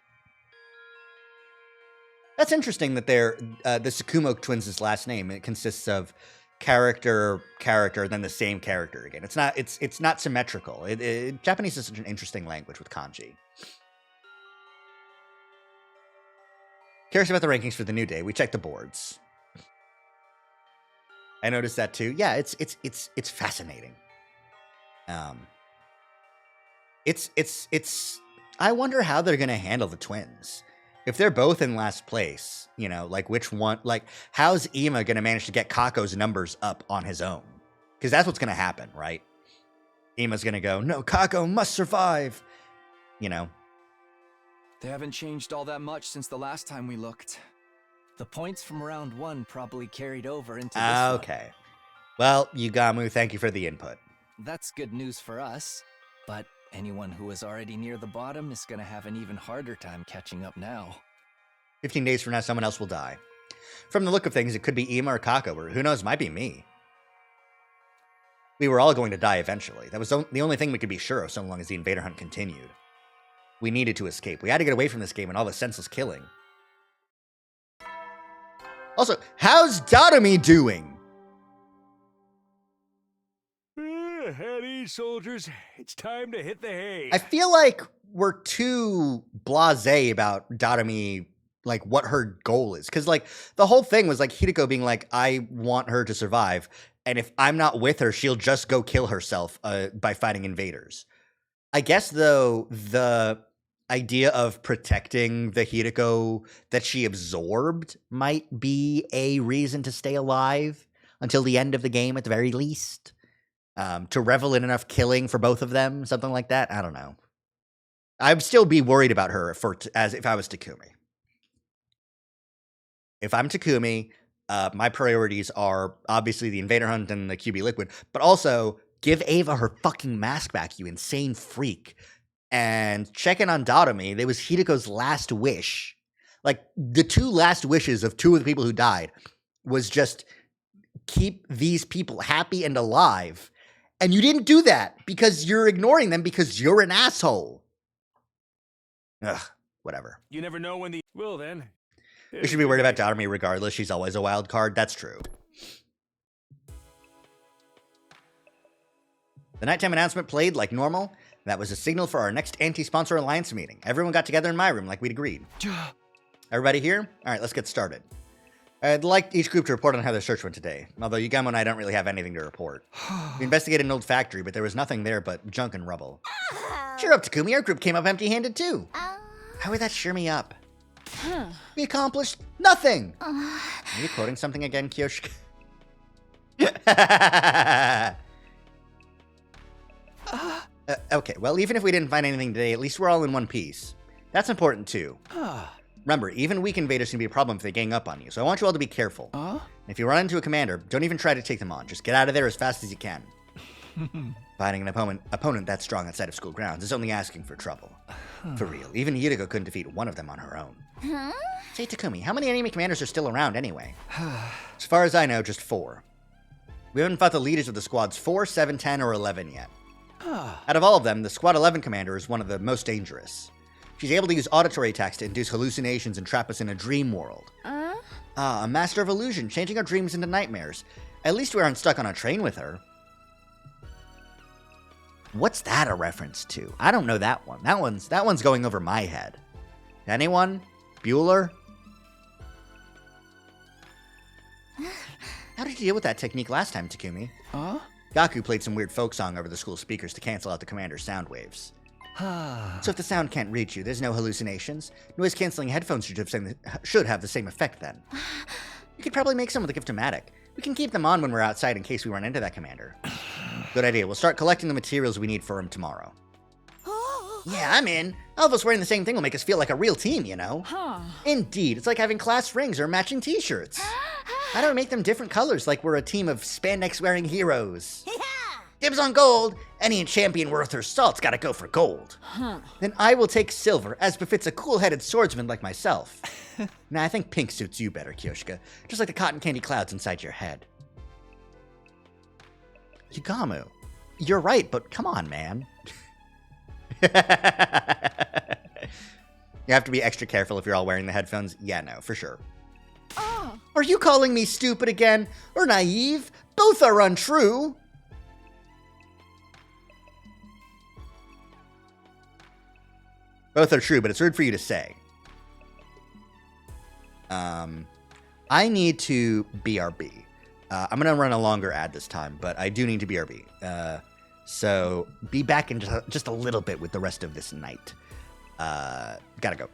That's interesting that they're the Tsukumo twins' last name. It consists of character, then the same character again. It's not symmetrical. Japanese is such an interesting language with kanji. Curious about the rankings for the new day. We checked the boards. I noticed that too. Yeah, it's fascinating. I wonder how they're gonna handle the twins. If they're both in last place, you know, like which one, like how's Ima gonna manage to get Kako's numbers up on his own? Because that's what's gonna happen, right? Ima's gonna go, no, Kako must survive. You know. They haven't changed all that much since the last time we looked. The points from round 1 probably carried over into this one. Okay. Well, Yugamu, thank you for the input. That's good news for us, but anyone who was already near the bottom is going to have an even harder time catching up now. 15 days from now, someone else will die. From the look of things, it could be Ima or Kako, or who knows, might be me. We were all going to die eventually. That was the only thing we could be sure of so long as the invader hunt continued. We needed to escape. We had to get away from this game and all the senseless killing. Also, how's Dotomi doing? At ease, soldiers. It's time to hit the hay. I feel like we're too blasé about Dotomi, like what her goal is. Because like the whole thing was like Hideko being like, I want her to survive. And if I'm not with her, she'll just go kill herself by fighting invaders. I guess, though, the idea of protecting the Hideko that she absorbed might be a reason to stay alive until the end of the game at the very least. To revel in enough killing for both of them, something like that. I don't know. I'd still be worried about her as if I was Takumi. If I'm Takumi, my priorities are obviously the Invader Hunt and the QB Liquid, but also give Ava her fucking mask back, you insane freak. And check in on Dotomi. It was Hideko's last wish. Like, the two last wishes of two of the people who died was just keep these people happy and alive. And you didn't do that because you're ignoring them because you're an asshole. Ugh, whatever. You never know when the... Well, then. We should be worried about Dotomi regardless. She's always a wild card. That's true. The nighttime announcement played like normal. That was a signal for our next anti-sponsor alliance meeting. Everyone got together in my room like we'd agreed. Everybody here? All right, let's get started. I'd like each group to report on how their search went today, although Yugamu and I don't really have anything to report. We investigated an old factory, but there was nothing there but junk and rubble. Cheer up, Takumi. Our group came up empty-handed, too. How would that cheer me up? We accomplished nothing. Are you quoting something again, Kyoshika? Okay, well, even if we didn't find anything today, at least we're all in one piece. That's important, too. Remember, even weak invaders can be a problem if they gang up on you, so I want you all to be careful. If you run into a commander, don't even try to take them on. Just get out of there as fast as you can. Fighting an opponent that strong outside of school grounds is only asking for trouble. For real, even Hideko couldn't defeat one of them on her own. Say, Takumi, how many enemy commanders are still around anyway? As far as I know, just 4. We haven't fought the leaders of the squads 4, 7, 10, or 11 yet. Out of all of them, the Squad 11 commander is one of the most dangerous. She's able to use auditory attacks to induce hallucinations and trap us in a dream world. A master of illusion, changing our dreams into nightmares. At least we aren't stuck on a train with her. What's that a reference to? I don't know that one. That one's going over my head. Anyone? Bueller? How did you deal with that technique last time, Takumi? Gaku played some weird folk song over the school speakers to cancel out the commander's sound waves. So if the sound can't reach you, there's no hallucinations. Noise-canceling headphones should have the same effect then. You could probably make some with a Gift-O-Matic. We can keep them on when we're outside in case we run into that commander. Good idea. We'll start collecting the materials we need for him tomorrow. Yeah, I'm in. All of us wearing the same thing will make us feel like a real team, you know? Indeed. It's like having class rings or matching t-shirts. How do we make them different colors like we're a team of spandex-wearing heroes? Dibs on gold. Any champion worth her salt's gotta go for gold. Then I will take silver, as befits a cool-headed swordsman like myself. Nah, I think pink suits you better, Kyoshika. Just like the cotton candy clouds inside your head. Yugamu, you're right, but come on, man. You have to be extra careful if you're all wearing the headphones. Yeah, no, for sure. Are you calling me stupid again? Or naive? Both are untrue. Both are true, but it's rude for you to say. I need to BRB. I'm going to run a longer ad this time, but I do need to BRB. So be back in just a little bit with the rest of this night. Gotta go.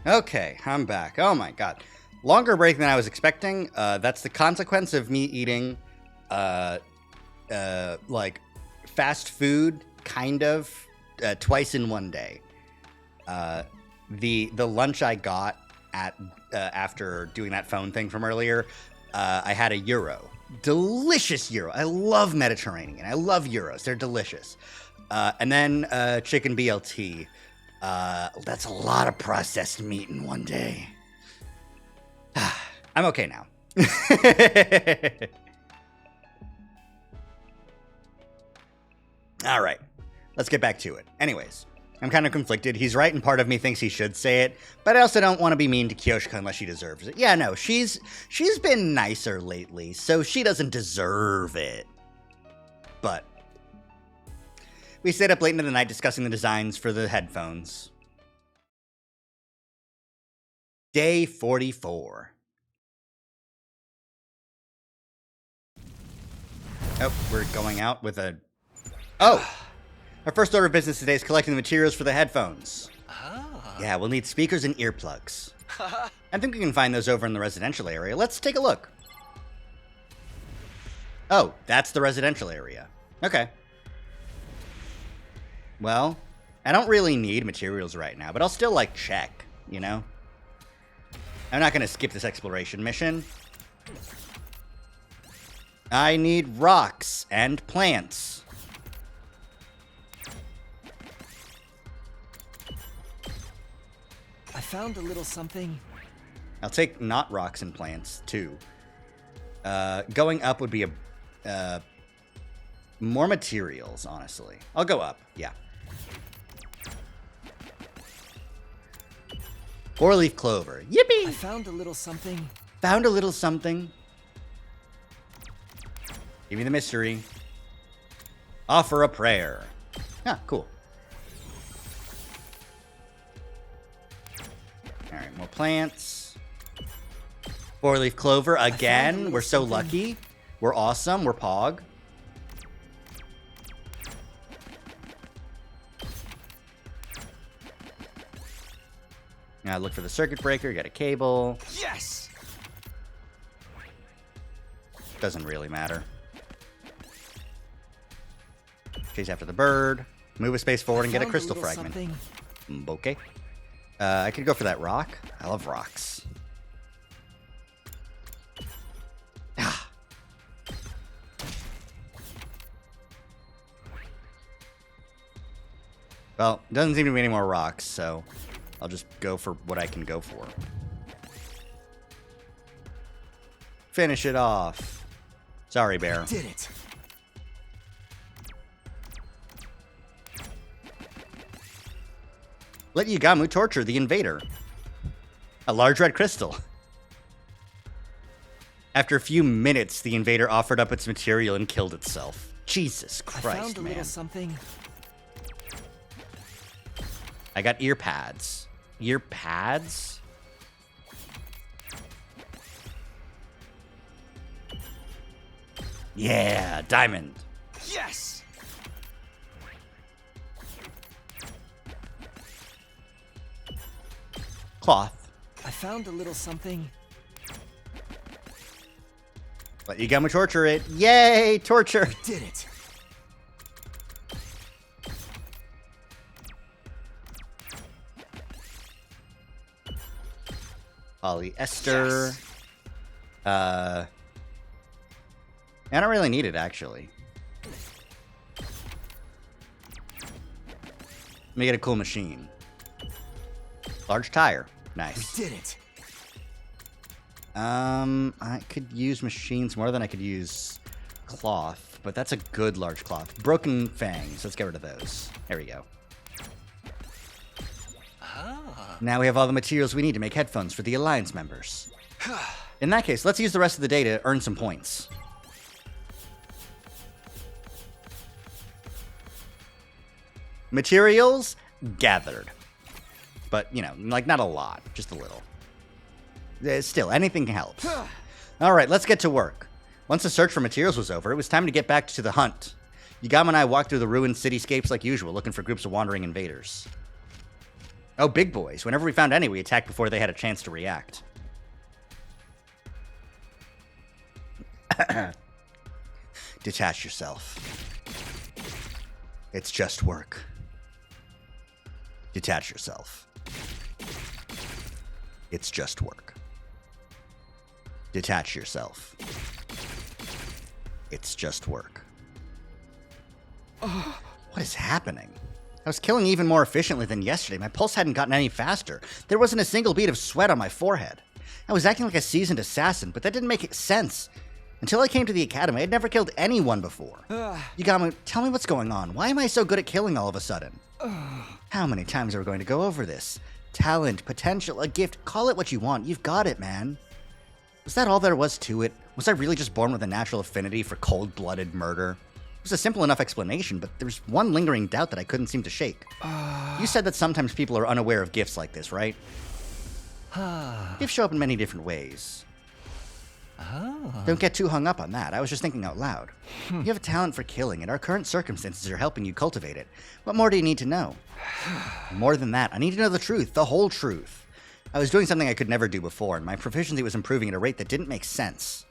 Okay, I'm back. Oh my god. Longer break than I was expecting. That's the consequence of me eating, like, fast food, kind of, twice in one day. The lunch I got at after doing that phone thing from earlier, I had a gyro. Delicious gyro. I love Mediterranean. I love gyros. They're delicious. And then chicken BLT. That's a lot of processed meat in one day. I'm okay now. All right, let's get back to it. Anyways, I'm kind of conflicted. He's right, and part of me thinks he should say it, but I also don't want to be mean to Kyoshika unless she deserves it. Yeah, no, she's been nicer lately, so she doesn't deserve it. But we stayed up late into the night discussing the designs for the headphones. Day 44. Oh, we're going out with a... Oh! Our first order of business today is collecting the materials for the headphones. Ah. Yeah, we'll need speakers and earplugs. I think we can find those over in the residential area. Let's take a look. Oh, that's the residential area. Okay. Well, I don't really need materials right now, but I'll still, like, check, you know? I'm not going to skip this exploration mission. I need rocks and plants. I found a little something. I'll take not rocks and plants, too. Going up would be more materials, honestly. I'll go up, yeah. 4-leaf clover. Yippee! I found a little something. Found a little something. Give me the mystery. Offer a prayer. Ah, cool. Alright, more plants. 4-leaf clover again. We're so lucky. We're awesome. We're Pog. Now look for the circuit breaker. Got a cable. Yes! Doesn't really matter. Chase after the bird. Move a space forward and get a crystal fragment. Okay. I could go for that rock. I love rocks. Ah. Well, doesn't seem to be any more rocks, so I'll just go for what I can go for. Finish it off. Sorry, bear. I did it. Let Yugamu torture the invader. A large red crystal. After a few minutes, the invader offered up its material and killed itself. Jesus Christ, I found a man. little something. I got ear pads. Ear pads? Yeah, diamond. Yes! Cloth. I found a little something. Let Yugamu torture it. Yay, torture. I did it. Polyester. Yes. I don't really need it, actually. Let me get a cool machine. Large tire. Nice. We did it. I could use machines more than I could use cloth, but that's a good large cloth. Broken fangs. Let's get rid of those. There we go. Ah. Now we have all the materials we need to make headphones for the Alliance members. In that case, let's use the rest of the day to earn some points. Materials gathered. But, you know, like not a lot, just a little. Still, anything helps. Alright, let's get to work. Once the search for materials was over, it was time to get back to the hunt. Yugamu and I walked through the ruined cityscapes like usual, looking for groups of wandering invaders. Oh, big boys. Whenever we found any, we attacked before they had a chance to react. Detach yourself. It's just work. Detach yourself. It's just work. Detach yourself. It's just work. What is happening? I was killing even more efficiently than yesterday. My pulse hadn't gotten any faster. There wasn't a single bead of sweat on my forehead. I was acting like a seasoned assassin, but that didn't make sense. Until I came to the academy, I'd never killed anyone before. Yugamo, tell me what's going on. Why am I so good at killing all of a sudden? How many times are we going to go over this? Talent, potential, a gift, call it what you want. You've got it, man. Was that all there was to it? Was I really just born with a natural affinity for cold-blooded murder? It was a simple enough explanation, but there's one lingering doubt that I couldn't seem to shake. You said that sometimes people are unaware of gifts like this, right? Gifts show up in many different ways. Don't get too hung up on that. I was just thinking out loud. You have a talent for killing, and our current circumstances are helping you cultivate it. What more do you need to know? More than that, I need to know the truth, the whole truth. I was doing something I could never do before, and my proficiency was improving at a rate that didn't make sense.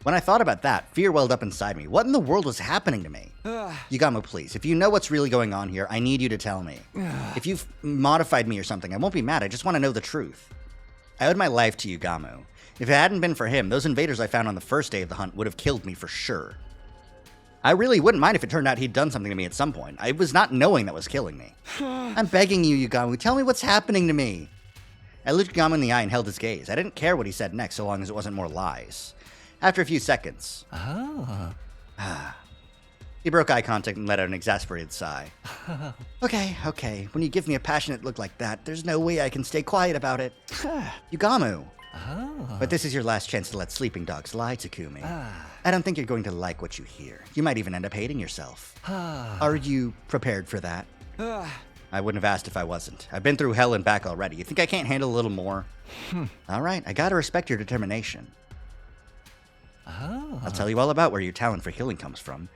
When I thought about that, fear welled up inside me. What in the world was happening to me? Yugamo, please, if you know what's really going on here, I need you to tell me. If you've modified me or something, I won't be mad. I just want to know the truth. I owed my life to Yugamo. If it hadn't been for him, those invaders I found on the first day of the hunt would have killed me for sure. I really wouldn't mind if it turned out he'd done something to me at some point. I was not knowing that was killing me. I'm begging you, Yugamo, tell me what's happening to me. I looked Yugamo in the eye and held his gaze. I didn't care what he said next, so long as it wasn't more lies. After a few seconds... He broke eye contact and let out an exasperated sigh. Okay. When you give me a passionate look like that, there's no way I can stay quiet about it. Yugamo. But this is your last chance to let sleeping dogs lie, Takumi. I don't think you're going to like what you hear. You might even end up hating yourself. Are you prepared for that? I wouldn't have asked if I wasn't. I've been through hell and back already. You think I can't handle a little more? All right, I gotta respect your determination. I'll tell you all about where your talent for healing comes from,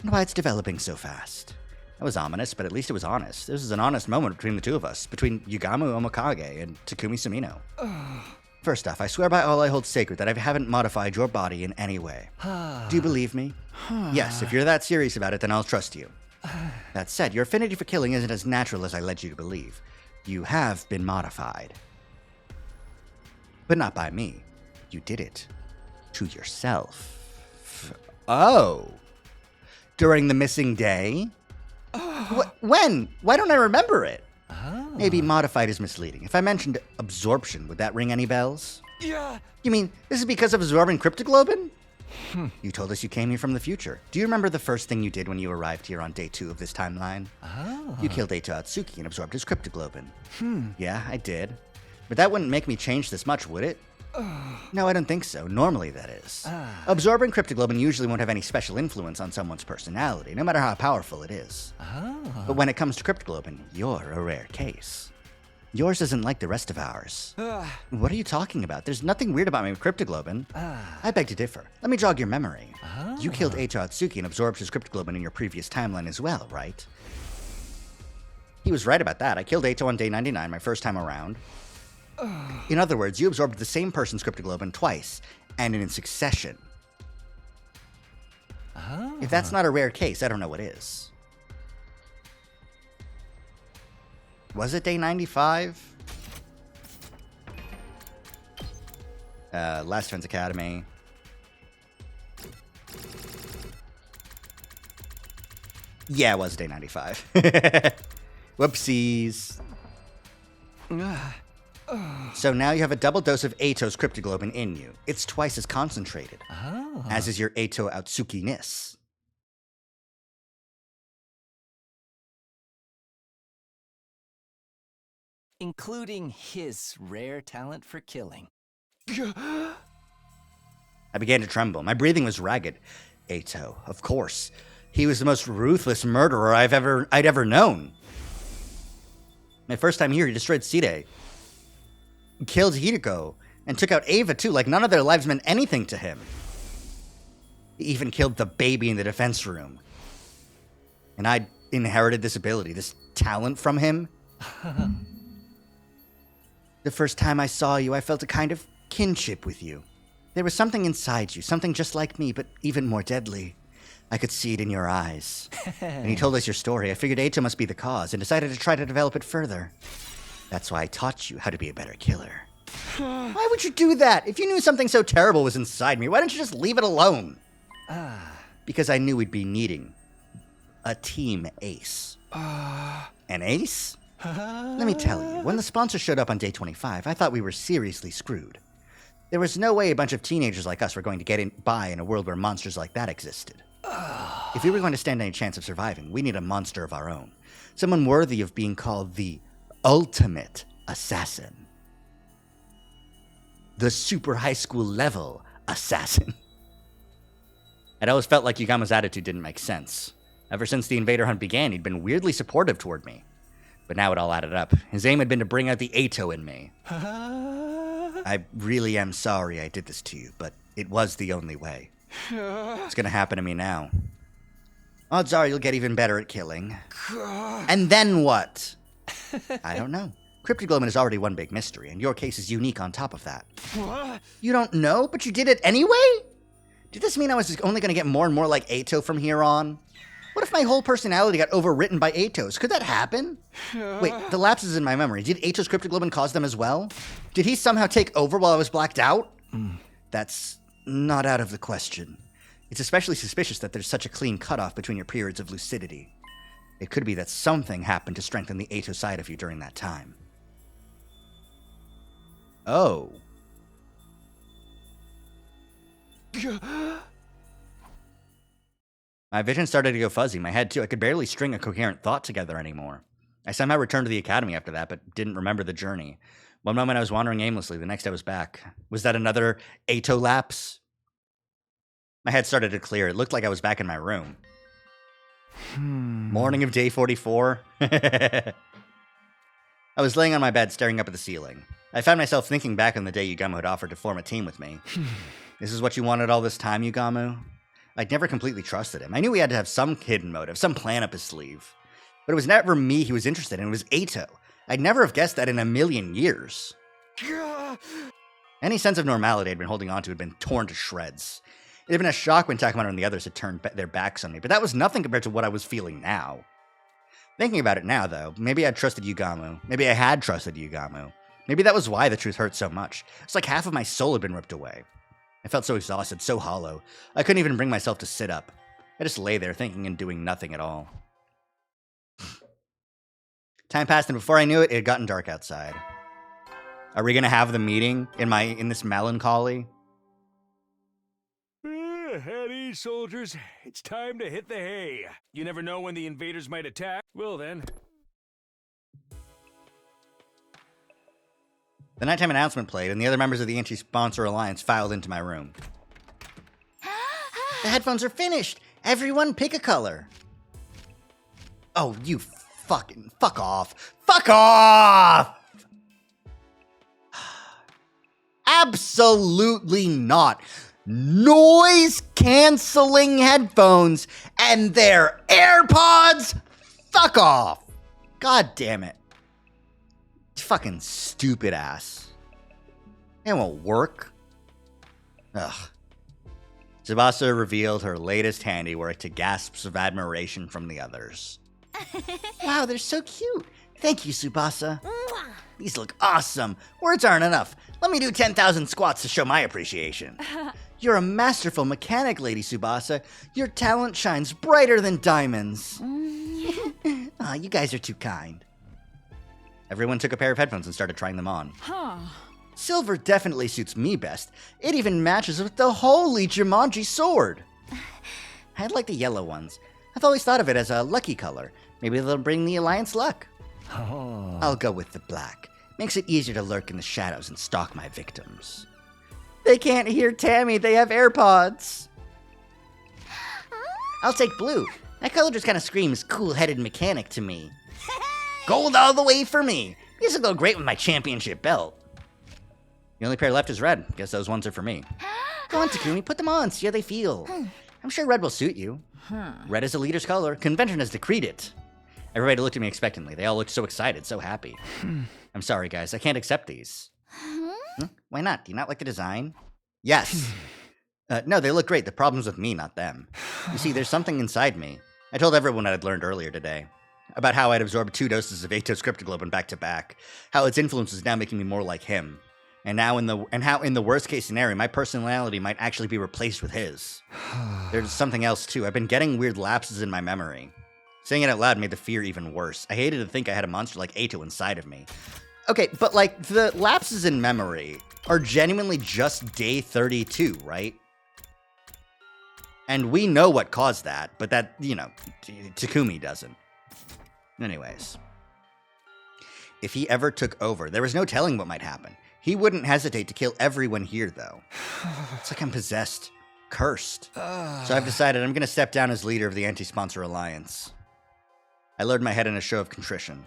and why it's developing so fast. That was ominous, but at least it was honest. This was an honest moment between the two of us, between Yugamo Omokage and Takumi Sumino. First off, I swear by all I hold sacred that I haven't modified your body in any way. Do you believe me? Yes, if you're that serious about it, then I'll trust you. That said, your affinity for killing isn't as natural as I led you to believe. You have been modified. But not by me. You did it. To yourself. Oh. During the missing day? When? Why don't I remember it? Maybe modified is misleading. If I mentioned absorption, would that ring any bells? Yeah. You mean this is because of absorbing cryptoglobin? You told us you came here from the future. Do you remember the first thing you did when you arrived here on day 2 of this timeline? You killed Eito Atsuki and absorbed his cryptoglobin. Yeah, I did. But that wouldn't make me change this much, would it? No, I don't think so. Normally, that is. Absorbing cryptoglobin usually won't have any special influence on someone's personality, no matter how powerful it is. But when it comes to cryptoglobin, you're a rare case. Yours isn't like the rest of ours. What are you talking about? There's nothing weird about me with cryptoglobin. I beg to differ. Let me jog your memory. You killed Eito Atsuki and absorbed his cryptoglobin in your previous timeline as well, right? He was right about that. I killed Eito on day 99, my first time around. In other words, you absorbed the same person's cryptoglobin twice, and in succession. If that's not a rare case, I don't know what is. Was it day 95? Last Defense Academy. Yeah, it was day 95. Whoopsies. So now you have a double dose of Eito's cryptoglobin in you. It's twice as concentrated. As is your Eito Atsuki-ness. Including his rare talent for killing. I began to tremble. My breathing was ragged. Eito, of course. He was the most ruthless murderer I'd ever known. My first time here, he destroyed Side. Killed Hiriko, and took out Ava too, like none of their lives meant anything to him. He even killed the baby in the defense room. And I inherited this ability, this talent from him. The first time I saw you, I felt a kind of kinship with you. There was something inside you, something just like me, but even more deadly. I could see it in your eyes. When you told us your story, I figured Ato must be the cause and decided to try to develop it further. That's why I taught you how to be a better killer. Why would you do that? If you knew something so terrible was inside me, why didn't you just leave it alone? Because I knew we'd be needing a team ace. An ace? Let me tell you, when the sponsor showed up on day 25, I thought we were seriously screwed. There was no way a bunch of teenagers like us were going to get by in a world where monsters like that existed. If we were going to stand any chance of surviving, we need a monster of our own. Someone worthy of being called the ultimate assassin. The super high school level assassin. I'd always felt like Yugama's attitude didn't make sense. Ever since the invader hunt began, he'd been weirdly supportive toward me. But now it all added up. His aim had been to bring out the Ato in me. I really am sorry I did this to you, but it was the only way. It's gonna happen to me now. Odds are you'll get even better at killing. And then what? I don't know. Cryptoglobin is already one big mystery, and your case is unique on top of that. You don't know, but you did it anyway? Did this mean I was just only gonna get more and more like Ato from here on? What if my whole personality got overwritten by Ato's? Could that happen? Wait, the lapses in my memory. Did Ato's cryptoglobin cause them as well? Did he somehow take over while I was blacked out? That's not out of the question. It's especially suspicious that there's such a clean cutoff between your periods of lucidity. It could be that something happened to strengthen the Ato side of you during that time. Oh. My vision started to go fuzzy. My head, too. I could barely string a coherent thought together anymore. I somehow returned to the academy after that, but didn't remember the journey. One moment I was wandering aimlessly, the next I was back. Was that another Ato lapse? My head started to clear. It looked like I was back in my room. Morning of day 44. I was laying on my bed, staring up at the ceiling. I found myself thinking back on the day Yugamu had offered to form a team with me. This is what you wanted all this time, Yugamu? I'd never completely trusted him. I knew he had to have some hidden motive, some plan up his sleeve. But it was never me he was interested in, it was Ato. I'd never have guessed that in a million years. Any sense of normality I'd been holding on to had been torn to shreds. It had been a shock when Takamaro and the others had turned their backs on me, but that was nothing compared to what I was feeling now. Thinking about it now, though, maybe I'd trusted Yugamu. Maybe I had trusted Yugamu. Maybe that was why the truth hurt so much. It's like half of my soul had been ripped away. I felt so exhausted, so hollow. I couldn't even bring myself to sit up. I just lay there thinking and doing nothing at all. Time passed, and before I knew it, it had gotten dark outside. Are we gonna have the meeting in this melancholy? At ease, soldiers. It's time to hit the hay. You never know when the invaders might attack. Well then. The nighttime announcement played, and the other members of the anti-sponsor alliance filed into my room. The headphones are finished! Everyone pick a color! Oh, you fucking... Fuck off! Fuck off! Absolutely not! Noise-canceling headphones and their AirPods? Fuck off! God damn it. Fucking stupid ass. It won't work. Ugh. Tsubasa revealed her latest handiwork to gasps of admiration from the others. Wow, they're so cute. Thank you, Tsubasa. These look awesome. Words aren't enough. Let me do 10,000 squats to show my appreciation. You're a masterful mechanic, Lady Tsubasa. Your talent shines brighter than diamonds. Aw, you guys are too kind. Everyone took a pair of headphones and started trying them on. Silver definitely suits me best. It even matches with the holy Jumanji sword. I'd like the yellow ones. I've always thought of it as a lucky color. Maybe they'll bring the Alliance luck. I'll go with the black. Makes it easier to lurk in the shadows and stalk my victims. They can't hear Tammy. They have AirPods. I'll take blue. That color just kind of screams cool-headed mechanic to me. Gold all the way for me. These will go great with my championship belt. The only pair left is red. Guess those ones are for me. Go on, Takumi. Put them on. See how they feel. I'm sure red will suit you. Red is a leader's color. Convention has decreed it. Everybody looked at me expectantly. They all looked so excited, so happy. I'm sorry, guys. I can't accept these. Huh? Why not? Do you not like the design? Yes. No, they look great. The problem's with me, not them. You see, there's something inside me. I told everyone what I'd learned earlier today. About how I'd absorbed 2 doses of Ato's cryptoglobin back to back. How its influence is now making me more like him. And how in the worst case scenario, my personality might actually be replaced with his. There's something else too. I've been getting weird lapses in my memory. Saying it out loud made the fear even worse. I hated to think I had a monster like Ato inside of me. Okay, but like, the lapses in memory are genuinely just day 32, right? And we know what caused that, but that, you know, Takumi doesn't. Anyways. If he ever took over, there was no telling what might happen. He wouldn't hesitate to kill everyone here, though. It's like I'm possessed. Cursed. So I've decided I'm going to step down as leader of the Anti-Sponsor Alliance. I lowered my head in a show of contrition.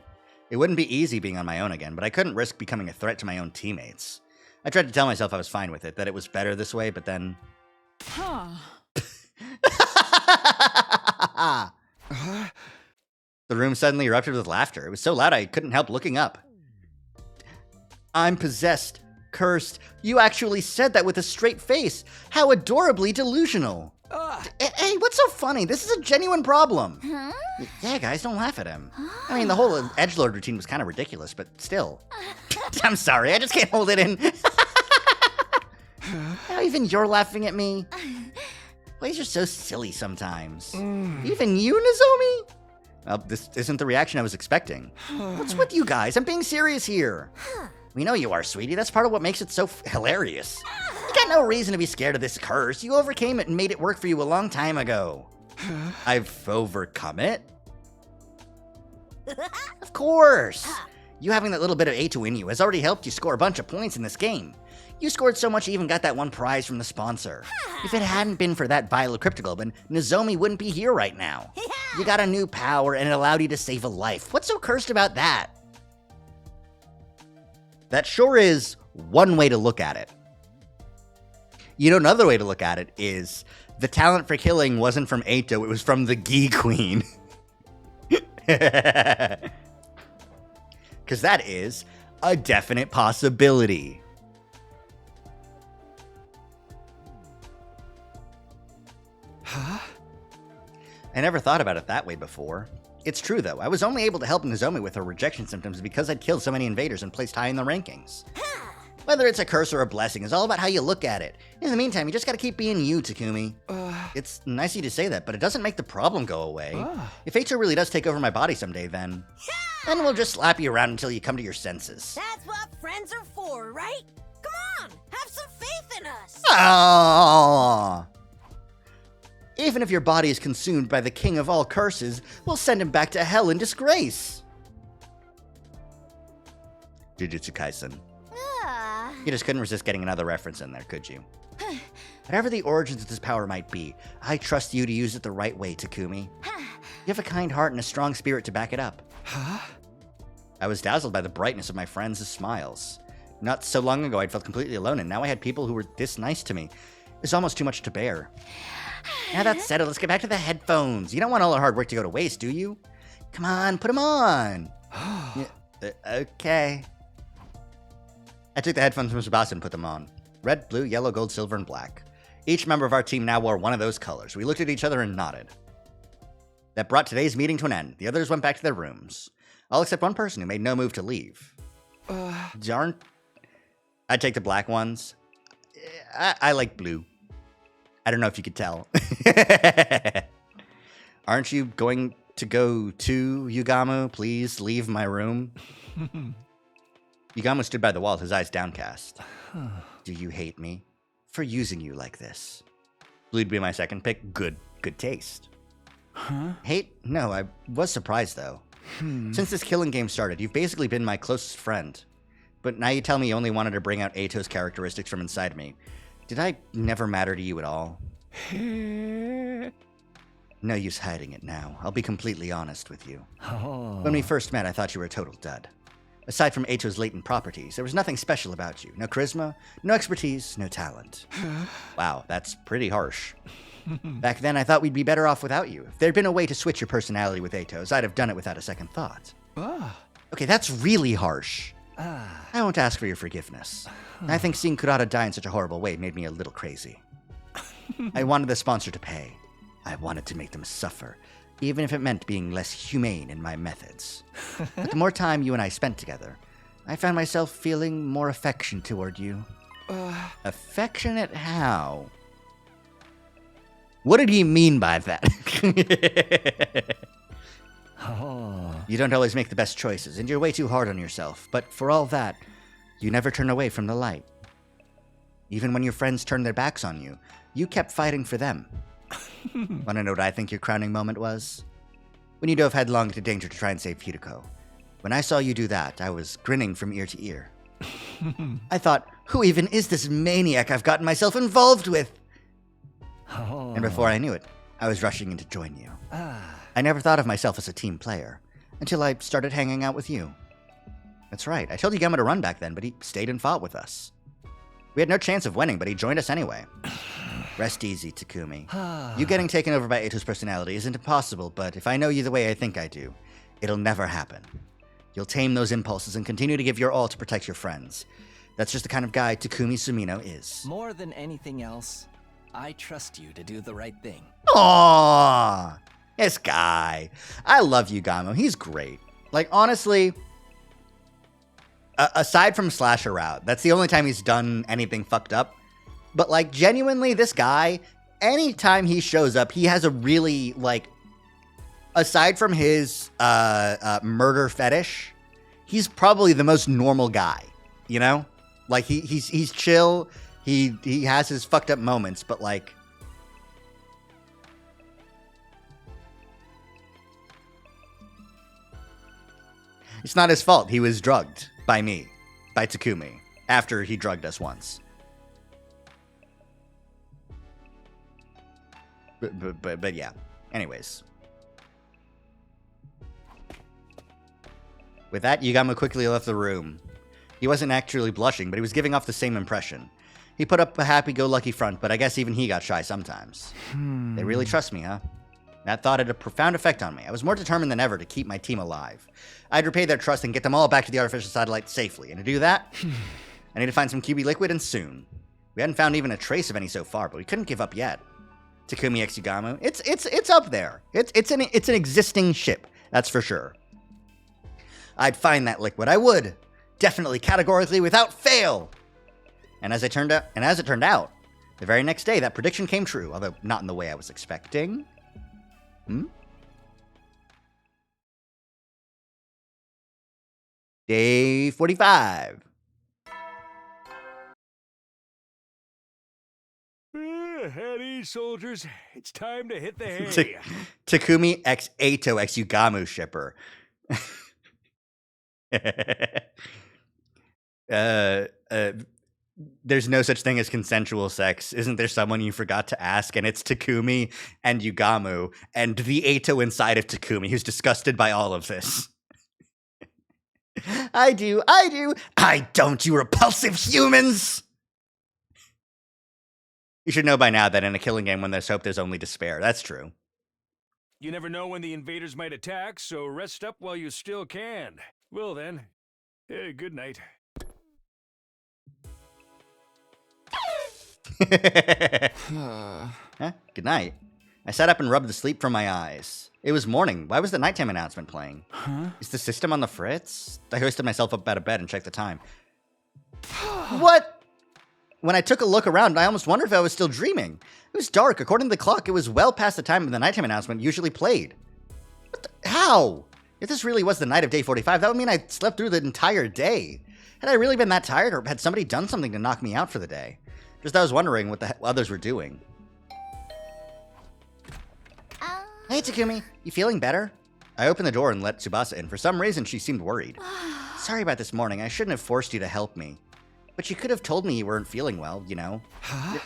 It wouldn't be easy being on my own again, but I couldn't risk becoming a threat to my own teammates. I tried to tell myself I was fine with it, that it was better this way, but then... Huh. The room suddenly erupted with laughter. It was so loud I couldn't help looking up. I'm possessed. Cursed. You actually said that with a straight face. How adorably delusional. Hey, what's so funny? This is a genuine problem. Huh? Yeah, guys, don't laugh at him. I mean, the whole edgelord routine was kind of ridiculous, but still. I'm sorry, I just can't hold it in. Now even you're laughing at me. Ways are so silly sometimes. Even you, Nozomi? Well, this isn't the reaction I was expecting. What's with you guys? I'm being serious here. We know you are, sweetie. That's part of what makes it so hilarious. You got no reason to be scared of this curse. You overcame it and made it work for you a long time ago. I've overcome it? Of course. You having that little bit of Ato in you has already helped you score a bunch of points in this game. You scored so much you even got that one prize from the sponsor. If it hadn't been for that vial of cryptoglobin, Nozomi wouldn't be here right now. You got a new power and it allowed you to save a life. What's so cursed about that? That sure is one way to look at it. You know, another way to look at it is the talent for killing wasn't from Ato, it was from the Gi Queen. Because that is a definite possibility. Huh? I never thought about it that way before. It's true, though. I was only able to help Nozomi with her rejection symptoms because I'd killed so many invaders and placed high in the rankings. Whether it's a curse or a blessing is all about how you look at it. In the meantime, you just gotta keep being you, Takumi. It's nice of you to say that, but it doesn't make the problem go away. If Ato really does take over my body someday, then we'll just slap you around until you come to your senses. That's what friends are for, right? Come on, have some faith in us. Aww. Even if your body is consumed by the king of all curses, we'll send him back to hell in disgrace. Jujutsu Kaisen. You just couldn't resist getting another reference in there, could you? Whatever the origins of this power might be, I trust you to use it the right way, Takumi. You have a kind heart and a strong spirit to back it up. I was dazzled by the brightness of my friends' smiles. Not so long ago, I'd felt completely alone, and now I had people who were this nice to me. It's almost too much to bear. Now that's settled, let's get back to the headphones. You don't want all our hard work to go to waste, do you? Come on, put them on. Okay. I took the headphones from Tsubasa and put them on. Red, blue, yellow, gold, silver, and black. Each member of our team now wore one of those colors. We looked at each other and nodded. That brought today's meeting to an end. The others went back to their rooms. All except one person who made no move to leave. Darn. I'd take the black ones. I like blue. I don't know if you could tell. Aren't you going to go too, Yugamu? Please leave my room. Yugamu stood by the wall, his eyes downcast. Do you hate me for using you like this? Blue'd be my second pick. Good taste. Hate? No, I was surprised, though. Since this killing game started, you've basically been my closest friend. But now you tell me you only wanted to bring out Ato's characteristics from inside me. Did I never matter to you at all? No use hiding it now. I'll be completely honest with you. When we first met, I thought you were a total dud. Aside from Ato's latent properties, there was nothing special about you. No charisma, no expertise, no talent. Wow, that's pretty harsh. Back then, I thought we'd be better off without you. If there'd been a way to switch your personality with Ato's, I'd have done it without a second thought. Okay, that's really harsh. I won't ask for your forgiveness. I think seeing Kurata die in such a horrible way made me a little crazy. I wanted the sponsor to pay. I wanted to make them suffer, even if it meant being less humane in my methods. But the more time you and I spent together, I found myself feeling more affection toward you. Affectionate how? What did he mean by that? You don't always make the best choices, and you're way too hard on yourself. But for all that, you never turn away from the light. Even when your friends turned their backs on you, you kept fighting for them. Want to know what I think your crowning moment was? When you dove headlong into danger to try and save Hiriko. When I saw you do that, I was grinning from ear to ear. I thought, who even is this maniac I've gotten myself involved with? And before I knew it, I was rushing in to join you. I never thought of myself as a team player, until I started hanging out with you. That's right, I told Yugamo to run back then, but he stayed and fought with us. We had no chance of winning, but he joined us anyway. Rest easy, Takumi. You getting taken over by Ito's personality isn't impossible, but if I know you the way I think I do, it'll never happen. You'll tame those impulses and continue to give your all to protect your friends. That's just the kind of guy Takumi Sumino is. More than anything else, I trust you to do the right thing. Aww! This guy. I love Yugamo. He's great. Like, honestly, aside from Slasher Route, that's the only time he's done anything fucked up. But, like, genuinely, this guy, anytime he shows up, he has a really, like, aside from his murder fetish, he's probably the most normal guy, you know? Like, he's chill, he has his fucked up moments, but, like, it's not his fault. He was drugged by me, by Takumi, after he drugged us once. But yeah. Anyways. With that, Yugamo quickly left the room. He wasn't actually blushing, but he was giving off the same impression. He put up a happy-go-lucky front, but I guess even he got shy sometimes. They really trust me, huh? That thought had a profound effect on me. I was more determined than ever to keep my team alive. I'd repay their trust and get them all back to the artificial satellite safely. And to do that, I need to find some QB liquid, and soon. We hadn't found even a trace of any so far, but we couldn't give up yet. Takumi X Yugamo, it's up there. It's an existing ship, that's for sure. I'd find that liquid. I would, definitely, categorically, without fail. And as it turned out, the very next day, that prediction came true, although not in the way I was expecting. Day 45. At ease, soldiers. It's time to hit the hay. Takumi X Eito X Yugamo shipper. There's no such thing as consensual sex. Isn't there someone you forgot to ask? And it's Takumi and Yugamo and the Eito inside of Takumi who's disgusted by all of this. I do. I don't, you repulsive humans! You should know by now that in a killing game, when there's hope, there's only despair. That's true. You never know when the invaders might attack, so rest up while you still can. Well then, good night. Huh? Good night. I sat up and rubbed the sleep from my eyes. It was morning. Why was the nighttime announcement playing? Is the system on the fritz? I hoisted myself up out of bed and checked the time. What? When I took a look around, I almost wondered if I was still dreaming. It was dark. According to the clock, it was well past the time when the nighttime announcement usually played. How? If this really was the night of day 45, that would mean I slept through the entire day. Had I really been that tired, or had somebody done something to knock me out for the day? Just I was wondering what the others were doing. Hey, Takumi. You feeling better? I opened the door and let Tsubasa in. For some reason, she seemed worried. Sorry about this morning. I shouldn't have forced you to help me. But you could have told me you weren't feeling well, you know?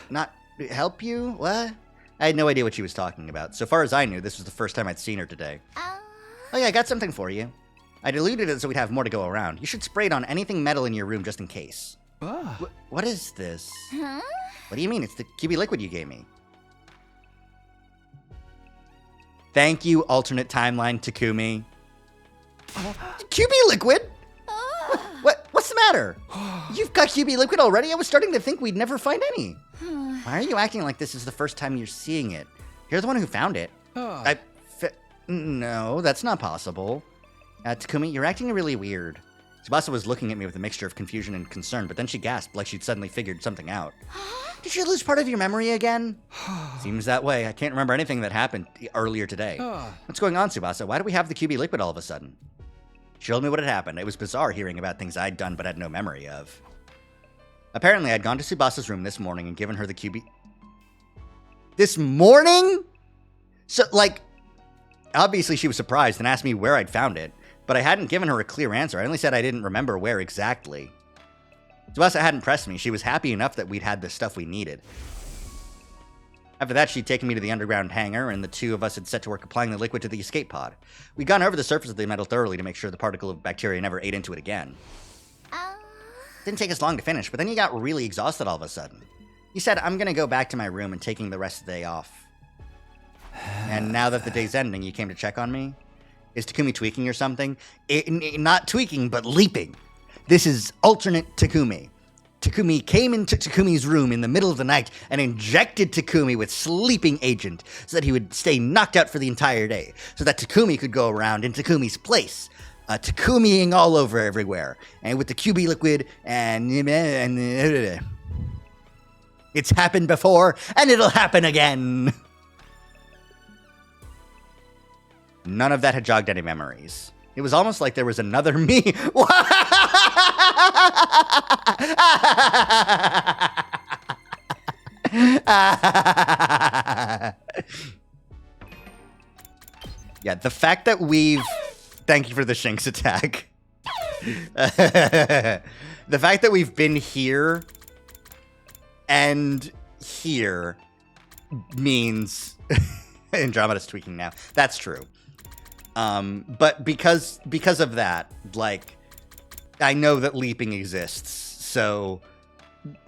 Not help you? What? I had no idea what she was talking about. So far as I knew, this was the first time I'd seen her today. Oh yeah, I got something for you. I diluted it so we'd have more to go around. You should spray it on anything metal in your room just in case. What is this? Huh? What do you mean? It's the QB liquid you gave me. Thank you, alternate timeline Takumi. QB liquid? What's matter? You've got QB liquid already? I was starting to think we'd never find any. Why are you acting like this is the first time you're seeing it? You're the one who found it. No, that's not possible. Takumi, you're acting really weird. Tsubasa was looking at me with a mixture of confusion and concern, but then she gasped like she'd suddenly figured something out. Did you lose part of your memory again? Seems that way. I can't remember anything that happened earlier today. What's going on, Tsubasa? Why do we have the QB liquid all of a sudden? She told me what had happened. It was bizarre hearing about things I'd done but had no memory of. Apparently, I'd gone to Tsubasa's room this morning and given her the QB... This morning? So, like, obviously she was surprised and asked me where I'd found it, but I hadn't given her a clear answer. I only said I didn't remember where exactly. Tsubasa hadn't pressed me. She was happy enough that we'd had the stuff we needed. After that, she'd taken me to the underground hangar, and the two of us had set to work applying the liquid to the escape pod. We'd gone over the surface of the metal thoroughly to make sure the particle of bacteria never ate into it again. Didn't take us long to finish, but then you got really exhausted all of a sudden. You said, I'm gonna go back to my room and taking the rest of the day off. And now that the day's ending, you came to check on me? Is Takumi tweaking or something? Not tweaking, but leaping. This is alternate Takumi. Takumi came into Takumi's room in the middle of the night and injected Takumi with sleeping agent so that he would stay knocked out for the entire day, so that Takumi could go around in Takumi's place, Takumiing all over everywhere, and with the QB liquid and it's happened before, and it'll happen again. None of that had jogged any memories. It was almost like there was another me. Yeah, the fact that we've... Thank you for the Shinx attack. The fact that we've been here and here means... Andromeda's tweaking now. That's true. But because of that, like, I know that leaping exists, so...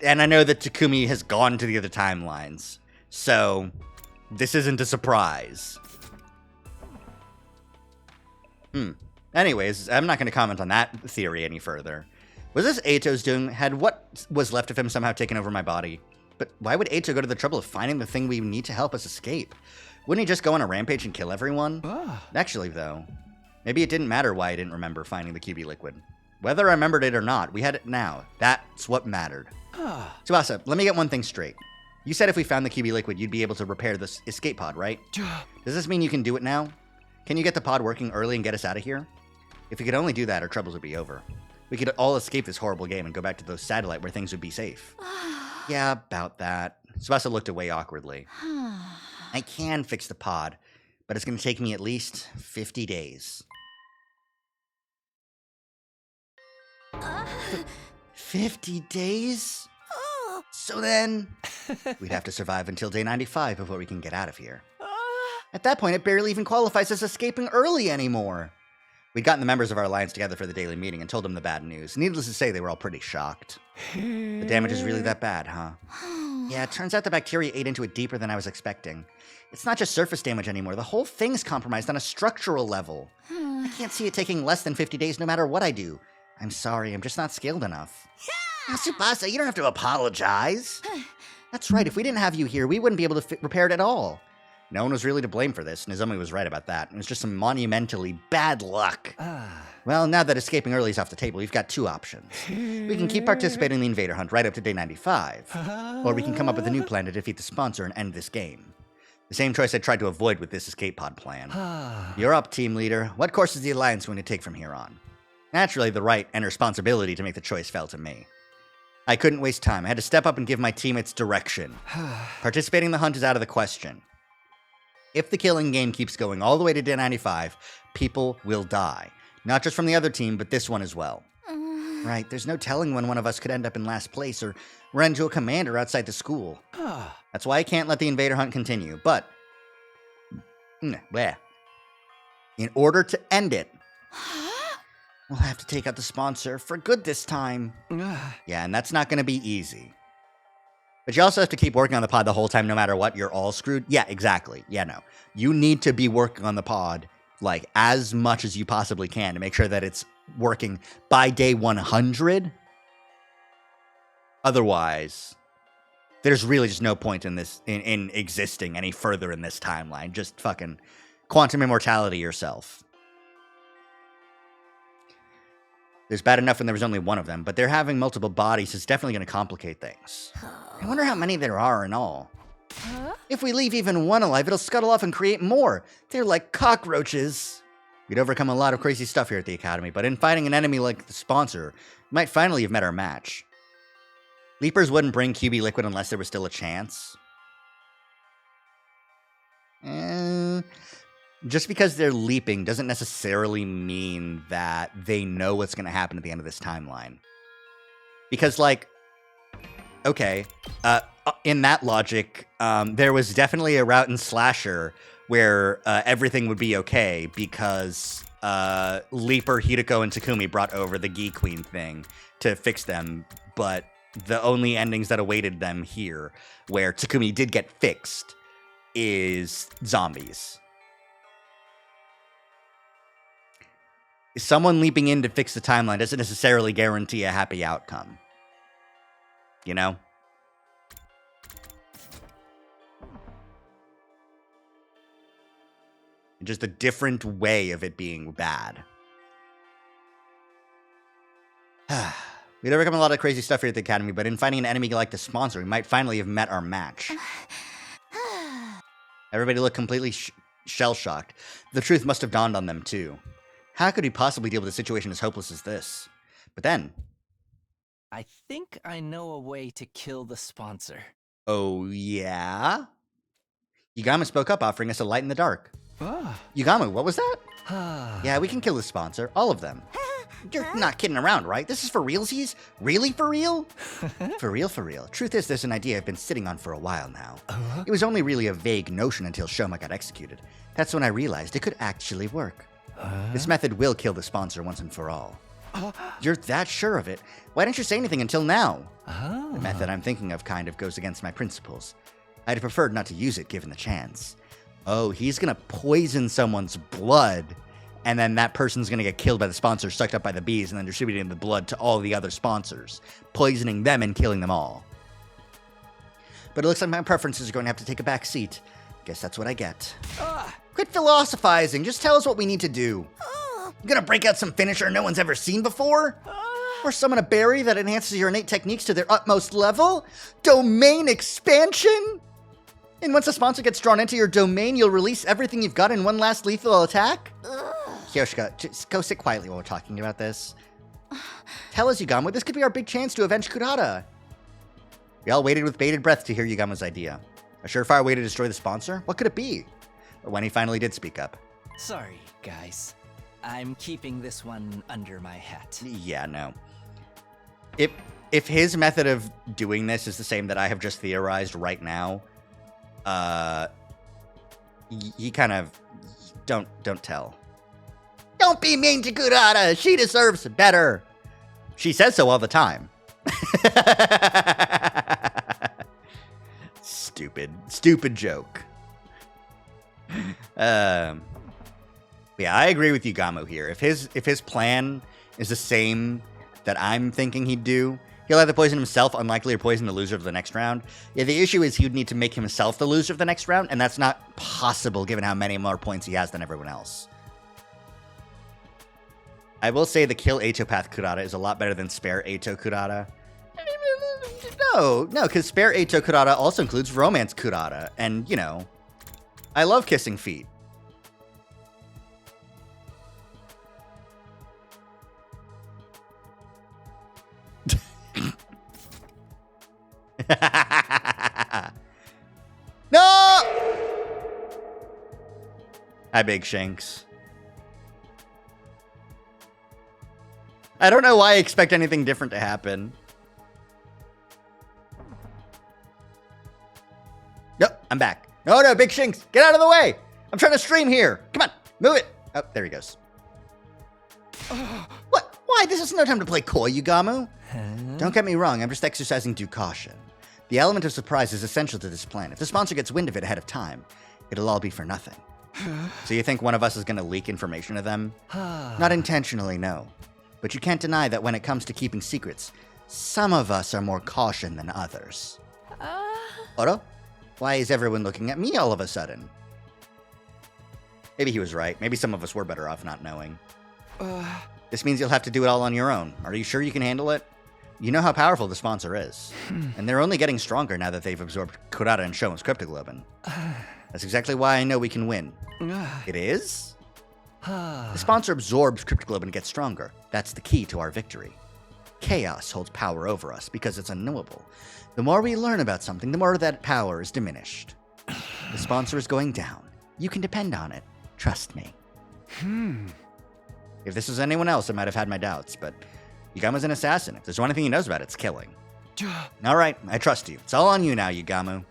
And I know that Takumi has gone to the other timelines, so this isn't a surprise. Anyways, I'm not going to comment on that theory any further. Was this Eito's doing? Had what was left of him somehow taken over my body? But why would Eito go to the trouble of finding the thing we need to help us escape? Wouldn't he just go on a rampage and kill everyone? Actually, though, maybe it didn't matter why I didn't remember finding the QB liquid. Whether I remembered it or not, we had it now. That's what mattered. Tsubasa, let me get one thing straight. You said if we found the QB liquid, you'd be able to repair this escape pod, right? Does this mean you can do it now? Can you get the pod working early and get us out of here? If we could only do that, our troubles would be over. We could all escape this horrible game and go back to the satellite where things would be safe. Yeah, about that. Tsubasa looked away awkwardly. I can fix the pod, but it's going to take me at least 50 days. 50 days? So then, we'd have to survive until day 95 before we can get out of here. At that point, it barely even qualifies as escaping early anymore. We'd gotten the members of our alliance together for the daily meeting and told them the bad news. Needless to say, they were all pretty shocked. The damage is really that bad, huh? Yeah, it turns out the bacteria ate into it deeper than I was expecting. It's not just surface damage anymore. The whole thing's compromised on a structural level. I can't see it taking less than 50 days no matter what I do. I'm sorry, I'm just not skilled enough. Now, Tsubasa, you don't have to apologize. That's right, if we didn't have you here, we wouldn't be able to repair it at all. No one was really to blame for this. Nozomi was right about that. It was just some monumentally bad luck. Well, now that escaping early is off the table, we've got two options. We can keep participating in the invader hunt right up to day 95. Or we can come up with a new plan to defeat the sponsor and end this game. The same choice I tried to avoid with this escape pod plan. You're up, team leader. What course is the Alliance going to take from here on? Naturally, the right and responsibility to make the choice fell to me. I couldn't waste time. I had to step up and give my team its direction. Participating in the hunt is out of the question. If the killing game keeps going all the way to day 95, people will die. Not just from the other team, but this one as well. Right, there's no telling when one of us could end up in last place or run into a commander outside the school. That's why I can't let the invader hunt continue, but... in order to end it, we'll have to take out the sponsor for good this time. Yeah, and that's not going to be easy. But you also have to keep working on the pod the whole time, no matter what. You're all screwed. Yeah, exactly. Yeah, no. You need to be working on the pod, like, as much as you possibly can to make sure that it's working by day 100. Otherwise, there's really just no point in this in existing any further in this timeline. Just fucking quantum immortality yourself. There's bad enough when there was only one of them, but they're having multiple bodies is definitely going to complicate things. I wonder how many there are in all. Huh? If we leave even one alive, it'll scuttle off and create more. They're like cockroaches. We'd overcome a lot of crazy stuff here at the Academy, but in fighting an enemy like the sponsor, we might finally have met our match. Leapers wouldn't bring QB Liquid unless there was still a chance. Just because they're leaping doesn't necessarily mean that they know what's going to happen at the end of this timeline. Because, like, okay, in that logic, there was definitely a route in Slasher where everything would be okay because Leaper, Hideko, and Takumi brought over the Gi Queen thing to fix them, but the only endings that awaited them here, where Takumi did get fixed, is zombies. Someone leaping in to fix the timeline doesn't necessarily guarantee a happy outcome. You know? Just a different way of it being bad. We'd overcome a lot of crazy stuff here at the Academy, but in fighting an enemy like the sponsor, we might finally have met our match. Everybody looked completely shell-shocked. The truth must have dawned on them, too. How could he possibly deal with a situation as hopeless as this? But then... I think I know a way to kill the sponsor. Oh, yeah? Yugama spoke up, offering us a light in the dark. Yugama, what was that? Yeah, we can kill the sponsor. All of them. You're not kidding around, right? This is for realsies? Really for real? For real, for real. Truth is, there's an idea I've been sitting on for a while now. It was only really a vague notion until Shoma got executed. That's when I realized it could actually work. This method will kill the sponsor once and for all. You're that sure of it? Why didn't you say anything until now? The method I'm thinking of kind of goes against my principles. I'd have preferred not to use it given the chance. Oh, he's gonna poison someone's blood, and then that person's gonna get killed by the sponsor, sucked up by the bees, and then distributing the blood to all the other sponsors, poisoning them and killing them all. But it looks like my preferences are going to have to take a back seat. Guess that's what I get. Quit philosophizing. Just tell us what we need to do. You gonna break out some finisher no one's ever seen before? Or summon a berry that enhances your innate techniques to their utmost level? Domain expansion? And once a sponsor gets drawn into your domain, you'll release everything you've got in one last lethal attack? Kyoshika, just go sit quietly while we're talking about this. Tell us, Yugama, this could be our big chance to avenge Kurata. We all waited with bated breath to hear Yugama's idea. A surefire way to destroy the sponsor? What could it be? But when he finally did speak up. Sorry, guys. I'm keeping this one under my hat. Yeah, no. If his method of doing this is the same that I have just theorized right now, he kind of don't tell. Don't be mean to Kurata. She deserves better. She says so all the time. Stupid joke. Yeah, I agree with Yugamo here. If his plan is the same that I'm thinking he'd do, he'll either poison himself, unlikely, or poison the loser of the next round. Yeah, the issue is he would need to make himself the loser of the next round, and that's not possible given how many more points he has than everyone else. I will say the kill Eito path Kurata is a lot better than spare Eito Kurata. No, because spare Eito Kurata also includes romance Kurata, and, you know, I love kissing feet. No! Hi, Big Shanks. I don't know why I expect anything different to happen. Nope, I'm back. No, Big Shanks, get out of the way! I'm trying to stream here. Come on, move it. Oh, there he goes. What? Why? This is no time to play coy, Yugamo. Don't get me wrong, I'm just exercising due caution. The element of surprise is essential to this plan. If the sponsor gets wind of it ahead of time, it'll all be for nothing. So you think one of us is going to leak information to them? Not intentionally, no. But you can't deny that when it comes to keeping secrets, Some of us are more caution than others. Oro? Why is everyone looking at me all of a sudden? Maybe he was right. Maybe some of us were better off not knowing. This means you'll have to do it all on your own. Are you sure you can handle it? You know how powerful the sponsor is. And they're only getting stronger now that they've absorbed Kurata and Shomen's cryptoglobin. That's exactly why I know we can win. It is? The sponsor absorbs cryptoglobin and gets stronger. That's the key to our victory. Chaos holds power over us because it's unknowable. The more we learn about something, the more that power is diminished. The sponsor is going down. You can depend on it. Trust me. If this was anyone else, I might have had my doubts, but Yugamu's an assassin. If there's one thing he knows about, it's killing. All right, I trust you. It's all on you now, Yugamu.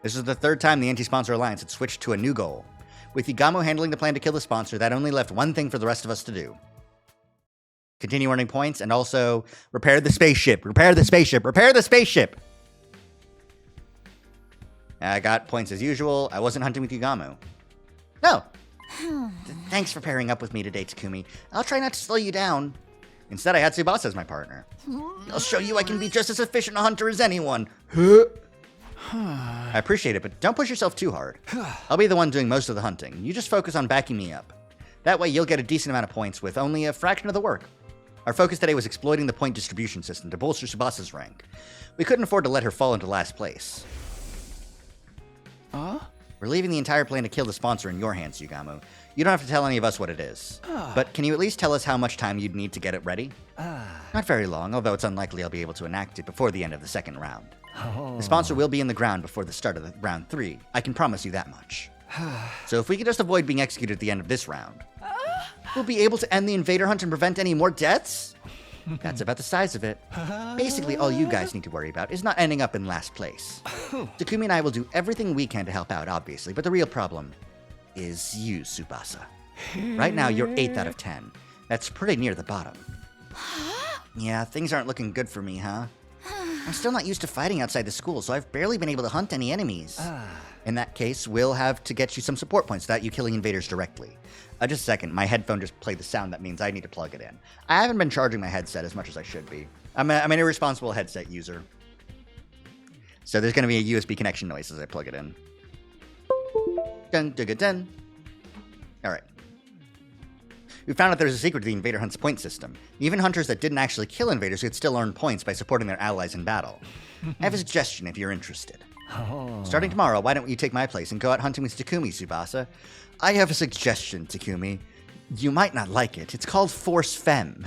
This is the third time the Anti-Sponsor Alliance had switched to a new goal. With Yugamu handling the plan to kill the sponsor, that only left one thing for the rest of us to do. Continue earning points, and also repair the spaceship. Repair the spaceship. Repair the spaceship! I got points as usual. I wasn't hunting with Yugamu. No. Thanks for pairing up with me today, Takumi. I'll try not to slow you down. Instead, I had Tsubasa as my partner. I'll show you I can be just as efficient a hunter as anyone. I appreciate it, but don't push yourself too hard. I'll be the one doing most of the hunting. You just focus on backing me up. That way, you'll get a decent amount of points with only a fraction of the work. Our focus today was exploiting the point distribution system to bolster Tsubasa's rank. We couldn't afford to let her fall into last place. We're leaving the entire plan to kill the sponsor in your hands, Yugamu. You don't have to tell any of us what it is. But can you at least tell us how much time you'd need to get it ready? Not very long, although it's unlikely I'll be able to enact it before the end of the second round. The sponsor will be in the ground before the start of the round 3. I can promise you that much. So if we could just avoid being executed at the end of this round, we'll be able to end the invader hunt and prevent any more deaths? That's about the size of it. Basically, all you guys need to worry about is not ending up in last place. Takumi and I will do everything we can to help out, obviously, but the real problem is you, Tsubasa. Right now, you're 8th out of 10. That's pretty near the bottom. Yeah, things aren't looking good for me, huh? I'm still not used to fighting outside the school, so I've barely been able to hunt any enemies. In that case, we'll have to get you some support points without you killing invaders directly. Just a second, my headphone just played the sound. That means I need to plug it in. I haven't been charging my headset as much as I should be. I'm an irresponsible headset user. So there's going to be a USB connection noise as I plug it in. Dun, dun, dun, dun. All right. We found out there's a secret to the Invader Hunt's point system. Even hunters that didn't actually kill invaders could still earn points by supporting their allies in battle. I have a suggestion if you're interested. Starting tomorrow, why don't you take my place and go out hunting with Takumi, Tsubasa? I have a suggestion, Takumi. You might not like it. It's called Force Femme.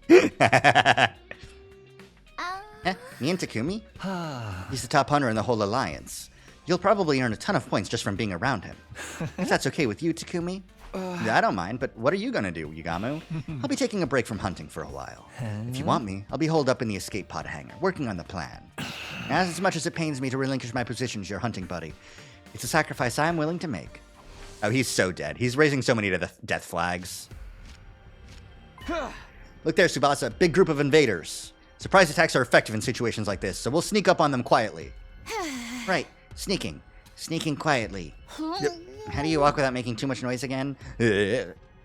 Me and Takumi? He's the top hunter in the whole alliance. You'll probably earn a ton of points just from being around him. If that's okay with you, Takumi? I don't mind, but what are you gonna do, Yugamu? I'll be taking a break from hunting for a while. If you want me, I'll be holed up in the escape pod hangar, working on the plan. As much as it pains me to relinquish my position as your hunting buddy, it's a sacrifice I'm willing to make. Oh, he's so dead. He's raising so many death flags. Look there, Tsubasa. Big group of invaders. Surprise attacks are effective in situations like this, so we'll sneak up on them quietly. Right, sneaking. Sneaking quietly. How do you walk without making too much noise again?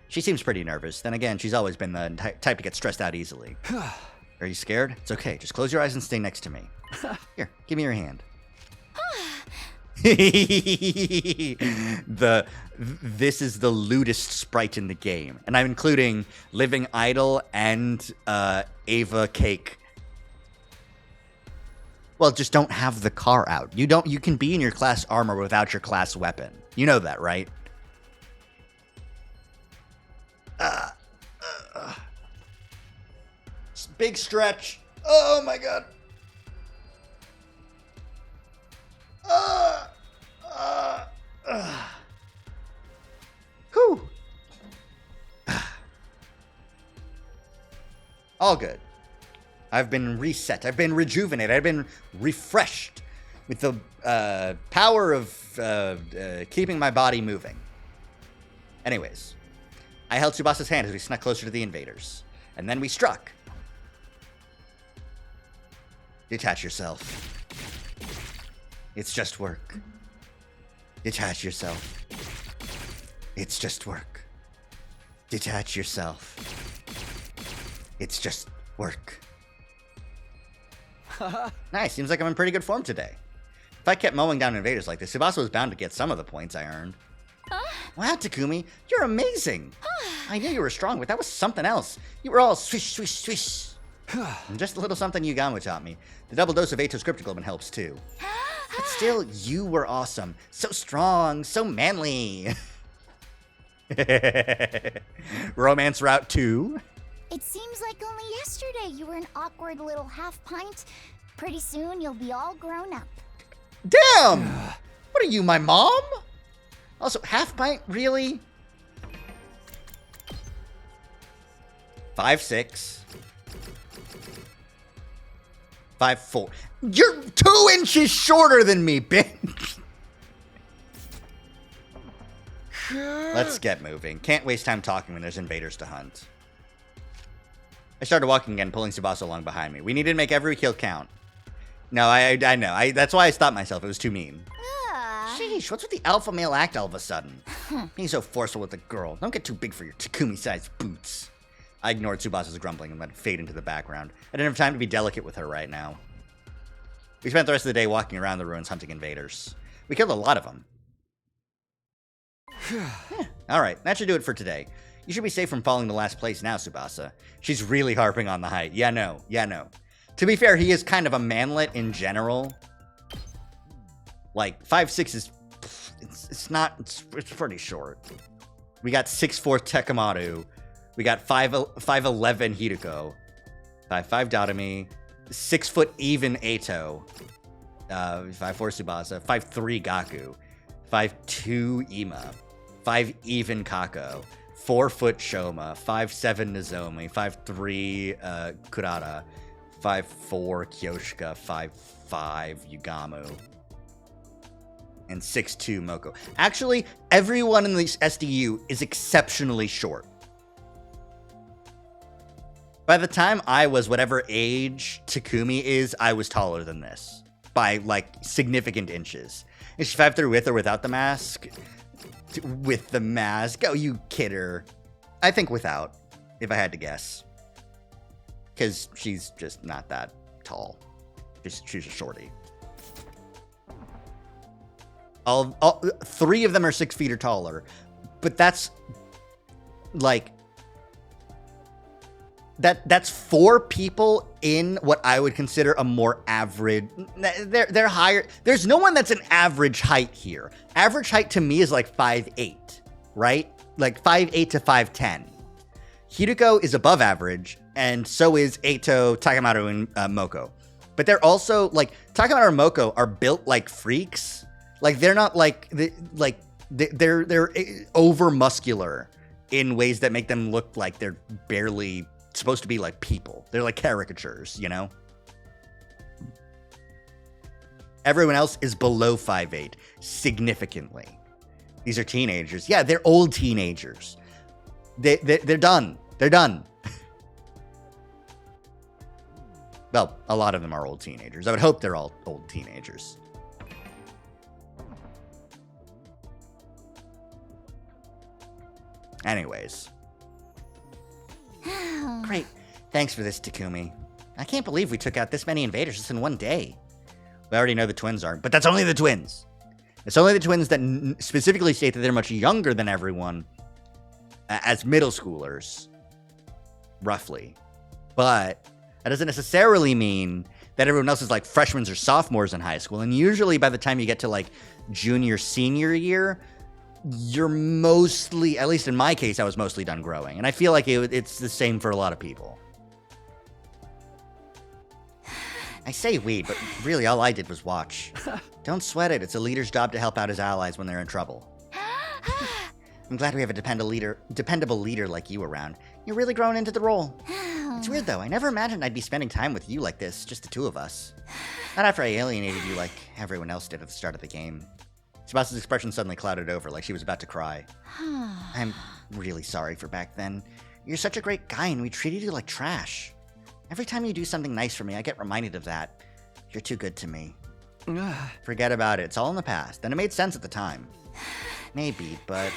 She seems pretty nervous. Then again, she's always been the type to get stressed out easily. Are you scared? It's okay. Just close your eyes and stay next to me. Here, give me your hand. This is the lewdest sprite in the game, and I'm including Living Idol and Ava Cake. Well, just don't have the car out. You can be in your class armor without your class weapon. You know that, right? Big stretch. Oh my god. Whew. All good. I've been reset. I've been rejuvenated. I've been refreshed with the power of keeping my body moving. Anyways, I held Tsubasa's hand as we snuck closer to the invaders. And then we struck. Detach yourself. It's just work. Detach yourself. It's just work. Detach yourself. It's just work. Nice, seems like I'm in pretty good form today. If I kept mowing down invaders like this, Tsubasa was bound to get some of the points I earned. Wow, Takumi, you're amazing. I knew you were strong, but that was something else. You were all swish, swish, swish. And just a little something Yugamu taught me. The double dose of Ato's cryptoglobin helps too. But still, you were awesome. So strong, so manly. Romance Route 2. It seems like only yesterday you were an awkward little half pint. Pretty soon you'll be all grown up. Damn! What are you, my mom? Also, half pint, really? 5'6". 5'4". You're 2 inches shorter than me, bitch. Let's get moving. Can't waste time talking when there's invaders to hunt. I started walking again, pulling Tsubasa along behind me. We needed to make every kill count. No, I know. That's why I stopped myself. It was too mean. Sheesh, what's with the alpha male act all of a sudden? Being so forceful with a girl. Don't get too big for your Takumi-sized boots. I ignored Tsubasa's grumbling and let it fade into the background. I didn't have time to be delicate with her right now. We spent the rest of the day walking around the ruins hunting invaders. We killed a lot of them. Alright, that should do it for today. You should be safe from falling to last place now, Tsubasa. She's really harping on the height. Yeah, no. To be fair, he is kind of a manlet in general. Like, 5'6" is... It's pretty short. We got 6'4" Tekamaru. We got 5'11" Hideko. 5'5" Dotami. 6 foot even Ato. 5'4" Tsubasa. 5'3" Gaku. 5'2" Ima. 5 even Kako. 4 foot Shoma. 5'7" Nozomi. 5'3" Kurata. 5'4" Kyoshika. 5'5" Yugamu. And 6'2" Moko. Actually, everyone in this SDU is exceptionally short. By the time I was whatever age Takumi is, I was taller than this. By, like, significant inches. Is she 5'3" with or without the mask? With the mask? Oh, you kidder. I think without, if I had to guess. Because she's just not that tall. She's a shorty. All 3 of them are 6 feet or taller. But that's, like... That's 4 people in what I would consider a more average. They're higher. There's no one that's an average height here. Average height to me is like 5'8", right? Like 5'8" to 5'10". Hideko is above average, and so is Ato, Takamaru, and Moko. But they're also like Takamaru and Moko are built like freaks. Like they're not they're over muscular in ways that make them look like they're barely supposed to be like people. They're like caricatures, you know? Everyone else is below 5'8", significantly. These are teenagers. Yeah, they're old teenagers. They're done. They're done. Well, a lot of them are old teenagers. I would hope they're all old teenagers. Anyways. Great. Thanks for this, Takumi. I can't believe we took out this many invaders just in one day. We already know the twins aren't, but that's only the twins. It's only the twins that specifically state that they're much younger than everyone as middle schoolers, roughly. But that doesn't necessarily mean that everyone else is like freshmen or sophomores in high school. And usually by the time you get to like junior, senior year, you're mostly, at least in my case, I was mostly done growing. And I feel like it's the same for a lot of people. I say we, but really all I did was watch. Don't sweat it. It's a leader's job to help out his allies when they're in trouble. I'm glad we have a dependable leader like you around. You're really growing into the role. It's weird, though. I never imagined I'd be spending time with you like this, just the 2 of us. Not after I alienated you like everyone else did at the start of the game. Tsubasa's expression suddenly clouded over, like she was about to cry. I'm really sorry for back then. You're such a great guy, and we treated you like trash. Every time you do something nice for me, I get reminded of that. You're too good to me. Forget about it. It's all in the past. And it made sense at the time. Maybe, but...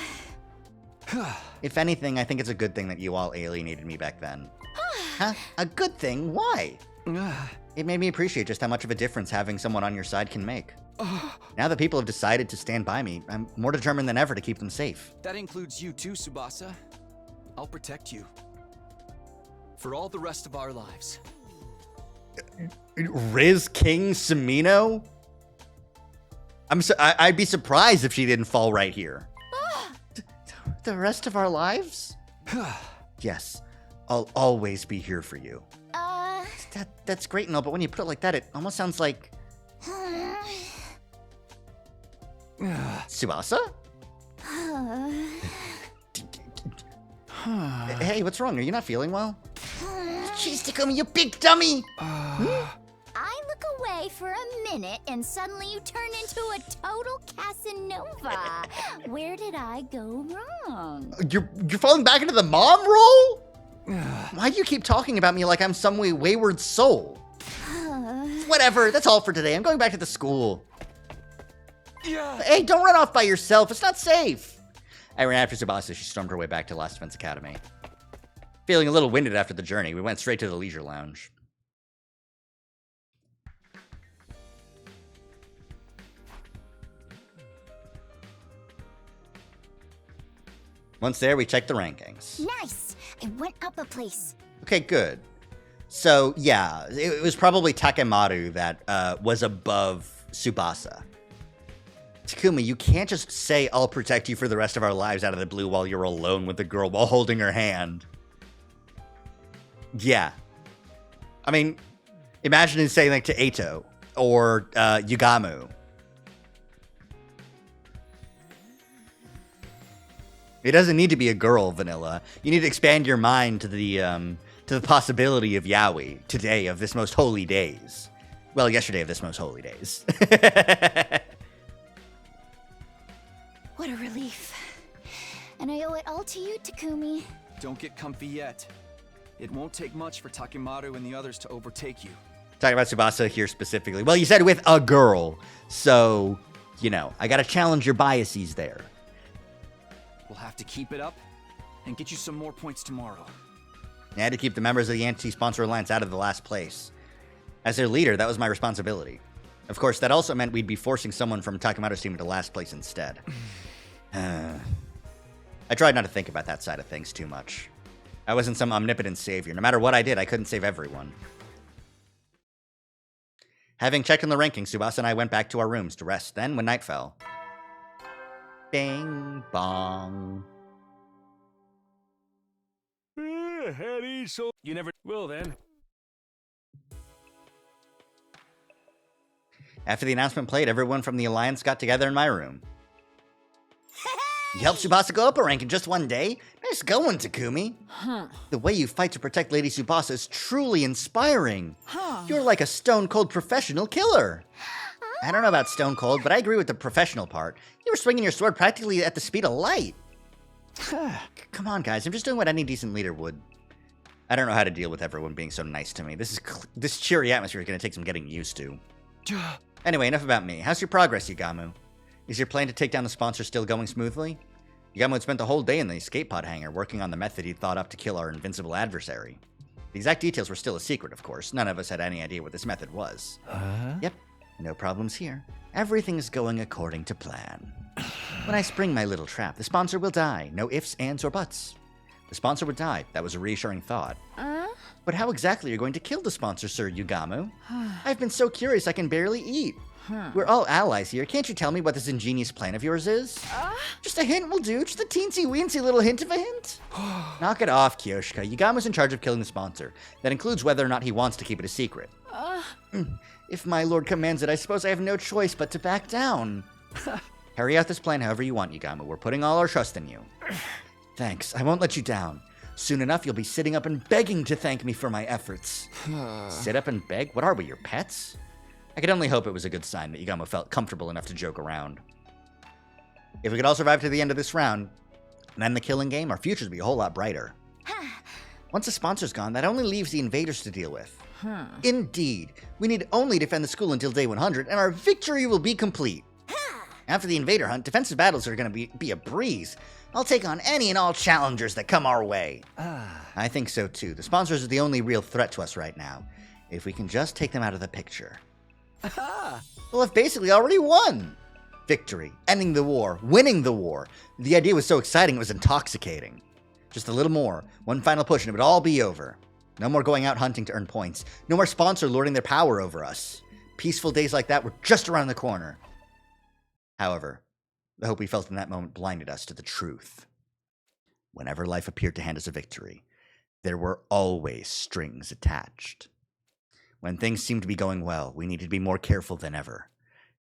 if anything, I think it's a good thing that you all alienated me back then. Huh? A good thing? Why? It made me appreciate just how much of a difference having someone on your side can make. Now that people have decided to stand by me, I'm more determined than ever to keep them safe. That includes you too, Tsubasa. I'll protect you. For all the rest of our lives. Riz King Samino? I'd be surprised if she didn't fall right here. The rest of our lives? Yes, I'll always be here for you. That's great and all, but when you put it like that, it almost sounds like... Tsubasa? Hey, what's wrong? Are you not feeling well? Jeez, Takumi, you big dummy! I look away for a minute and suddenly you turn into a total Casanova. Where did I go wrong? You're falling back into the mom role? Why do you keep talking about me like I'm some wayward soul? Whatever, that's all for today. I'm going back to the school. Hey, don't run off by yourself. It's not safe. I ran after Tsubasa. She stormed her way back to Last Defense Academy. Feeling a little winded after the journey, we went straight to the leisure lounge. Once there, we checked the rankings. Nice! I went up a place. Okay, good. So, yeah, it was probably Takemaru that was above Tsubasa. Takumi, you can't just say, I'll protect you for the rest of our lives out of the blue while you're alone with the girl while holding her hand. Yeah. I mean, imagine him saying like to Eito or Yugamu. It doesn't need to be a girl, Vanilla. You need to expand your mind to the possibility of Yaoi today of this most holy days. Well, yesterday of this most holy days. What a relief. And I owe it all to you, Takumi. Don't get comfy yet. It won't take much for Takemaru and the others to overtake you. Talking about Tsubasa here specifically. Well, you said with a girl. So, you know, I gotta challenge your biases there. We'll have to keep it up and get you some more points tomorrow. I had to keep the members of the Anti-Sponsor Alliance out of the last place. As their leader, that was my responsibility. Of course, that also meant we'd be forcing someone from Takemaru's team into last place instead. I tried not to think about that side of things too much. I wasn't some omnipotent savior. No matter what I did, I couldn't save everyone. Having checked in the rankings, Tsubasa and I went back to our rooms to rest. Then, when night fell... Bing bong. Hetty, so you never will then. After the announcement played, everyone from the Alliance got together in my room. You helped Tsubasa go up a rank in just one day? Nice going, Takumi. The way you fight to protect Lady Tsubasa is truly inspiring. You're like a stone-cold professional killer. I don't know about stone-cold, but I agree with the professional part. You were swinging your sword practically at the speed of light. Come on, guys. I'm just doing what any decent leader would. I don't know how to deal with everyone being so nice to me. This cheery atmosphere is going to take some getting used to. Anyway, enough about me. How's your progress, Yugamu? Is your plan to take down the sponsor still going smoothly? Yugamu had spent the whole day in the escape pod hangar working on the method he'd thought up to kill our invincible adversary. The exact details were still a secret, of course. None of us had any idea what this method was. Yep, no problems here. Everything is going according to plan. When I spring my little trap, the sponsor will die. No ifs, ands, or buts. The sponsor would die. That was a reassuring thought. But how exactly are you going to kill the sponsor, Sir Yugamu? I've been so curious I can barely eat. We're all allies here. Can't you tell me what this ingenious plan of yours is? Just a hint will do. Just a teensy-weensy little hint of a hint. Knock it off, Kyoshika. Yugamu's in charge of killing the sponsor. That includes whether or not he wants to keep it a secret. If my lord commands it, I suppose I have no choice but to back down. Carry out this plan however you want, Yugamu. We're putting all our trust in you. Thanks. I won't let you down. Soon enough, you'll be sitting up and begging to thank me for my efforts. Sit up and beg? What are we, your pets? I could only hope it was a good sign that Yugamu felt comfortable enough to joke around. If we could all survive to the end of this round, and end the killing game, our futures would be a whole lot brighter. Once the sponsor's gone, that only leaves the invaders to deal with. Indeed. We need only defend the school until day 100, and our victory will be complete. After the invader hunt, defensive battles are going to be a breeze. I'll take on any and all challengers that come our way. I think so too. The sponsors are the only real threat to us right now. If we can just take them out of the picture. Well, I've basically already won. Victory, ending the war, winning the war. The idea was so exciting it was intoxicating. Just a little more, one final push and it would all be over. No more going out hunting to earn points. No more sponsor lording their power over us. Peaceful days like that were just around the corner. However, the hope we felt in that moment blinded us to the truth. Whenever life appeared to hand us a victory, there were always strings attached. When things seemed to be going well, we needed to be more careful than ever.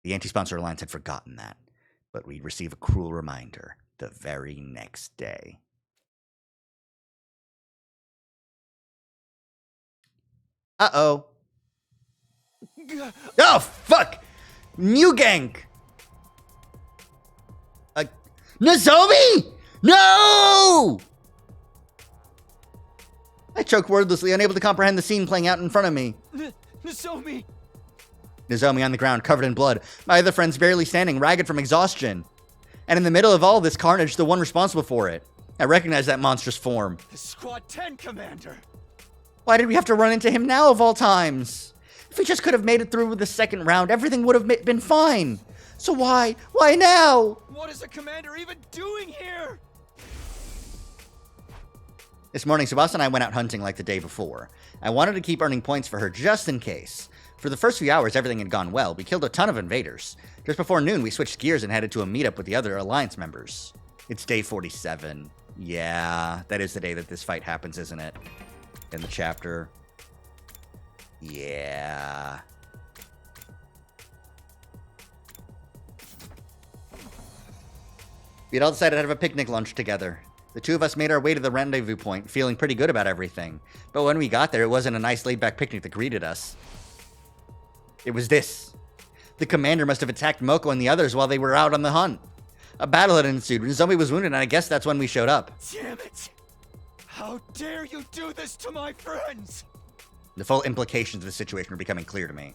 The Anti-Sponsor Alliance had forgotten that, but we'd receive a cruel reminder the very next day. Uh-oh. Oh, fuck! New gank! Nozomi! No! I choked wordlessly, unable to comprehend the scene playing out in front of me. Nozomi! Nozomi on the ground, covered in blood. My other friends barely standing, ragged from exhaustion. And in the middle of all this carnage, the one responsible for it. I recognized that monstrous form. The Squad 10 commander! Why did we have to run into him now of all times? If we just could have made it through with the second round, everything would have been fine. So why? Why now? What is the commander even doing here? This morning, Tsubasa and I went out hunting like the day before. I wanted to keep earning points for her just in case. For the first few hours, everything had gone well. We killed a ton of invaders. Just before noon, we switched gears and headed to a meetup with the other Alliance members. It's day 47. Yeah, that is the day that this fight happens, isn't it? In the chapter. Yeah. We had all decided to have a picnic lunch together. The two of us made our way to the rendezvous point, feeling pretty good about everything. But when we got there, it wasn't a nice laid-back picnic that greeted us. It was this. The commander must have attacked Moko and the others while they were out on the hunt. A battle had ensued. Nozomi was wounded, and I guess that's when we showed up. Damn it! How dare you do this to my friends? The full implications of the situation were becoming clear to me.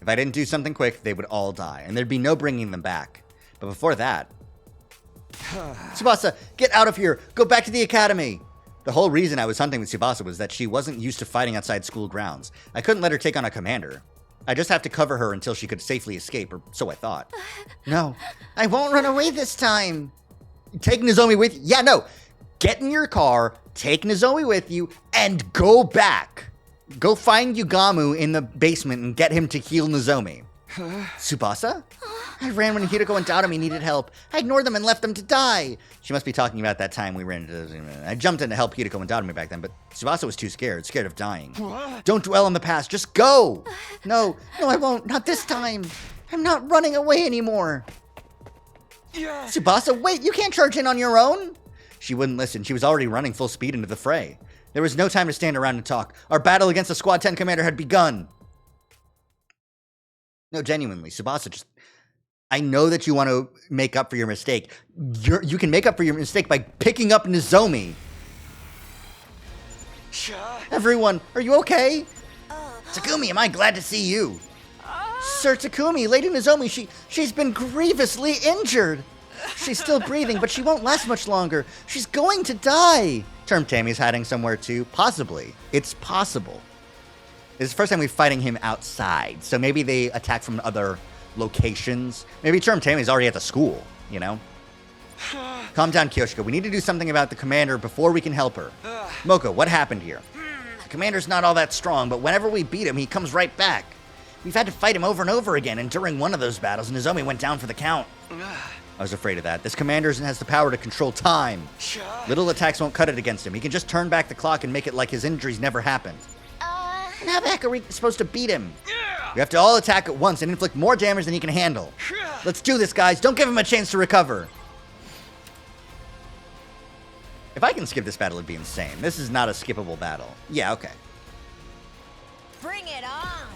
If I didn't do something quick, they would all die, and there'd be no bringing them back. But before that... Tsubasa, get out of here! Go back to the academy! The whole reason I was hunting with Tsubasa was that she wasn't used to fighting outside school grounds. I couldn't let her take on a commander. I just have to cover her until she could safely escape, or so I thought. No, I won't run away this time. Take Nozomi with you? Yeah, no. Get in your car, take Nozomi with you, and go back. Go find Yugamu in the basement and get him to heal Nozomi. Tsubasa? I ran when Hiroko and Tadami needed help. I ignored them and left them to die. She must be talking about that time we ran into... I jumped in to help Hiroko and Tadami back then, but Tsubasa was too scared of dying. What? Don't dwell on the past, just go! No, I won't, not this time. I'm not running away anymore. Yeah. Tsubasa, wait, you can't charge in on your own. She wouldn't listen. She was already running full speed into the fray. There was no time to stand around and talk. Our battle against the Squad 10 commander had begun. No, genuinely, Tsubasa, just... I know that you want to make up for your mistake. You can make up for your mistake by picking up Nozomi. Everyone, are you okay? Takumi, am I glad to see you? Sir Takumi, Lady Nozomi, she's been grievously injured. She's still breathing, but she won't last much longer. She's going to die. Term Tammy's hiding somewhere too. Possibly. It's possible. This is the first time we're fighting him outside, so maybe they attack from other locations. Maybe Term Tammy's already at the school, you know? Calm down, Kyoshiko. We need to do something about the commander before we can help her. Moko, what happened here? The commander's not all that strong, but whenever we beat him, he comes right back. We've had to fight him over and over again, and during one of those battles, Nozomi went down for the count. I was afraid of that. This commander has the power to control time. Little attacks won't cut it against him. He can just turn back the clock and make it like his injuries never happened. And how the heck are we supposed to beat him? We have to all attack at once and inflict more damage than he can handle. Let's do this, guys. Don't give him a chance to recover. If I can skip this battle, it'd be insane. This is not a skippable battle. Yeah, okay. Bring it on!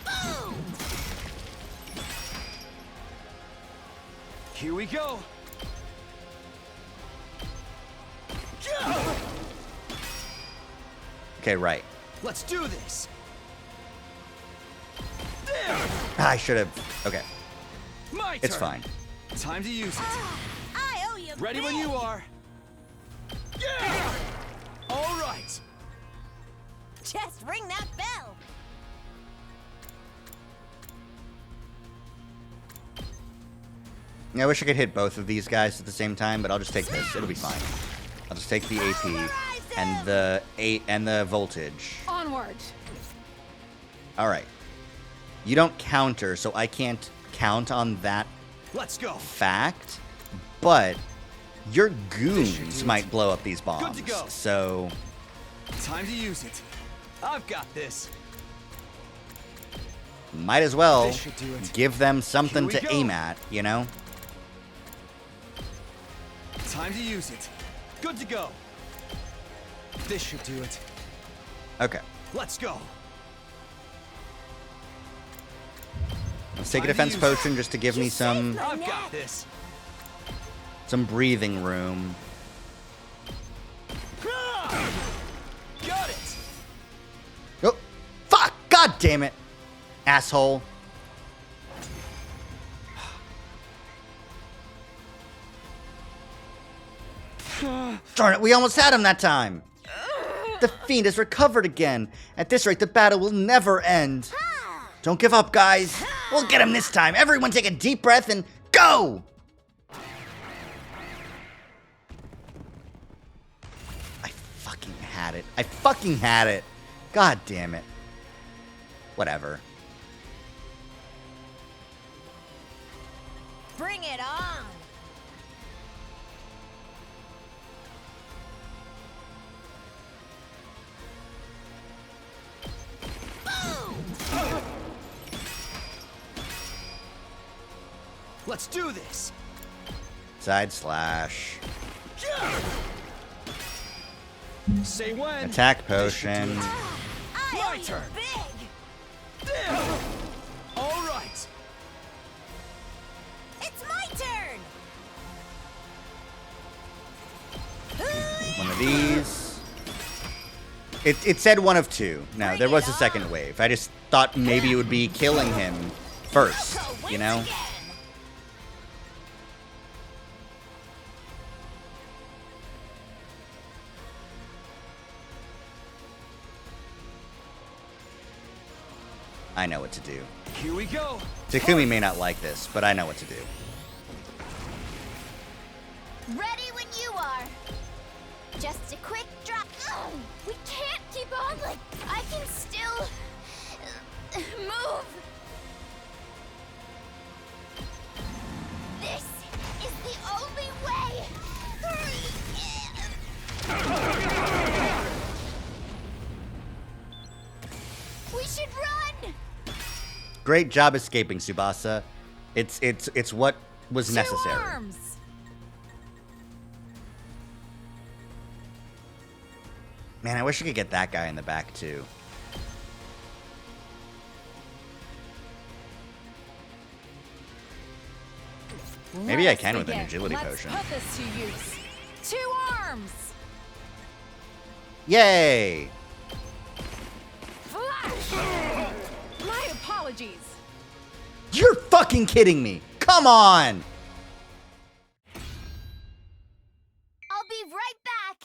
Boom! Here we go. Okay, right. Let's do this. There. I should have. Okay. My It's turn. fine. Time to use it. I owe you Ready when big. you are. Yeah! All right. Just ring that bell. I wish I could hit both of these guys at the same time, but I'll just take this. It'll be fine. I'll just take the AP and the voltage. Onward. All right. You don't counter, so I can't count on that Let's go. fact. But your goons might blow up these bombs. Good to go. So Time to use it. I've got this. might as well This should do it. give them something Here to we go. aim at, you know? Time to use it. Good to go. This should do it. Okay. Let's go. Let's take a Time to defense use potion just to give me some I've got this. breathing room. Got it. Oh, fuck! God damn it, asshole! Darn it, we almost had him that time. The fiend has recovered again. At this rate, the battle will never end. Don't give up, guys. We'll get him this time. Everyone take a deep breath and go! I fucking had it. I fucking had it. God damn it. Whatever. Bring it on. Let's do this. Side slash. Say when. Attack potion. My turn. All right. It's my turn. One of these. It said one of two. No, there was a second wave. I just thought maybe it would be killing him first, you know? I know what to do. Here we go. Takumi may not like this, but I know what to do. Ready when you are. Just a quick drop. Oh, we can't keep on like I can still move. This is the only way. We should run. Great job escaping, Tsubasa. It's what was necessary. Arms. Man, I wish I could get that guy in the back too. Maybe I can with an agility potion. Let's put this to use. 2 arms. Yay! Flash. My apologies. You're fucking kidding me! Come on! I'll be right back.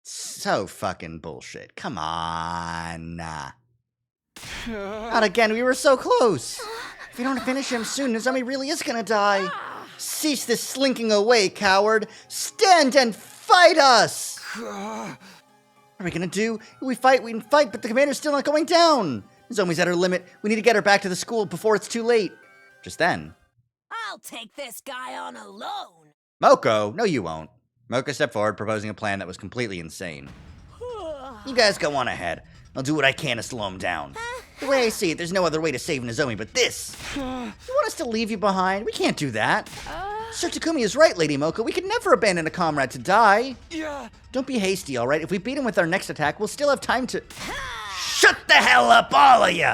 So fucking bullshit. Come on. Not again, we were so close. If we don't finish him soon, Nozomi really is gonna die. Cease this slinking away, coward. Stand and fight us! What are we gonna do? We fight, but the commander's still not going down. Nozomi's at her limit. We need to get her back to the school before it's too late. Just then. I'll take this guy on alone. Moko, no you won't. Moko stepped forward, proposing a plan that was completely insane. You guys go on ahead. I'll do what I can to slow him down. The way I see it, there's no other way to save Nozomi but this. You want us to leave you behind? We can't do that. Sir Takumi is right, Lady Moko. We could never abandon a comrade to die. Yeah. Don't be hasty, all right? If we beat him with our next attack, we'll still have time to... Shut the hell up, all of you!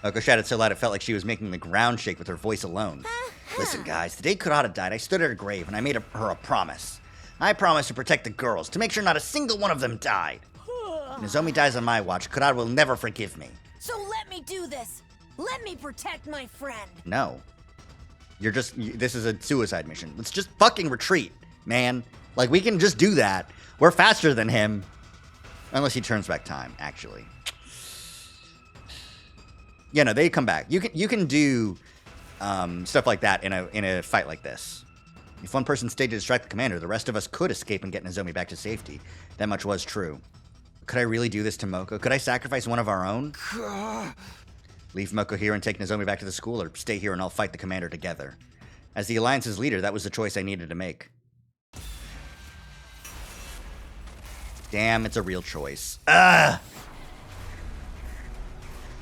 Moko shouted so loud it felt like she was making the ground shake with her voice alone. Listen, guys, the day Kurata died, I stood at her grave and I made her a promise. I promised to protect the girls, to make sure not a single one of them died. When Nozomi dies on my watch, Kurata will never forgive me. So let me do this. Let me protect my friend. No. This is a suicide mission. Let's just fucking retreat, man. Like, we can just do that. We're faster than him. Unless he turns back time, actually. Yeah, no, they come back. You can do stuff like that in a fight like this. If one person stayed to distract the commander, the rest of us could escape and get Nozomi back to safety. That much was true. Could I really do this to Moko? Could I sacrifice one of our own? Leave Moko here and take Nozomi back to the school, or stay here and I'll fight the commander together. As the Alliance's leader, that was the choice I needed to make. Damn, it's a real choice. Ugh!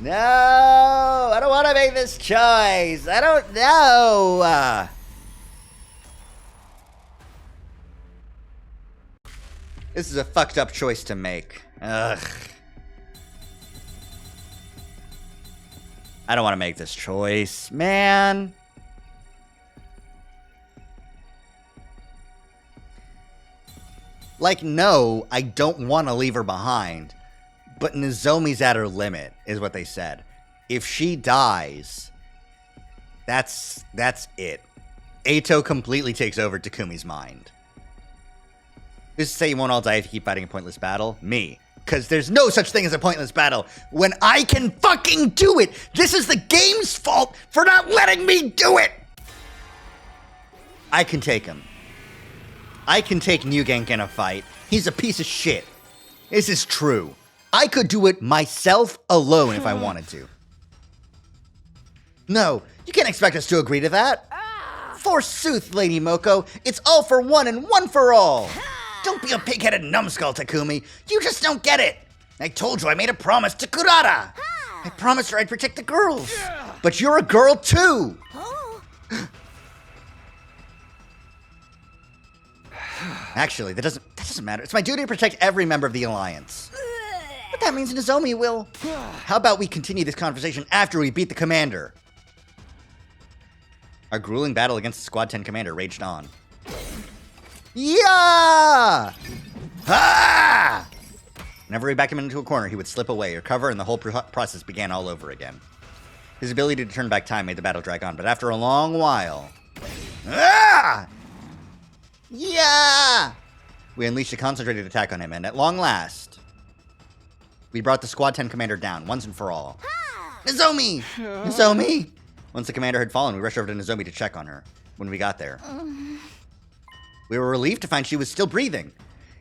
No! I don't want to make this choice! I don't know! This is a fucked up choice to make. Ugh. I don't want to make this choice, man. Like, no, I don't want to leave her behind. But Nozomi's at her limit, is what they said. If she dies, that's it. Eito completely takes over Takumi's mind. Who's to say you won't all die if you keep fighting a pointless battle? Me. Because there's no such thing as a pointless battle when I can fucking do it! This is the game's fault for not letting me do it! I can take him. I can take Mugenk in a fight. He's a piece of shit. This is true. I could do it myself alone if I wanted to. No, you can't expect us to agree to that. Forsooth, Lady Moko, it's all for one and one for all. Don't be a pig-headed numbskull, Takumi. You just don't get it. I told you I made a promise to Kurata. I promised her I'd protect the girls. But you're a girl, too. Actually, that doesn't matter. It's my duty to protect every member of the Alliance. But that means Nozomi will. How about we continue this conversation after we beat the commander? Our grueling battle against the Squad 10 commander raged on. Yeah! Ah! Whenever we backed him into a corner, he would slip away or cover, and the whole process began all over again. His ability to turn back time made the battle drag on, but after a long while... Ah! Yeah! We unleashed a concentrated attack on him, and at long last, we brought the Squad 10 commander down, once and for all. Nozomi! Nozomi! Once the commander had fallen, we rushed over to Nozomi to check on her. When we got there, we were relieved to find she was still breathing.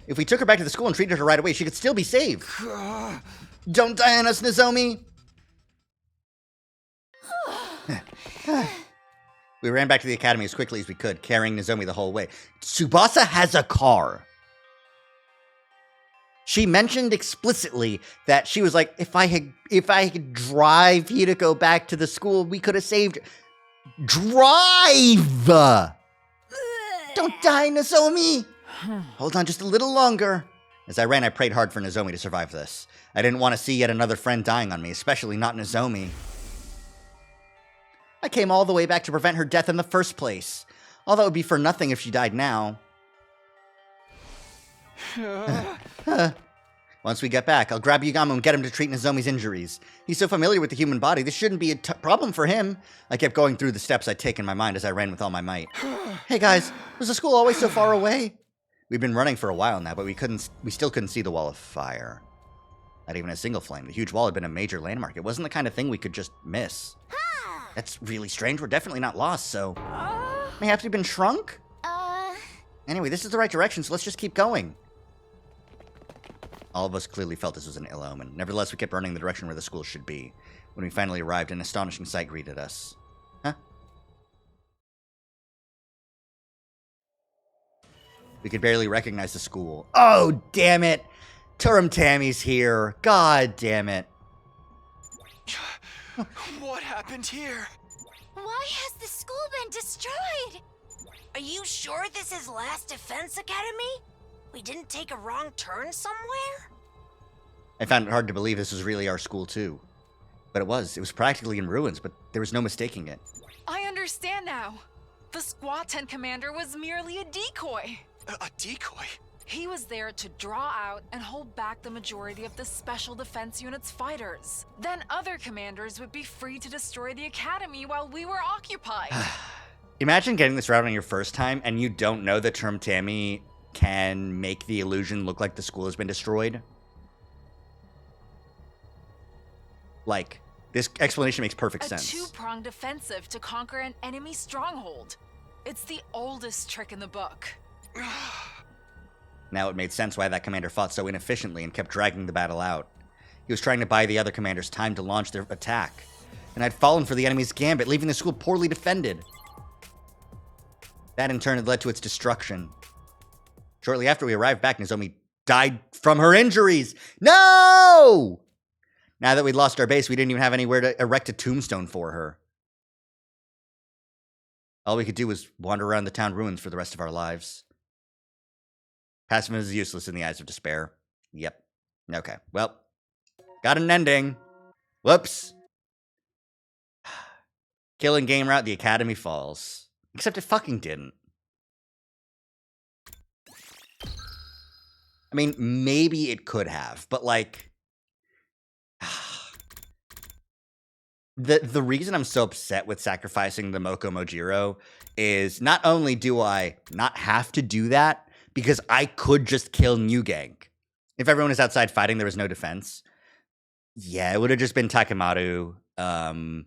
If we took her back to the school and treated her right away, she could still be saved. Don't die on us, Nozomi! We ran back to the academy as quickly as we could, carrying Nozomi the whole way. Tsubasa has a car. She mentioned explicitly that she was like, if I could drive Hideko back to the school, we could have saved her. Drive! Don't die, Nozomi! Hold on just a little longer. As I ran, I prayed hard for Nozomi to survive this. I didn't want to see yet another friend dying on me, especially not Nozomi. I came all the way back to prevent her death in the first place. All that would be for nothing if she died now. Once we get back, I'll grab Yugamo and get him to treat Nozomi's injuries. He's so familiar with the human body, this shouldn't be a problem for him. I kept going through the steps I'd taken in my mind as I ran with all my might. Hey guys, was the school always so far away? We've been running for a while now, but we still couldn't see the wall of fire. Not even a single flame. The huge wall had been a major landmark. It wasn't the kind of thing we could just miss. That's really strange. We're definitely not lost, so... Mayhaps we've been shrunk? Anyway, this is the right direction, so let's just keep going. All of us clearly felt this was an ill omen. Nevertheless, we kept running the direction where the school should be. When we finally arrived, an astonishing sight greeted us. Huh? We could barely recognize the school. Oh, damn it! Turum Tammy's here. God damn it. What happened here? Why has the school been destroyed? Are you sure this is Last Defense Academy? We didn't take a wrong turn somewhere? I found it hard to believe this was really our school, too. But it was. It was practically in ruins, but there was no mistaking it. I understand now. The Squad 10 commander was merely a decoy. A decoy? He was there to draw out and hold back the majority of the Special Defense Unit's fighters. Then other commanders would be free to destroy the Academy while we were occupied. Imagine getting this route on your first time and you don't know that Term Tammy can make the illusion look like the school has been destroyed. Like, this explanation makes perfect sense. A two-pronged offensive to conquer an enemy stronghold. It's the oldest trick in the book. Now it made sense why that commander fought so inefficiently and kept dragging the battle out. He was trying to buy the other commanders time to launch their attack. And I'd fallen for the enemy's gambit, leaving the school poorly defended. That in turn had led to its destruction. Shortly after we arrived back, Nozomi died from her injuries. No! Now that we'd lost our base, we didn't even have anywhere to erect a tombstone for her. All we could do was wander around the town ruins for the rest of our lives. Pacifism is useless in the eyes of despair. Yep. Okay, well, got an ending. Whoops. Killing game route, the Academy falls. Except it fucking didn't. I mean, maybe it could have, but like... The reason I'm so upset with sacrificing the Moko Mojiro is not only do I not have to do that, because I could just kill New Gang. If everyone is outside fighting, there was no defense. Yeah, it would have just been Takemaru, the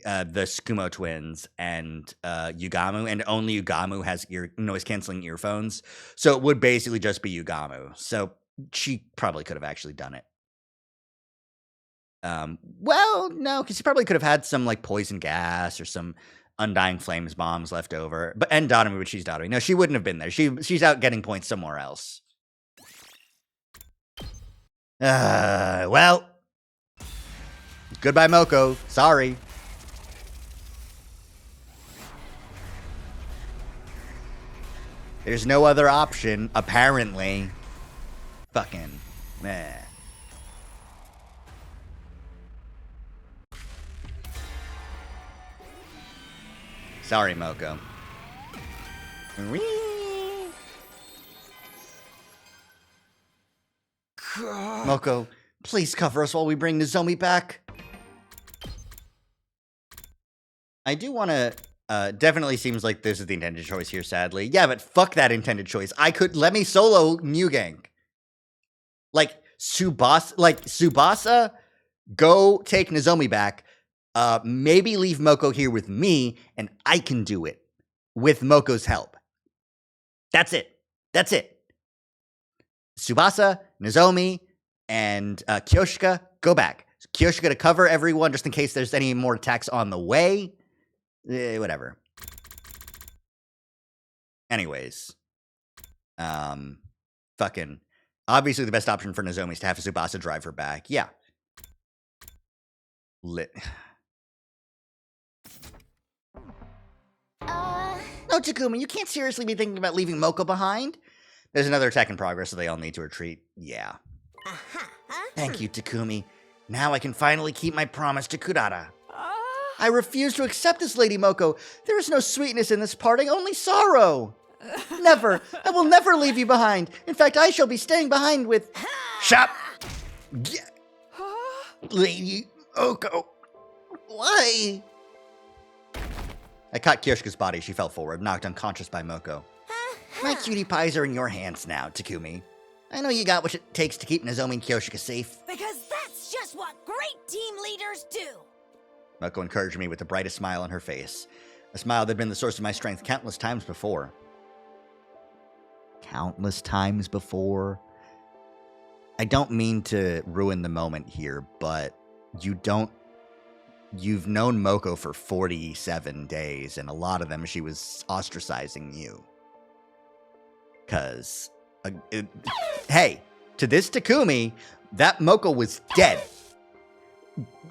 Tsukumo twins, and Yugamu, and only Yugamu has noise-canceling earphones. So it would basically just be Yugamu. So she probably could have actually done it. Well, no, because he probably could have had some like poison gas or some Undying Flames bombs left over. And Dotomi, but she's Dotomi. No, she wouldn't have been there. She's out getting points somewhere else. Well. Goodbye, Moko. Sorry. There's no other option, apparently. Fucking meh. Sorry, Moko. Moko, please cover us while we bring Nozomi back. I do want to... definitely seems like this is the intended choice here, sadly. Yeah, but fuck that intended choice. Let me solo New Gang. Like, Tsubasa, go take Nozomi back. Maybe leave Moko here with me, and I can do it. With Moko's help. That's it. Tsubasa, Nozomi, and Kyoshika, go back. Kyoshika to cover everyone, just in case there's any more attacks on the way. Whatever. Anyways. Fucking. Obviously, the best option for Nozomi is to have Tsubasa drive her back. Yeah. No, Takumi, you can't seriously be thinking about leaving Moko behind. There's another attack in progress, so they all need to retreat. Yeah. Thank you, Takumi. Now I can finally keep my promise to Kurara. I refuse to accept this, Lady Moko. There is no sweetness in this parting, only sorrow. Never. I will never leave you behind. In fact, I shall be staying behind with... Shut up! Lady Moko. Why? I caught Kyoshika's body. She fell forward, knocked unconscious by Moko. My cutie pies are in your hands now, Takumi. I know you got what it takes to keep Nozomi and Kyoshika safe. Because that's just what great team leaders do. Moko encouraged me with the brightest smile on her face. A smile that had been the source of my strength countless times before. Countless times before? I don't mean to ruin the moment here, but you've known Moko for 47 days, and a lot of them she was ostracizing you. Because, hey, to this Takumi, that Moko was dead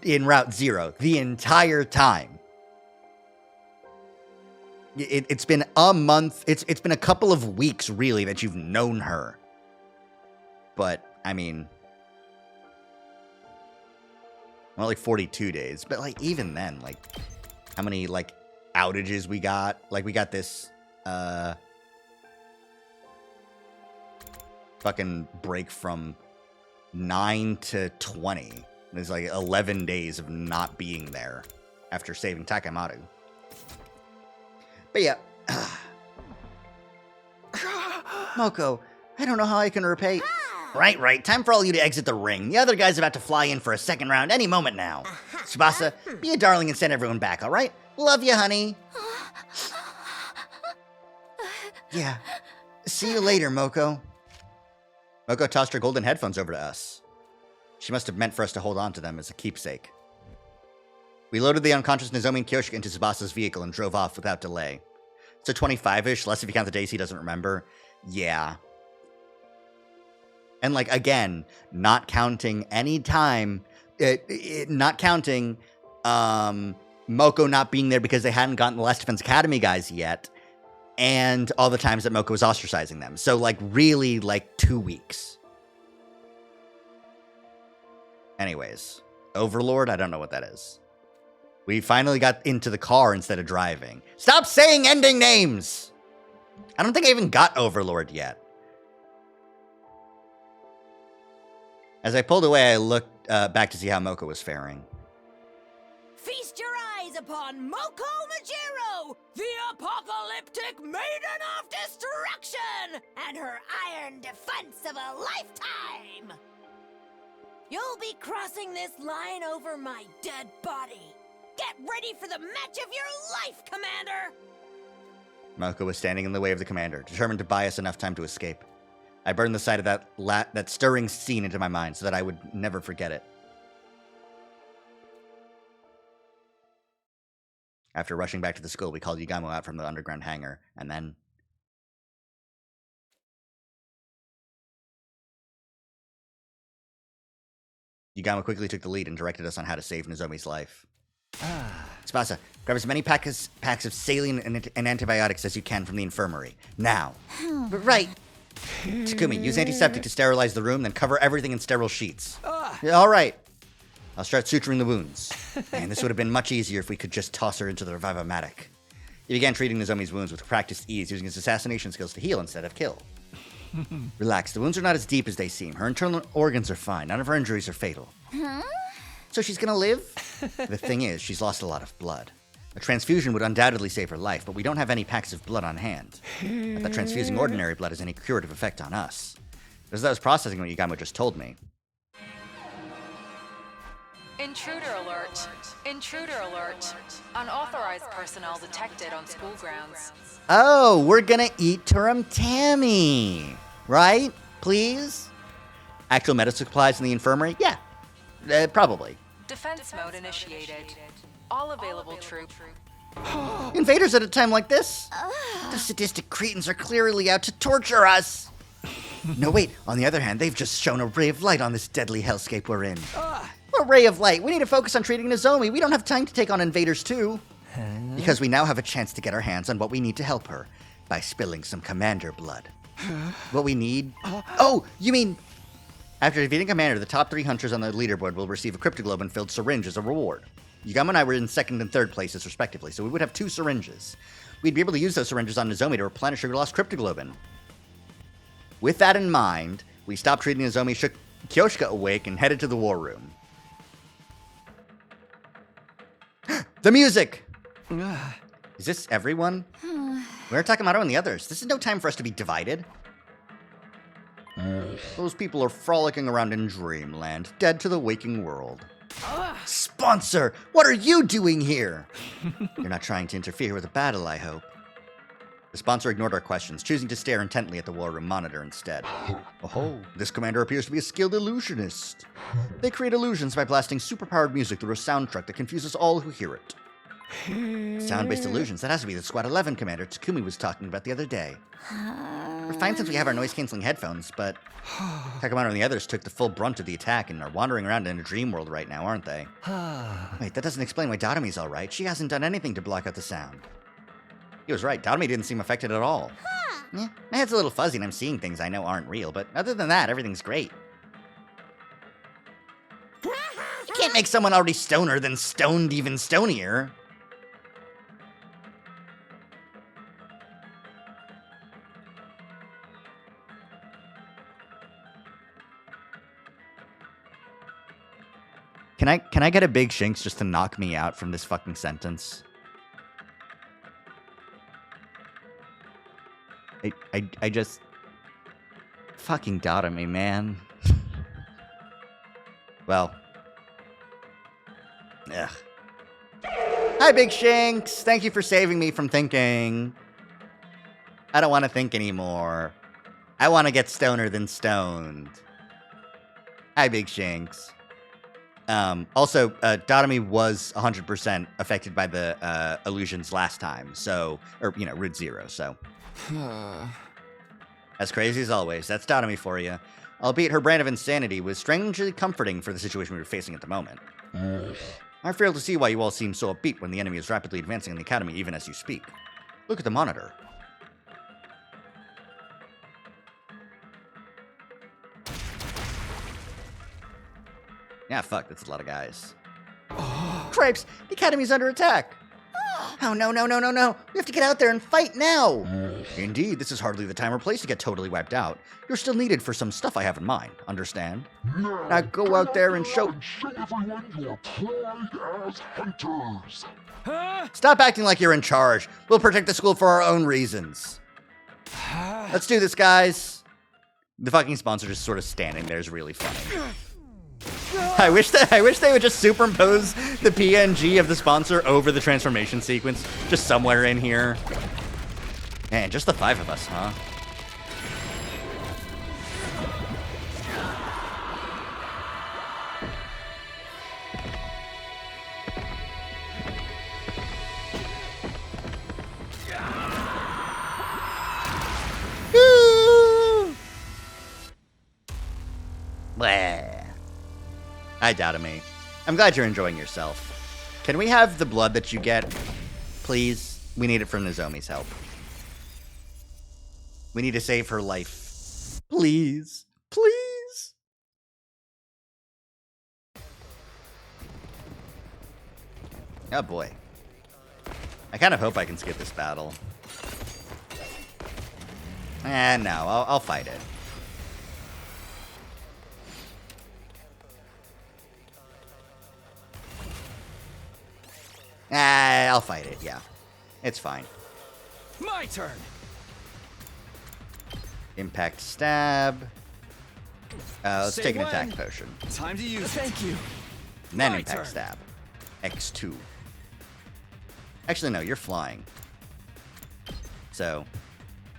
in Route Zero the entire time. It's been a month, it's been a couple of weeks, really, that you've known her. But, I mean... well, like 42 days. But, like, even then, like, how many, like, outages we got? Like, we got this, fucking break from 9 to 20. There's like 11 days of not being there after saving Takamaru. But yeah. Moko, I don't know how I can repay. Right. Time for all you to exit the ring. The other guy's about to fly in for a second round any moment now. Tsubasa, be a darling and send everyone back, all right? Love you, honey. Yeah. See you later, Moko. Moko tossed her golden headphones over to us. She must have meant for us to hold on to them as a keepsake. We loaded the unconscious Nozomi and Kyoshika into Tsubasa's vehicle and drove off without delay. So 25-ish, less if you count the days he doesn't remember. Yeah. And, like, again, not counting any time, not counting Moko not being there because they hadn't gotten the Last Defense Academy guys yet, and all the times that Moko was ostracizing them. So, like, really, like, 2 weeks. Anyways, Overlord, I don't know what that is. We finally got into the car instead of driving. Stop saying ending names! I don't think I even got Overlord yet. As I pulled away, I looked back to see how Moko was faring. Feast your eyes upon Moko Majiro, the apocalyptic maiden of destruction, and her iron defense of a lifetime! You'll be crossing this line over my dead body. Get ready for the match of your life, Commander! Moko was standing in the way of the commander, determined to buy us enough time to escape. I burned the sight of that stirring scene into my mind so that I would never forget it. After rushing back to the school, we called Yugamo out from the underground hangar, and then... Yugamo quickly took the lead and directed us on how to save Nozomi's life. Tsubasa, grab as many packs of saline and antibiotics as you can from the infirmary. Now. Right. Takumi, use antiseptic to sterilize the room, then cover everything in sterile sheets. All right. I'll start suturing the wounds. Man, this would have been much easier if we could just toss her into the Revive-O-Matic. He began treating Nozomi's wounds with practiced ease, using his assassination skills to heal instead of kill. Relax, the wounds are not as deep as they seem. Her internal organs are fine. None of her injuries are fatal. So she's gonna live? The thing is, she's lost a lot of blood. A transfusion would undoubtedly save her life, but we don't have any packs of blood on hand. Not that transfusing ordinary blood has any curative effect on us. As I was processing what Yugamo just told me. Intruder alert. Intruder alert. Unauthorized personnel detected on school grounds. Oh, we're gonna eat Turum Tammy. Right? Please? Actual medical supplies in the infirmary? Yeah. Probably. Defense mode initiated. All available troops. Invaders at a time like this? The sadistic cretins are clearly out to torture us. No, wait. On the other hand, they've just shown a ray of light on this deadly hellscape we're in. A ray of light. We need to focus on treating Nozomi. We don't have time to take on invaders, too. Because we now have a chance to get our hands on what we need to help her by spilling some commander blood. What we need... Oh, you mean... After defeating Commander, the top 3 hunters on the leaderboard will receive a Cryptoglobin-filled syringe as a reward. Yugamo and I were in 2nd and 3rd places, respectively, so we would have 2 syringes. We'd be able to use those syringes on Nozomi to replenish her lost Cryptoglobin. With that in mind, we stopped treating Nozomi, shook Kyoshika awake, and headed to the war room. The music! Is this everyone? Where are Takamaru and the others? This is no time for us to be divided. Those people are frolicking around in dreamland, dead to the waking world. Sponsor! What are you doing here? You're not trying to interfere with the battle, I hope. The sponsor ignored our questions, choosing to stare intently at the war room monitor instead. Oh, this commander appears to be a skilled illusionist. They create illusions by blasting superpowered music through a soundtrack that confuses all who hear it. Sound-based illusions, that has to be the Squad 11 commander Takumi was talking about the other day. We're fine since we have our noise-canceling headphones, but Takamaru and the others took the full brunt of the attack and are wandering around in a dream world right now, aren't they? Wait, that doesn't explain why Datomi's alright. She hasn't done anything to block out the sound. He was right, Datomi didn't seem affected at all. Yeah, my head's a little fuzzy and I'm seeing things I know aren't real, but other than that, everything's great. You can't make someone already stoner than stoned even stonier. Can I get a big Shinx just to knock me out from this fucking sentence? I just fucking doubted me, man. Well. Ugh. Hi, Big Shinx. Thank you for saving me from thinking. I don't want to think anymore. I want to get stoner than stoned. Hi, Big Shinx. Also, Dotomy was 100% affected by the illusions last time, so, or, you know, Route Zero, so. As crazy as always, that's Dotomy for you. Albeit her brand of insanity was strangely comforting for the situation we were facing at the moment. I fail to see why you all seem so upbeat when the enemy is rapidly advancing in the academy even as you speak. Look at the monitor. Yeah, fuck, that's a lot of guys. Cripes! The academy's under attack! Oh, no. We have to get out there and fight now! Indeed, this is hardly the time or place to get totally wiped out. You're still needed for some stuff I have in mind, understand? Now go out there and show everyone your pride as hunters. Stop acting like you're in charge. We'll protect the school for our own reasons. Let's do this, guys. The fucking sponsor just sort of standing there is really funny. I wish they would just superimpose the PNG of the sponsor over the transformation sequence, just somewhere in here. Man, just the 5 of us, huh? Bleh. I doubt it, mate. I'm glad you're enjoying yourself. Can we have the blood that you get, please? We need it for Nozomi's help. We need to save her life. Please. Please. Oh, boy. I kind of hope I can skip this battle. No, I'll fight it. I'll fight it, yeah. It's fine. My turn. Impact stab. Let's Say take an when. attack potion. Time to use Thank you. And then My impact turn. stab. X2. Actually, no, you're flying. So,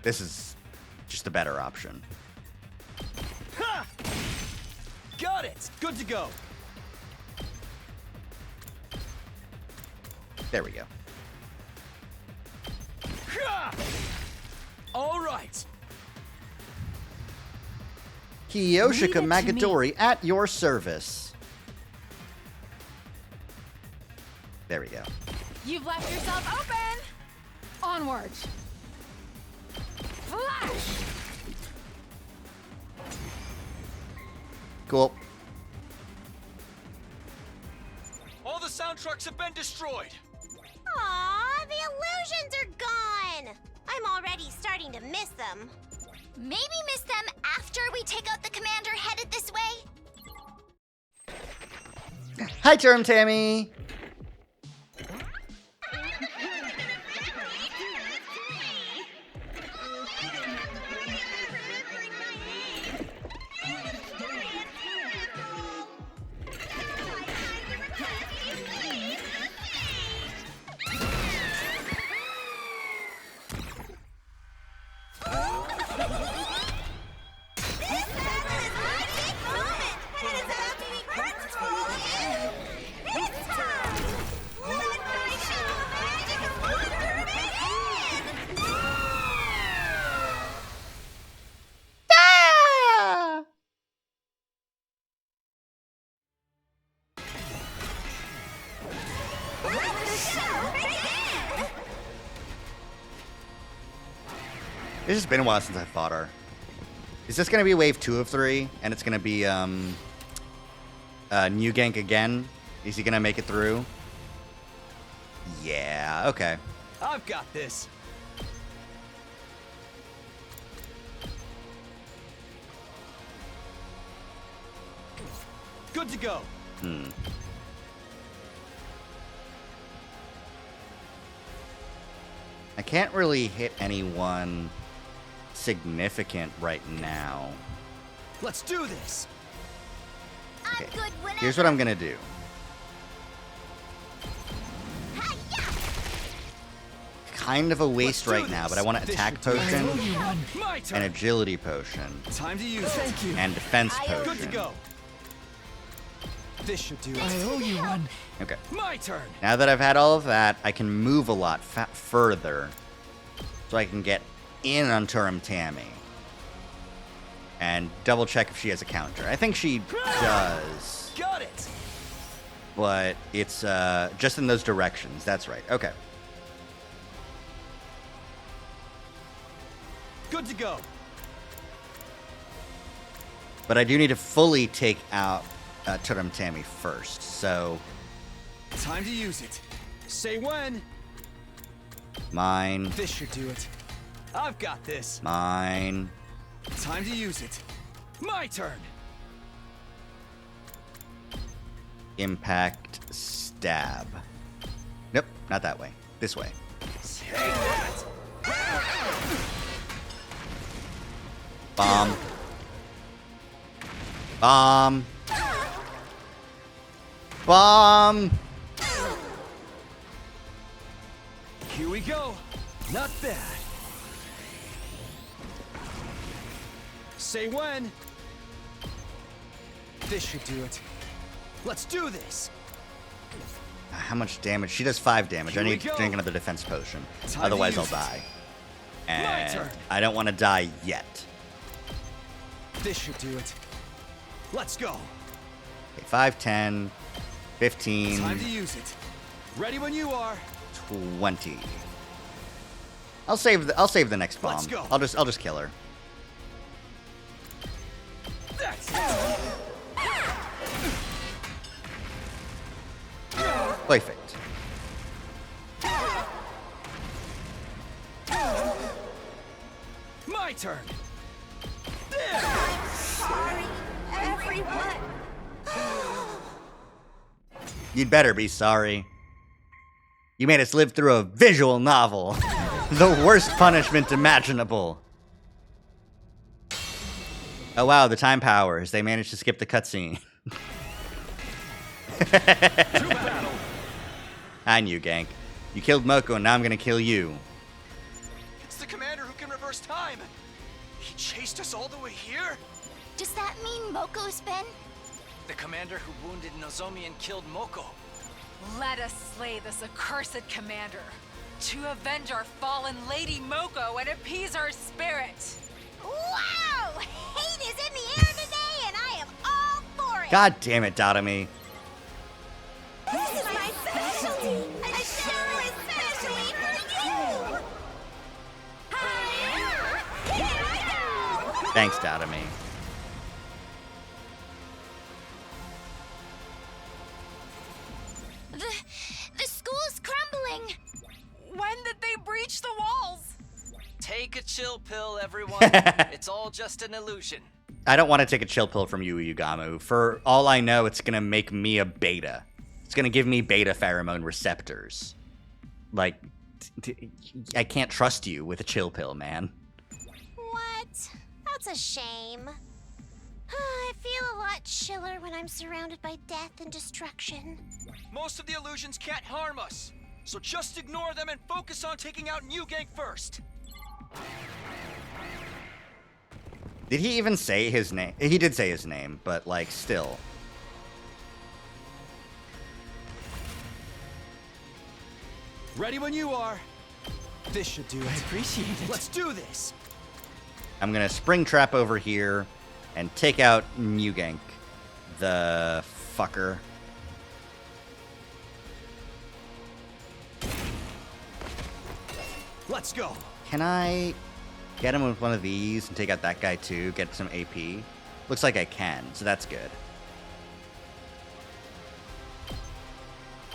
this is just a better option. Ha! Got it. Good to go. There we go. Ha! All right. Kiyoshika Leave it to me. Magadori at your service. There we go. You've left yourself open! Onward! Flash! Cool. All the sound trucks have been destroyed. Aw, the illusions are gone! I'm already starting to miss them. Maybe miss them after we take out the commander headed this way? Hi, Term Tammy. It's just been a while since I fought her. Is this gonna be wave 2 of 3? And it's gonna be New Gank again? Is he gonna make it through? Yeah, okay. I've got this. Good to go. can't really hit anyone significant right now. Let's do this. Okay. Here's what I'm gonna do. Kind of a waste right now, but I want an attack potion and agility potion. Time to use it. And defense potion. Good to go. This should do it. I owe you one. Okay. My turn. Now that I've had all of that, I can move a lot further, so I can get in on Turum Tammy and double check if she has a counter. I think she does. Got it. But it's just in those directions. That's right. Okay. Good to go. But I do need to fully take out Turum Tammy first. So time to use it. Say when. Mine. This should do it. I've got this. Mine. Time to use it. My turn. Impact. Stab. Nope, not that way. This way. Bomb. Bomb. Bomb. Here we go. Not bad. Say when. This should do it. Let's do this. How much damage? She does 5 damage. I need to drink another defense potion. Otherwise, I'll die. And I don't want to die yet. This should do it. Let's go. Okay, 5, 10, 15. Time to use it. Ready when you are. 20. I'll save the next bomb. Let's go. I'll just kill her. That's Perfect. My turn. Sorry, everyone. You'd better be sorry. You made us live through a visual novel. The worst punishment imaginable. Oh wow, the time powers. They managed to skip the cutscene. I knew, Gank. You killed Moko, and now I'm gonna kill you. It's the commander who can reverse time. He chased us all the way here? Does that mean Moko's been? The commander who wounded Nozomi and killed Moko. Let us slay this accursed commander to avenge our fallen Lady Moko and appease her spirit. Wow! Hate is in the air today, and I am all for it. God damn it, Dotami. This is my specialty. A show especially for you. Here I go. Thanks, Dotami. The school's crumbling. When did they breach the walls? Take a chill pill, everyone. It's all just an illusion. I don't want to take a chill pill from you, Yugamu. For all I know, it's gonna make me a beta. It's gonna give me beta pheromone receptors. Like, I can't trust you with a chill pill, man. What? That's a shame. I feel a lot chiller when I'm surrounded by death and destruction. Most of the illusions can't harm us, so just ignore them and focus on taking out New Gank first. Did he even say his name? He did say his name, but, like, still. Ready when you are. This should do it. I appreciate it. Let's do this. I'm gonna spring trap over here and take out Mugank, the fucker. Let's go. Can I get him with one of these and take out that guy too? Get some AP? Looks like I can, so that's good.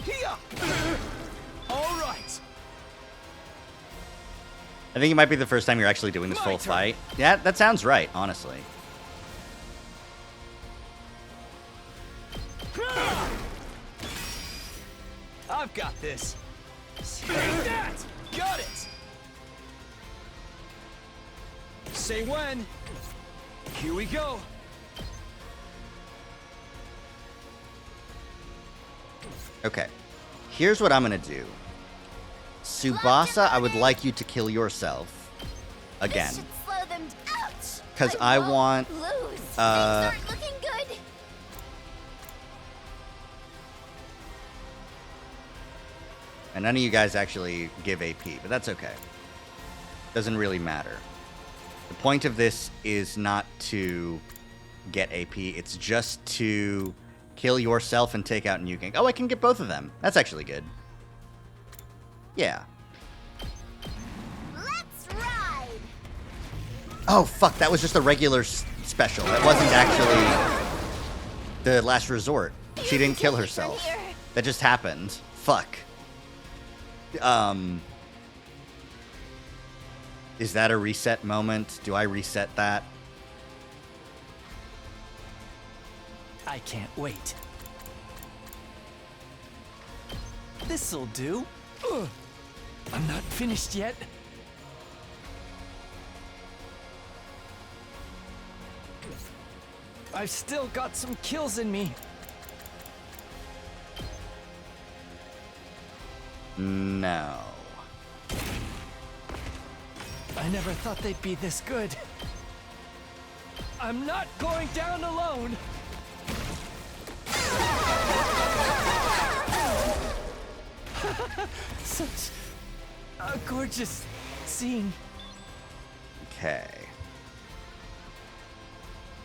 Here. All right. I think it might be the first time you're actually doing this full fight. Yeah, that sounds right, honestly. I've got this. Take that. Got it. Say when. Here we go. Okay. Here's what I'm gonna do. Tsubasa, I would like you to kill yourself. Again. This should slow them. Ouch! Because I won't want... lose. Things aren't looking good. And none of you guys actually give AP, but that's okay. Doesn't really matter. The point of this is not to get AP, it's just to kill yourself and take out New Gang. Oh, I can get both of them. That's actually good. Yeah. Let's ride. Oh, fuck, that was just a regular special. That wasn't actually the last resort. She didn't kill herself. That just happened. Fuck. Is that a reset moment? Do I reset that? I can't wait. This'll do. Ugh. I'm not finished yet. I've still got some kills in me. No. I never thought they'd be this good. I'm not going down alone. Such a gorgeous scene. Okay.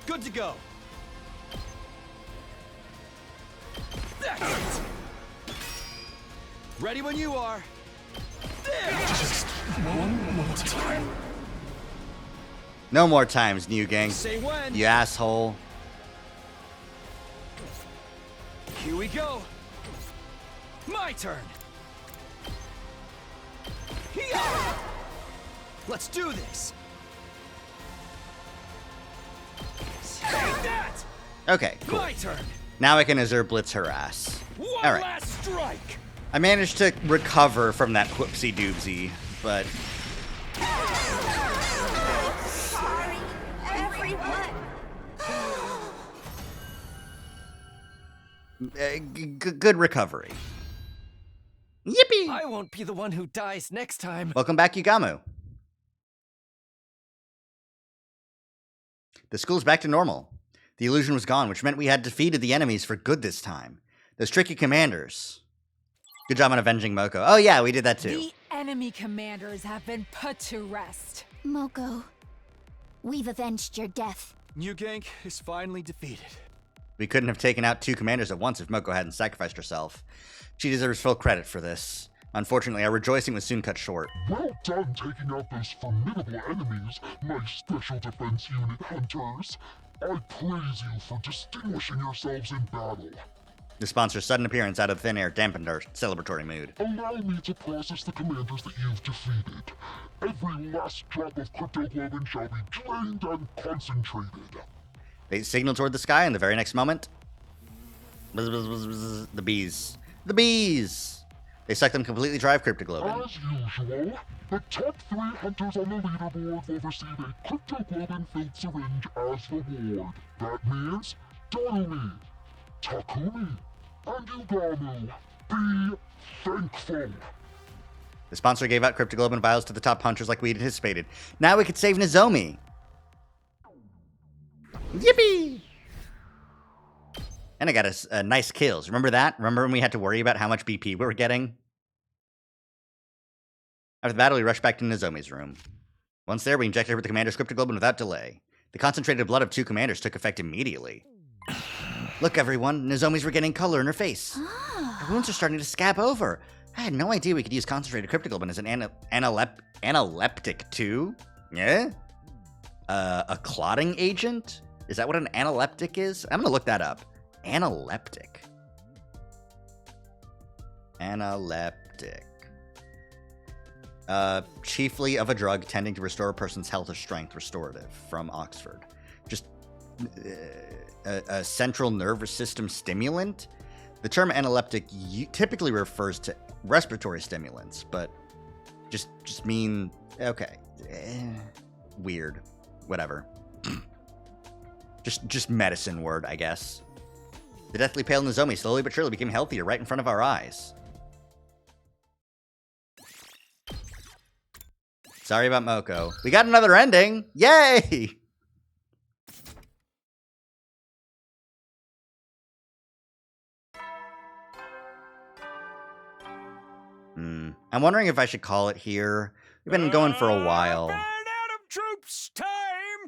Good to go. That's it. Ready when you are. There. Just one more time. No more times, New Gang. Say when. You asshole. Here we go. My turn. Here. Let's do this. Take that. Okay, cool. My turn. Now I can Azure Blitz her ass. One Alright. last strike. I managed to recover from that whoopsie doobsie, but Sorry, everyone. good recovery. Yippee! I won't be the one who dies next time. Welcome back, Yugamu. The school's back to normal. The illusion was gone, which meant we had defeated the enemies for good this time. Those tricky commanders. Good job on avenging Moko. Oh yeah, we did that too. The enemy commanders have been put to rest. Moko, we've avenged your death. New Gang is finally defeated. We couldn't have taken out two commanders at once if Moko hadn't sacrificed herself. She deserves full credit for this. Unfortunately, our rejoicing was soon cut short. Well done taking out those formidable enemies, my Special Defense Unit hunters. I praise you for distinguishing yourselves in battle. The sponsor's sudden appearance out of thin air dampened our celebratory mood. Allow me to process the commanders that you've defeated. Every last drop of cryptoglobin shall be drained and concentrated. They signaled toward the sky, and the very next moment... Buzz, buzz, buzz, buzz, the bees. The bees! They sucked them completely dry of cryptoglobin. As usual, the top 3 hunters on the leaderboard will receive a cryptoglobin-filled syringe as reward. That means Darumi, Takumi, and Yugamu. Be thankful. The sponsor gave out cryptoglobin vials to the top hunters like we had anticipated. Now we could save Nozomi. Yippee! And I got us nice kills. Remember that? Remember when we had to worry about how much BP we were getting? After the battle, we rushed back to Nozomi's room. Once there, we injected her with the commander's cryptoglobin without delay. The concentrated blood of 2 commanders took effect immediately. Look, everyone, Nozomi's regaining color in her face. Her wounds are starting to scab over. I had no idea we could use concentrated cryptoglobin as an analeptic too. Yeah? A clotting agent? Is that what an analeptic is? I'm gonna look that up. Analeptic. Analeptic. Chiefly of a drug tending to restore a person's health or strength. Restorative. From Oxford. Just a central nervous system stimulant? The term analeptic typically refers to respiratory stimulants, but just mean... Okay. Weird. whatever. just medicine word, I guess. The deathly pale Nozomi slowly but surely became healthier right in front of our eyes. Sorry about Moko. We got another ending! Yay! I'm wondering if I should call it here. We've been going for a while. Adam troops, time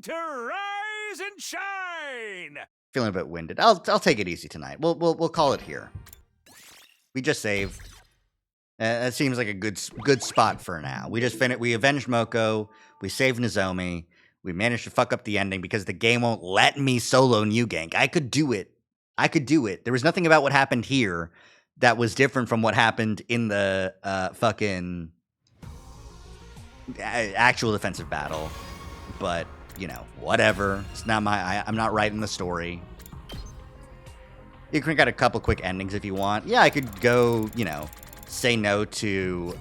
to rise and shine! Feeling a bit winded. I'll take it easy tonight. We'll call it here. We just saved. That seems like a good spot for now. We just finished. We avenged Moko. We saved Nozomi. We managed to fuck up the ending because the game won't let me solo New Gank. I could do it. There was nothing about what happened here that was different from what happened in the fucking actual defensive battle. But, you know, whatever. It's not I'm not writing the story. You can get a couple quick endings if you want. Yeah, I could go, you know, say no to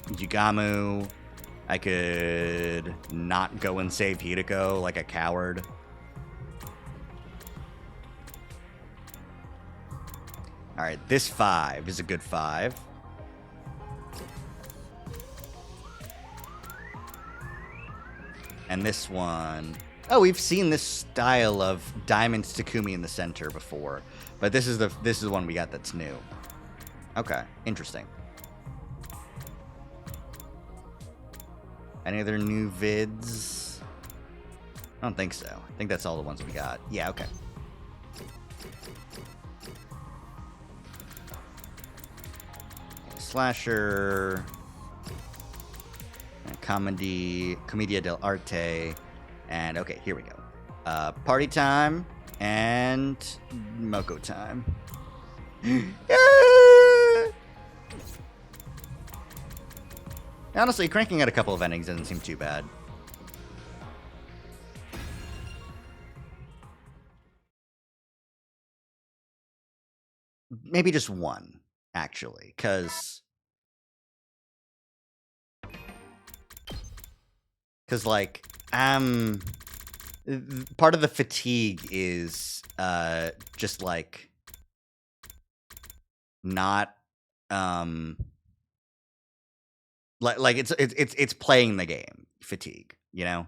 Yugamu. I could not go and save Hideko like a coward. All right, this 5 is a good 5. And this one... Oh, we've seen this style of Diamond Takumi in the center before. But this is the one we got that's new. Okay, interesting. Any other new vids? I don't think so. I think that's all the ones we got. Yeah, okay. Slasher, Commedia dell'arte, and okay, here we go. Party time and Moko time. Honestly, cranking out a couple of endings doesn't seem too bad. Maybe just one, actually, because like part of the fatigue is just like not like it's playing the game fatigue, you know.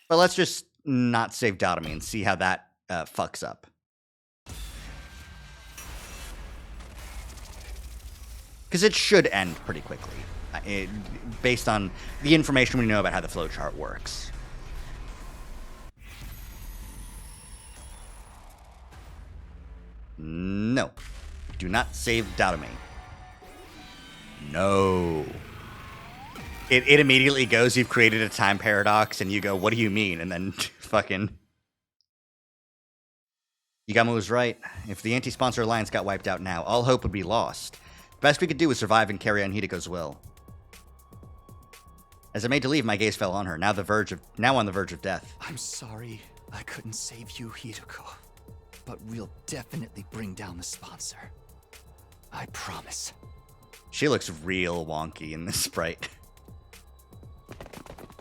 But let's just not save Dotomy and see how that fucks up. Because it should end pretty quickly, based on the information we know about how the flowchart works. No. Do not save Dotomy. No. It immediately goes, you've created a time paradox, and you go, what do you mean? And then fucking... Yugamu was right. If the anti-sponsor alliance got wiped out now, all hope would be lost. The best we could do was survive and carry on Hideko's will. As I made to leave, my gaze fell on her, now on the verge of death. I'm sorry I couldn't save you, Hideko. But we'll definitely bring down the sponsor. I promise. She looks real wonky in this sprite.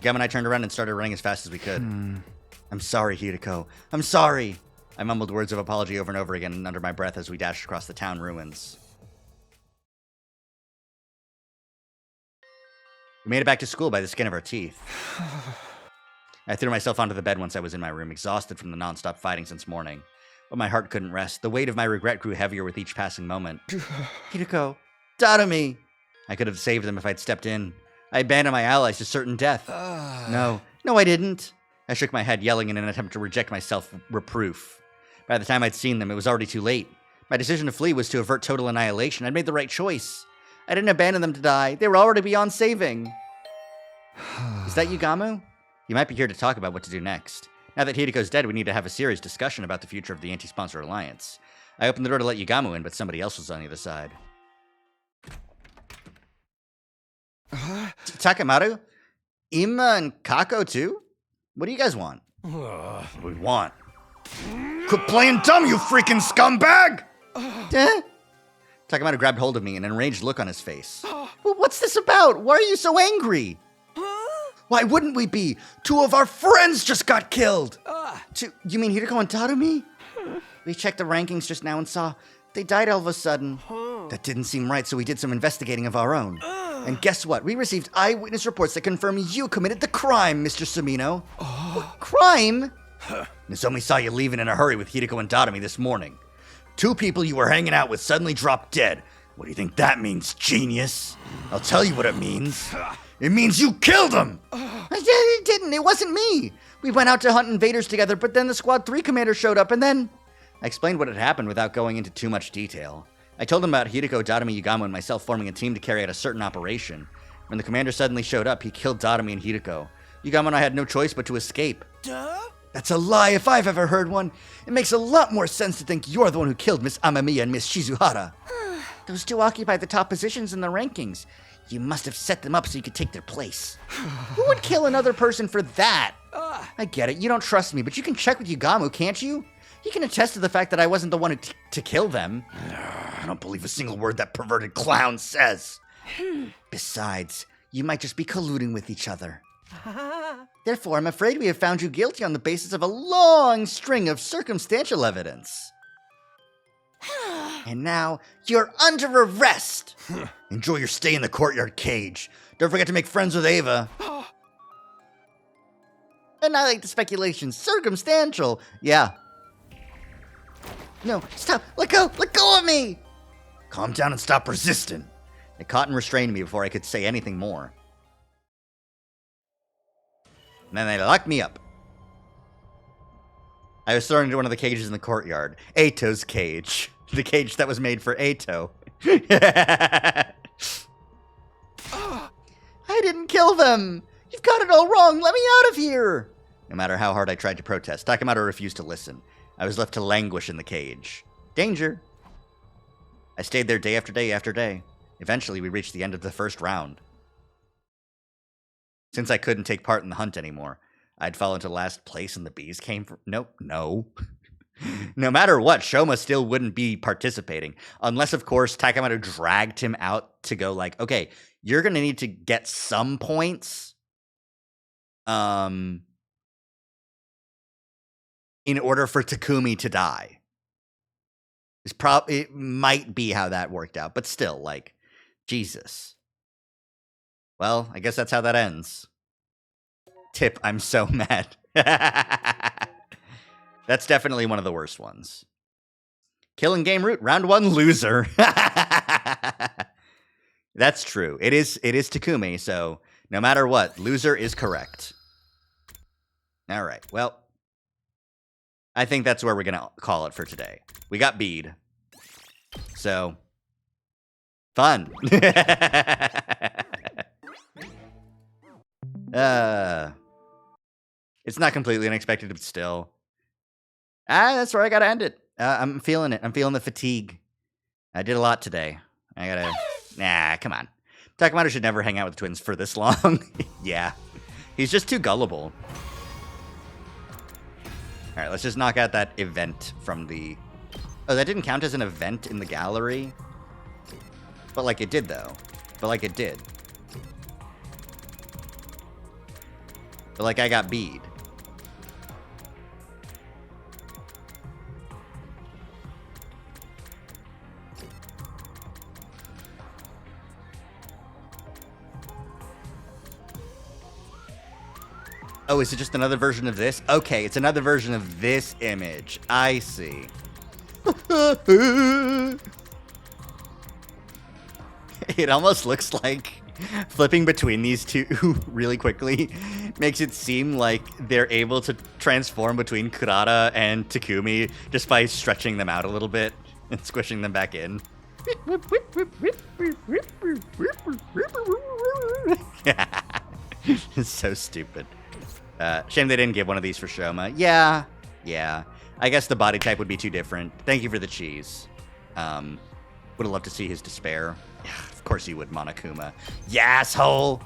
Gam and I turned around and started running as fast as we could. I'm sorry, Hideko. I'm sorry! I mumbled words of apology over and over again under my breath as we dashed across the town ruins. We made it back to school by the skin of our teeth. I threw myself onto the bed once I was in my room, exhausted from the non-stop fighting since morning. But my heart couldn't rest. The weight of my regret grew heavier with each passing moment. Hideko, Dotomy! I could have saved them if I'd stepped in. I abandoned my allies to certain death. No, I didn't. I shook my head, yelling in an attempt to reject my self-reproof. By the time I'd seen them, it was already too late. My decision to flee was to avert total annihilation. I'd made the right choice. I didn't abandon them to die. They were already beyond saving. Is that Yugamu? You might be here to talk about what to do next. Now that Hideko's dead, we need to have a serious discussion about the future of the anti-sponsor alliance. I opened the door to let Yugamu in, but somebody else was on the other side. Takemaru? Ima and Kako too? What do you guys want? What do we want? Quit playing dumb, you freaking scumbag! Takemaru grabbed hold of me, and an enraged look on his face. Well, what's this about? Why are you so angry? Why wouldn't we be? 2 of our friends just got killed! You mean Hideko and Tadami? We checked the rankings just now and saw they died all of a sudden. That didn't seem right, so we did some investigating of our own. And guess what? We received eyewitness reports that confirm you committed the crime, Mr. Sumino. What crime? Nozomi saw you leaving in a hurry with Hideko and Tadami this morning. 2 people you were hanging out with suddenly dropped dead. What do you think that means, genius? I'll tell you what it means. It means you killed them! It didn't. It wasn't me. We went out to hunt invaders together, but then the Squad 3 commander showed up, and then... I explained what had happened without going into too much detail. I told him about Hideko, Tadami, Yugamo, and myself forming a team to carry out a certain operation. When the commander suddenly showed up, he killed Tadami and Hideko. Yugamo and I had no choice but to escape. Duh? That's a lie if I've ever heard one. It makes a lot more sense to think you're the one who killed Miss Amamiya and Miss Shizuhara. Those 2 occupied the top positions in the rankings. You must have set them up so you could take their place. Who would kill another person for that? I get it, you don't trust me, but you can check with Yugamo, can't you? He can attest to the fact that I wasn't the one to kill them. I don't believe a single word that perverted clown says. Besides, you might just be colluding with each other. Therefore, I'm afraid we have found you guilty on the basis of a long string of circumstantial evidence. And now, you're under arrest! Enjoy your stay in the courtyard cage. Don't forget to make friends with Ava. And I like the speculation. Circumstantial. Yeah. No, stop. Let go of me! Calm down and stop resisting. They caught and restrained me before I could say anything more. And then they locked me up. I was thrown into one of the cages in the courtyard. Eito's cage. The cage that was made for Eito. I didn't kill them! You've got it all wrong! Let me out of here! No matter how hard I tried to protest, Takamado refused to listen. I was left to languish in the cage. Danger! I stayed there day after day after day. Eventually, we reached the end of the first round. Since I couldn't take part in the hunt anymore, I'd fallen to last place and the bees came from... Nope, no. No matter what, Shoma still wouldn't be participating. Unless, of course, Takamado dragged him out to go like, okay, you're going to need to get some points. In order for Takumi to die. It might be how that worked out, but still, like, Jesus. Well, I guess that's how that ends. Tip, I'm so mad. That's definitely one of the worst ones. Killing game route, round 1, loser. That's true. It is Takumi, so no matter what, loser is correct. All right, well, I think that's where we're going to call it for today. We got bead. So, fun. It's not completely unexpected, but still. That's where I gotta end it. I'm feeling it. I'm feeling the fatigue. I did a lot today. I gotta... Nah, come on. Takamado should never hang out with twins for this long. Yeah. He's just too gullible. Alright, let's just knock out that event from the... Oh, that didn't count as an event in the gallery? But like it did, though. But like it did. But like I got bead. Oh, is it just another version of this? Okay, it's another version of this image. I see. It almost looks like flipping between these two really quickly makes it seem like they're able to transform between Kurata and Takumi just by stretching them out a little bit and squishing them back in. It's so stupid. Shame they didn't give one of these for Shoma. Yeah. I guess the body type would be too different. Thank you for the cheese. Would have loved to see his despair. Of course you would, Monokuma. You asshole!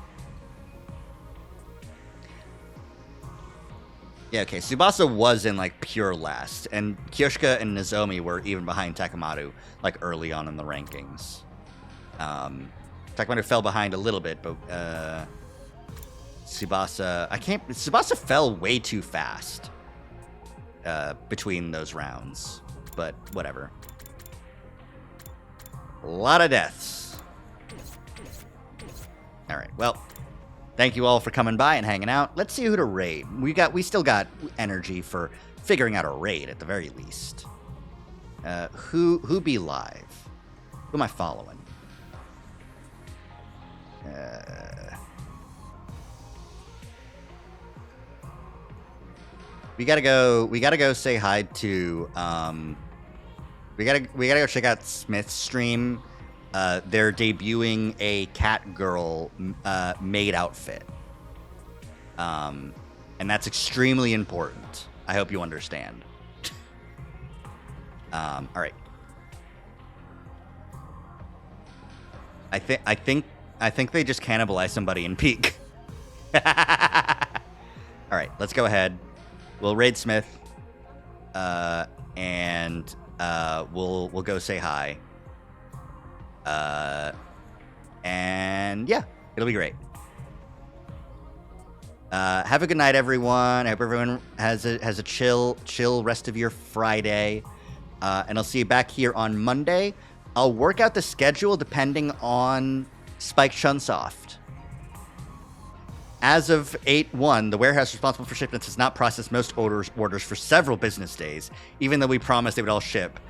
Yeah, okay, Tsubasa was in, like, pure last, and Kyoshika and Nozomi were even behind Takamado, like, early on in the rankings. Takamado fell behind a little bit, but, Tsubasa, Tsubasa fell way too fast between those rounds, but whatever. A lot of deaths. All right, well, thank you all for coming by and hanging out. Let's see who to raid. We still got energy for figuring out a raid at the very least. Who be live? Who am I following? We gotta go say hi to we gotta go check out Smith's stream. They're debuting a cat girl maid outfit. And that's extremely important. I hope you understand. All right. I think they just cannibalized somebody in Peak. All right, let's go ahead. We'll raid Smith, and we'll go say hi. And yeah, it'll be great. Have a good night, everyone. I hope everyone has a chill rest of your Friday. And I'll see you back here on Monday. I'll work out the schedule depending on Spike Chunsoft. As of 8/1, the warehouse responsible for shipments has not processed most orders for several business days, even though we promised they would all ship.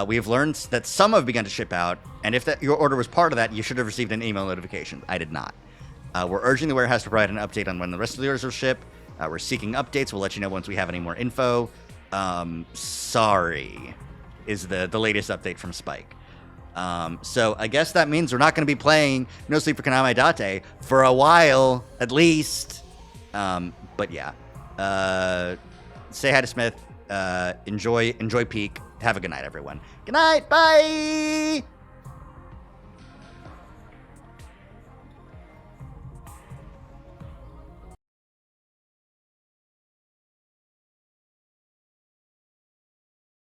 We have learned that some have begun to ship out, and if your order was part of that, you should have received an email notification. I did not. We're urging the warehouse to provide an update on when the rest of the orders will ship. We're seeking updates. We'll let you know once we have any more info. Sorry is the latest update from Spike. So I guess that means we're not going to be playing No Sleep for Kaname Date for a while, at least. But yeah. Say hi to Smith. Enjoy Peak. Have a good night, everyone. Good night. Bye.